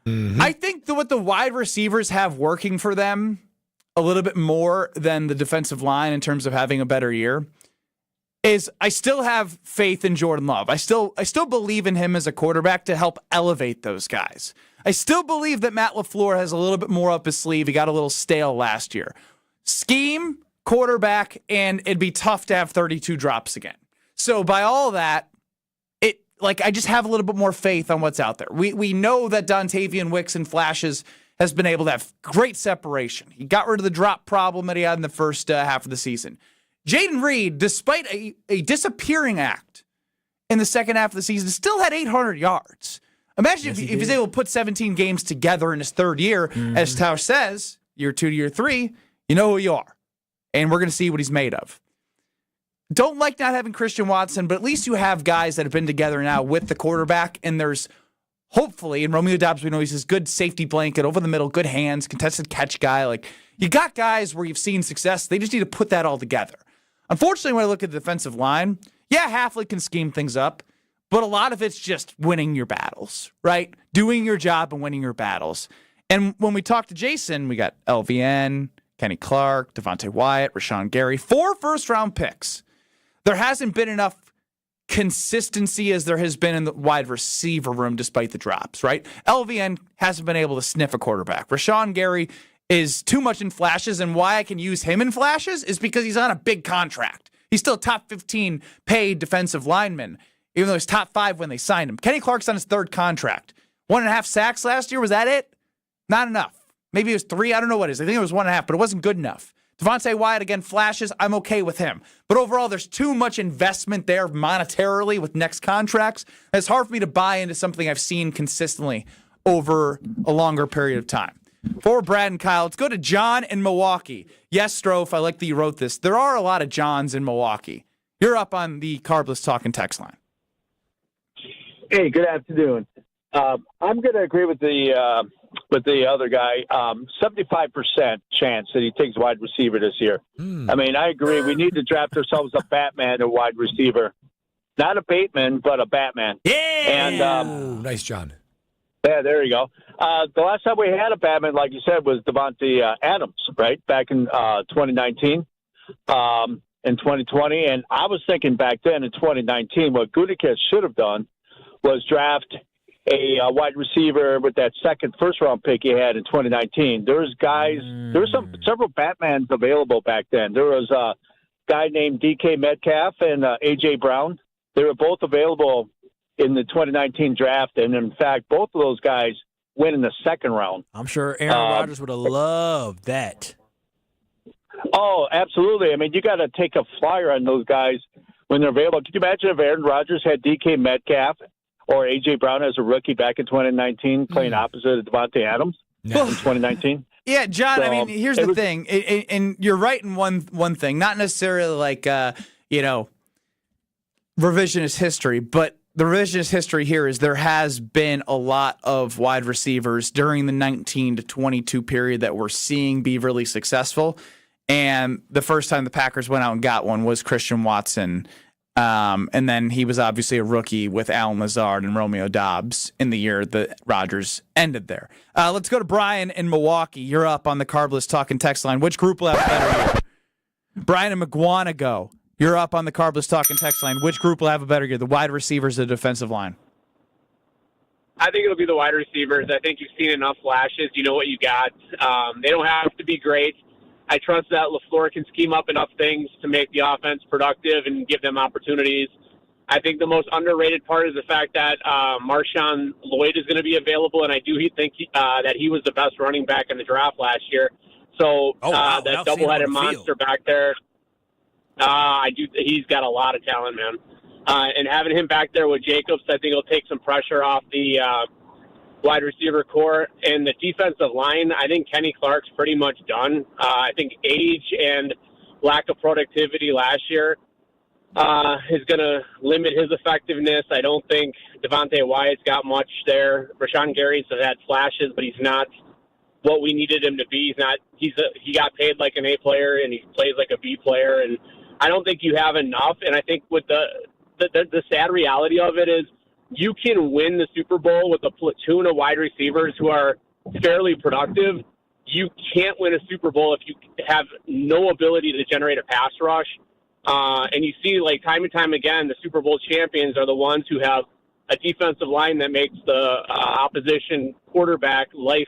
Mm-hmm. I think what the wide receivers have working for them a little bit more than the defensive line in terms of having a better year is I still have faith in Jordan Love. I still believe in him as a quarterback to help elevate those guys. I still believe that Matt LaFleur has a little bit more up his sleeve. He got a little stale last year. Scheme, quarterback, and it'd be tough to have 32 drops again. So by all that, I just have a little bit more faith on what's out there. We know that Dontavian Wicks in flashes has been able to have great separation. He got rid of the drop problem that he had in the first half of the season. Jaden Reed, despite a disappearing act in the second half of the season, still had 800 yards. Imagine if he's able to put 17 games together in his third year. As Tausch says, year 2 to year 3, you know who you are. And we're going to see what he's made of. Don't like not having Christian Watson, but at least you have guys that have been together now with the quarterback, and there's hopefully, and Romeo Doubs, we know he's this good safety blanket, over the middle, good hands, contested catch guy. Like, you got guys where you've seen success. They just need to put that all together. Unfortunately, when I look at the defensive line, yeah, Halfley can scheme things up, but a lot of it's just winning your battles, right? Doing your job and winning your battles. And when we talk to Jason, we got LVN, Kenny Clark, Devontae Wyatt, Rashawn Gary, 4 first-round picks. There hasn't been enough consistency as there has been in the wide receiver room despite the drops, right? LVN hasn't been able to sniff a quarterback. Rashawn Gary is too much in flashes, and why I can use him in flashes is because he's on a big contract. He's still top 15 paid defensive lineman, even though he's top 5 when they signed him. Kenny Clark's on his 3rd contract. 1.5 sacks last year, was that it? Not enough. Maybe it was 3, I don't know what it is. I think it was 1.5, but it wasn't good enough. Devontae Wyatt, again, flashes. I'm okay with him. But overall, there's too much investment there monetarily with next contracts. It's hard for me to buy into something I've seen consistently over a longer period of time. For Brad and Kyle, let's go to John in Milwaukee. Yes, Strofe, I like that you wrote this. There are a lot of Johns in Milwaukee. You're up on the Carbless Talk and text line. Hey, good afternoon. I'm going to agree with the other guy. 75% chance that he takes wide receiver this year. I mean, I agree. We need to draft ourselves a Batman or wide receiver. Not a Bateman, but a Batman. Yeah! And, nice, John. Yeah, there you go. The last time we had a Batman, like you said, was Devontae Adams, right? Back in 2019, in 2020. And I was thinking back then in 2019, what Gutekunst should have done was draft a wide receiver with that first round pick he had in 2019. There was several Batmans available back then. There was a guy named DK Metcalf and AJ Brown. They were both available in the 2019 draft, and in fact, both of those guys went in the 2nd round. I'm sure Aaron Rodgers would have loved that. Oh, absolutely. I mean, you got to take a flyer on those guys when they're available. Could you imagine if Aaron Rodgers had DK Metcalf or A.J. Brown as a rookie back in 2019 playing opposite of Devontae Adams in 2019? Yeah, John, I mean, here's the thing. And you're right in one thing. Not necessarily like, revisionist history, but the revisionist history here is there has been a lot of wide receivers during the 19 to 22 period that we're seeing be really successful. And the first time the Packers went out and got one was Christian Watson. And then he was obviously a rookie with Allen Lazard and Romeo Doubs in the year that Rodgers ended there. Let's go to Brian in Milwaukee. You're up on the Carbless Talk and text line. Which group will have a better year? Brian in McGuanago. You're up on the Carbless Talk and text line. Which group will have a better year, the wide receivers or the defensive line? I think it'll be the wide receivers. I think you've seen enough flashes. You know what you got. They don't have to be great. I trust that LaFleur can scheme up enough things to make the offense productive and give them opportunities. I think the most underrated part is the fact that Marshawn Lloyd is going to be available, and I do think that he was the best running back in the draft last year. So that double-headed monster back there, he's got a lot of talent, man. And having him back there with Jacobs, I think it'll take some pressure off the wide receiver core. And the defensive line, I think Kenny Clark's pretty much done. I think age and lack of productivity last year is going to limit his effectiveness. I don't think Devontae Wyatt's got much there. Rashawn Gary's had flashes, but he's not what we needed him to be. He got paid like an A player, and he plays like a B player. And I don't think you have enough. And I think with the sad reality of it is you can win the Super Bowl with a platoon of wide receivers who are fairly productive. You can't win a Super Bowl if you have no ability to generate a pass rush. And you see, like, time and time again, the Super Bowl champions are the ones who have a defensive line that makes the opposition quarterback life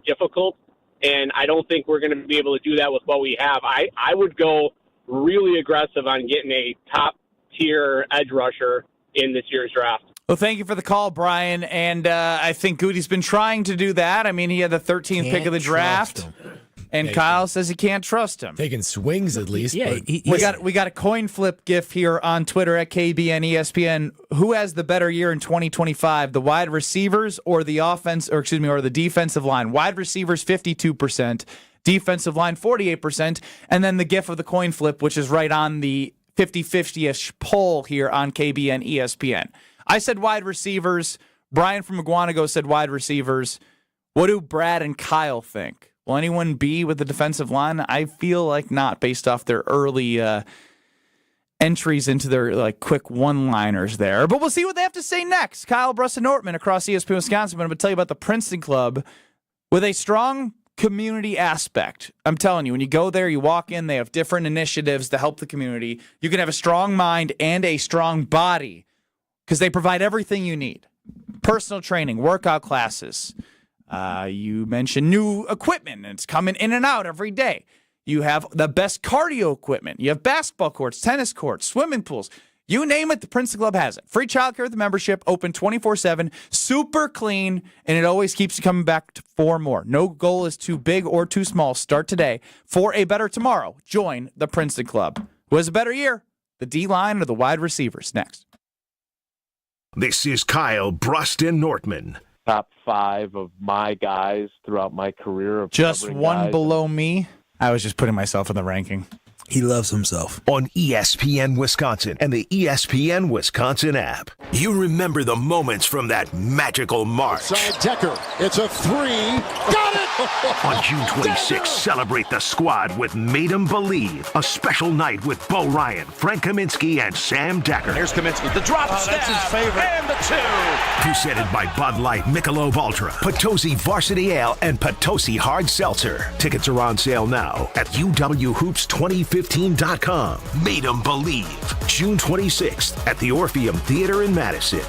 difficult. And I don't think we're going to be able to do that with what we have. I would go really aggressive on getting a top-tier edge rusher in this year's draft. Well, thank you for the call, Brian. And I think Goody's been trying to do that. I mean, he had the 13th pick of the draft. And Kyle says he can't trust him. Taking swings at least. Yeah, we got a coin flip gif here on Twitter at KBN ESPN. Who has the better year in 2025, the wide receivers or the or the defensive line? Wide receivers 52%, defensive line 48%, and then the gif of the coin flip, which is right on the 50-50-ish poll here on KBN ESPN. I said wide receivers. Brian from Iguanago said wide receivers. What do Brad and Kyle think? Will anyone be with the defensive line? I feel like not, based off their early entries into their quick one-liners there. But we'll see what they have to say next. Kyle, Brust, and Nortman across ESPN Wisconsin. But I'm going to tell you about the Princeton Club with a strong community aspect. I'm telling you, when you go there, you walk in, they have different initiatives to help the community. You can have a strong mind and a strong body because they provide everything you need. Personal training, workout classes. You mentioned new equipment, and it's coming in and out every day. You have the best cardio equipment. You have basketball courts, tennis courts, swimming pools. You name it, the Princeton Club has it. Free childcare with the membership, open 24/7, super clean, and it always keeps you coming back for more. No goal is too big or too small. Start today for a better tomorrow. Join the Princeton Club. Who has a better year? The D-line or the wide receivers? Next. This is Kyle, Brust, and Nortman. Top 5 of my guys throughout my career. Just one below me. I was just putting myself in the ranking. He loves himself. On ESPN Wisconsin and the ESPN Wisconsin app. You remember the moments from that magical March. Side Decker. It's a 3. Got it! On June 26th, celebrate the squad with Made 'em Believe. A special night with Bo Ryan, Frank Kaminsky, and Sam Decker. Here's Kaminsky. The drop stab. That's his favorite. And the 2. Presented by Bud Light, Michelob Ultra, Potosi Varsity Ale, and Potosi Hard Seltzer. Tickets are on sale now at UWHoops2015.com. Made 'em Believe. June 26th at the Orpheum Theater in Madison.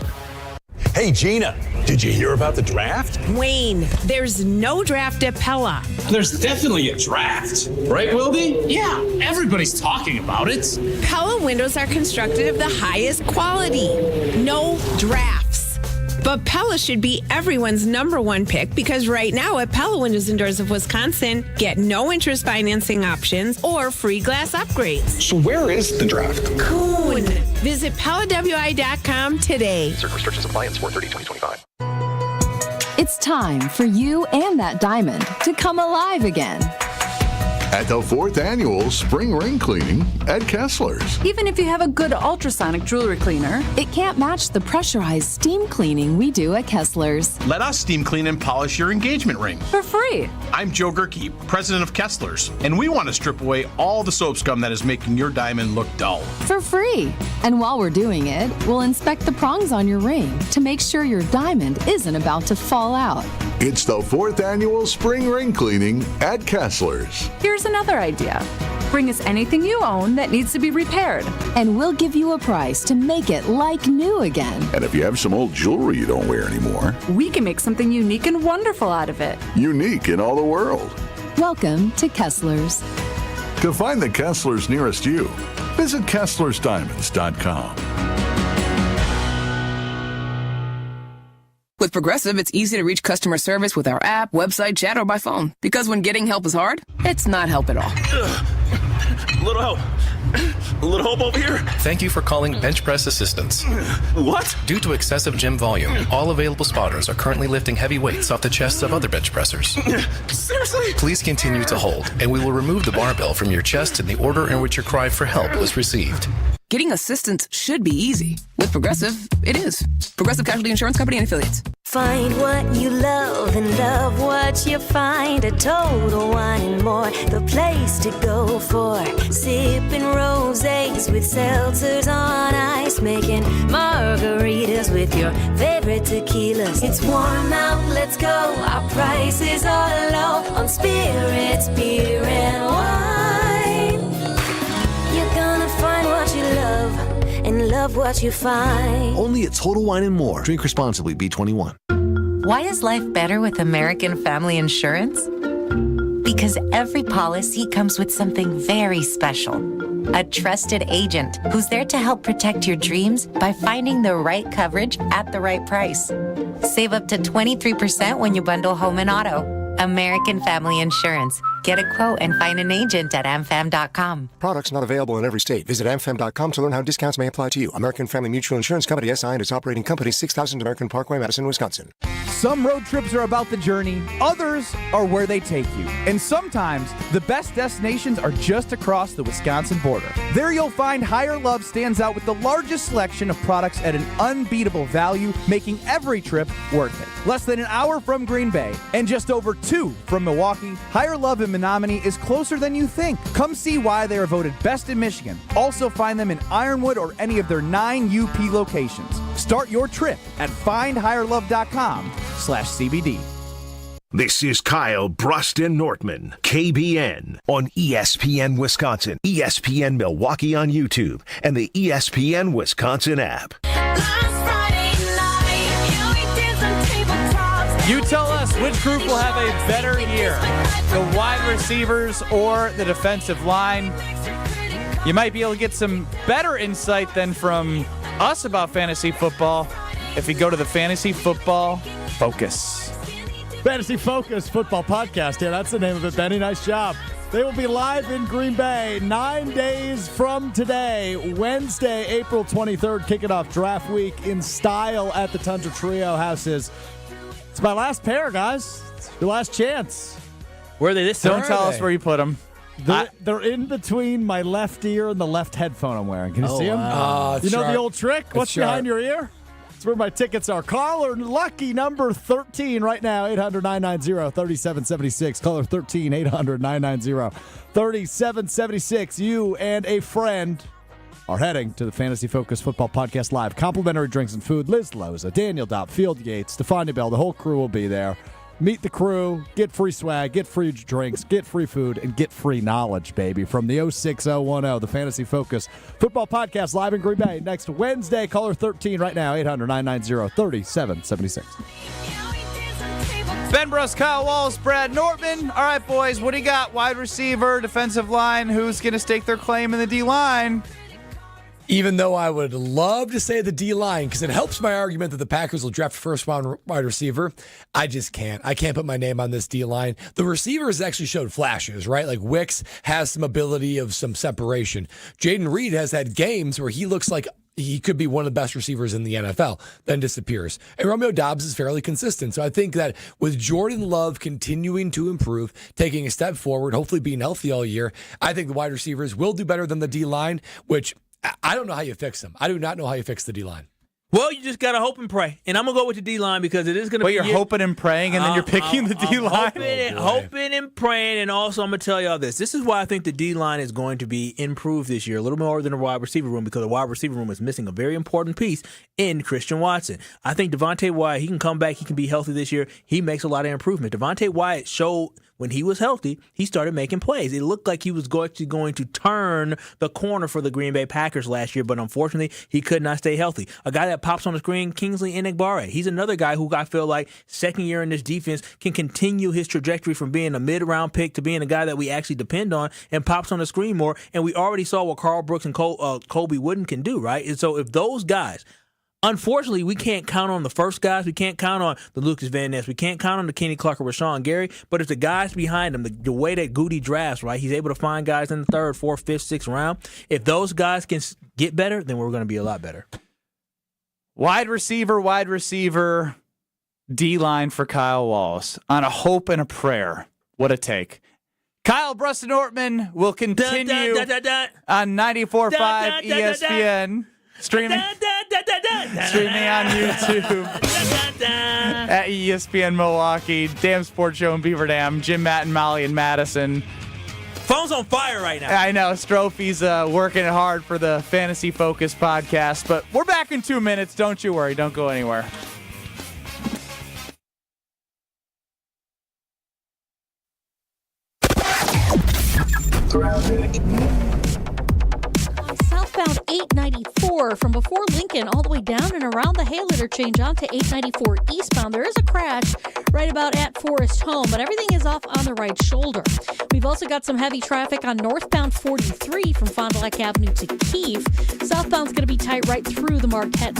Hey, Gina, did you hear about the draft? Wayne, there's no draft at Pella. There's definitely a draft. Right, Wildy? Yeah, everybody's talking about it. Pella windows are constructed of the highest quality. No drafts. But Pella should be everyone's #1 pick because right now at Pella Windows and Doors of Wisconsin, get no interest financing options or free glass upgrades. So where is the draft? Coon. Visit PellaWI.com today. Certain restrictions apply and 4/30/2025. It's time for you and that diamond to come alive again. At the 4th Annual Spring Ring Cleaning at Kessler's. Even if you have a good ultrasonic jewelry cleaner, it can't match the pressurized steam cleaning we do at Kessler's. Let us steam clean and polish your engagement ring. For free. I'm Joe Gerke, president of Kessler's, and we want to strip away all the soap scum that is making your diamond look dull. For free. And while we're doing it, we'll inspect the prongs on your ring to make sure your diamond isn't about to fall out. It's the 4th Annual Spring Ring Cleaning at Kessler's. Here's another idea. Bring us anything you own that needs to be repaired, and we'll give you a price to make it like new again. And if you have some old jewelry you don't wear anymore, we can make something unique and wonderful out of it. Unique in all the world. Welcome to Kessler's. To find the Kessler's nearest you, visit Kessler'sDiamonds.com. With Progressive, it's easy to reach customer service with our app, website, chat, or by phone. Because when getting help is hard, it's not help at all. Little help. A little help over here. Thank you for calling Bench Press Assistance. What? Due to excessive gym volume, all available spotters are currently lifting heavy weights off the chests of other bench pressers. Seriously? Please continue to hold, and we will remove the barbell from your chest in the order in which your cry for help was received. Getting assistance should be easy. With Progressive, it is. Progressive Casualty Insurance Company and Affiliates. Find what you love and love what you find at Total Wine and More. The place to go for sipping rosés with seltzers on ice, making margaritas with your favorite tequilas. It's warm out, let's go. Our prices are low on spirits, beer, and wine. You're gonna find what you love and love what you find. Only at Total Wine and More. Drink responsibly. B21. Why is life better with American Family Insurance? Because every policy comes with something very special. a trusted agent who's there to help protect your dreams by finding the right coverage at the right price. Save up to 23% when you bundle home and auto. American Family Insurance. Get a quote and find an agent at amfam.com. Products not available in every state. Visit amfam.com to learn how discounts may apply to you. American Family Mutual Insurance Company, SI, and its operating company, 6000 American Parkway, Madison, Wisconsin. Some road trips are about the journey, others are where they take you. And sometimes, the best destinations are just across the Wisconsin border. There you'll find Higher Love stands out with the largest selection of products at an unbeatable value, making every trip worth it. Less than an hour from Green Bay and just over 2 from Milwaukee, Higher Love in Menominee is closer than you think. Come see why they are voted best in Michigan. Also find them in Ironwood or any of their 9 UP locations. Start your trip at findhigherlove.com/CBD. This is Kyle Brust and Nortman, KBN, on ESPN Wisconsin, ESPN Milwaukee on YouTube, and the ESPN Wisconsin app. You tell us which group will have a better year, the wide receivers or the defensive line. You might be able to get some better insight than from us about fantasy football if you go to the Fantasy Football Focus. Fantasy Focus Football Podcast. Yeah, that's the name of it, Benny. Nice job. They will be live in Green Bay 9 days from today, Wednesday, April 23rd, kicking off draft week in style at the Tundra Trio Houses. It's my last pair, guys. It's your last chance. Where are they this time? Don't tell us where you put them. They're in between my left ear and the left headphone I'm wearing. Can you see them? Wow. You know the old trick? That's What's behind your ear? That's where my tickets are. Caller lucky number 13 right now, 800-990-3776. Caller 13, 800-990-3776. You and a friend are heading to the Fantasy Focus Football Podcast Live. Complimentary drinks and food. Liz Loza, Daniel Dopp, Field Yates, Stefania Bell. The whole crew will be there. Meet the crew, get free swag, get free drinks, get free food, and get free knowledge, baby. From the 06010, the Fantasy Focus Football Podcast live in Green Bay next Wednesday. Caller 13 right now, 800-990-3776. Ben Brust, Kyle Walls, Brad Nortman. All right, boys, what do you got? Wide receiver, defensive line. Who's going to stake their claim in the D-line? Even though I would love to say the D-line, because it helps my argument that the Packers will draft first-round wide receiver, I just can't. I can't put my name on this D-line. The receivers actually showed flashes, right? Like Wicks has some ability of some separation. Jaden Reed has had games where he looks like he could be one of the best receivers in the NFL, then disappears. And Romeo Doubs is fairly consistent. So I think that with Jordan Love continuing to improve, taking a step forward, hopefully being healthy all year, I think the wide receivers will do better than the D-line, which I don't know how you fix them. I do not know how you fix the D-line. Well, you just got to hope and pray. And I'm going to go with the D-line because it is going to be... Wait, you're hoping and praying and then you're picking the D-line? Hoping and praying. And also, I'm going to tell y'all this. This is why I think the D-line is going to be improved this year, a little more than the wide receiver room, because the wide receiver room is missing a very important piece in Christian Watson. I think Devontae Wyatt, he can come back. He can be healthy this year. He makes a lot of improvement. Devontae Wyatt showed... when he was healthy, he started making plays. It looked like he was going to turn the corner for the Green Bay Packers last year, but unfortunately, he could not stay healthy. A guy that pops on the screen, Kingsley Enagbare. He's another guy who I feel like second year in this defense can continue his trajectory from being a mid-round pick to being a guy that we actually depend on and pops on the screen more. And we already saw what Carl Brooks and Colby Wooden can do, right? And so if those guys... unfortunately, we can't count on the first guys. We can't count on the Lucas Van Ness. We can't count on the Kenny Clark or Rashawn Gary. But if the guys behind him, the way that Goody drafts, right, he's able to find guys in the third, fourth, fifth, sixth round. If those guys can get better, then we're going to be a lot better. Wide receiver, D-line for Kyle Wallace. On a hope and a prayer. What a take. Kyle Brust and Nortman will continue on 94.5 ESPN. Streaming on YouTube at ESPN Milwaukee, Damn Sports Show in Beaver Dam, Jim, Matt, and Molly in Madison. Phone's on fire right now. I know. Strophy's working hard for the Fantasy Focus podcast, but we're back in 2 minutes. Don't you worry. Don't go anywhere. northbound 894 from before Lincoln all the way down and around the Hale interchange onto 894 eastbound. There is a crash right about at Forest Home, but everything is off on the right shoulder. We've also got some heavy traffic on northbound 43 from Fond du Lac Avenue to Keefe. Southbound's going to be tight right through the Marquette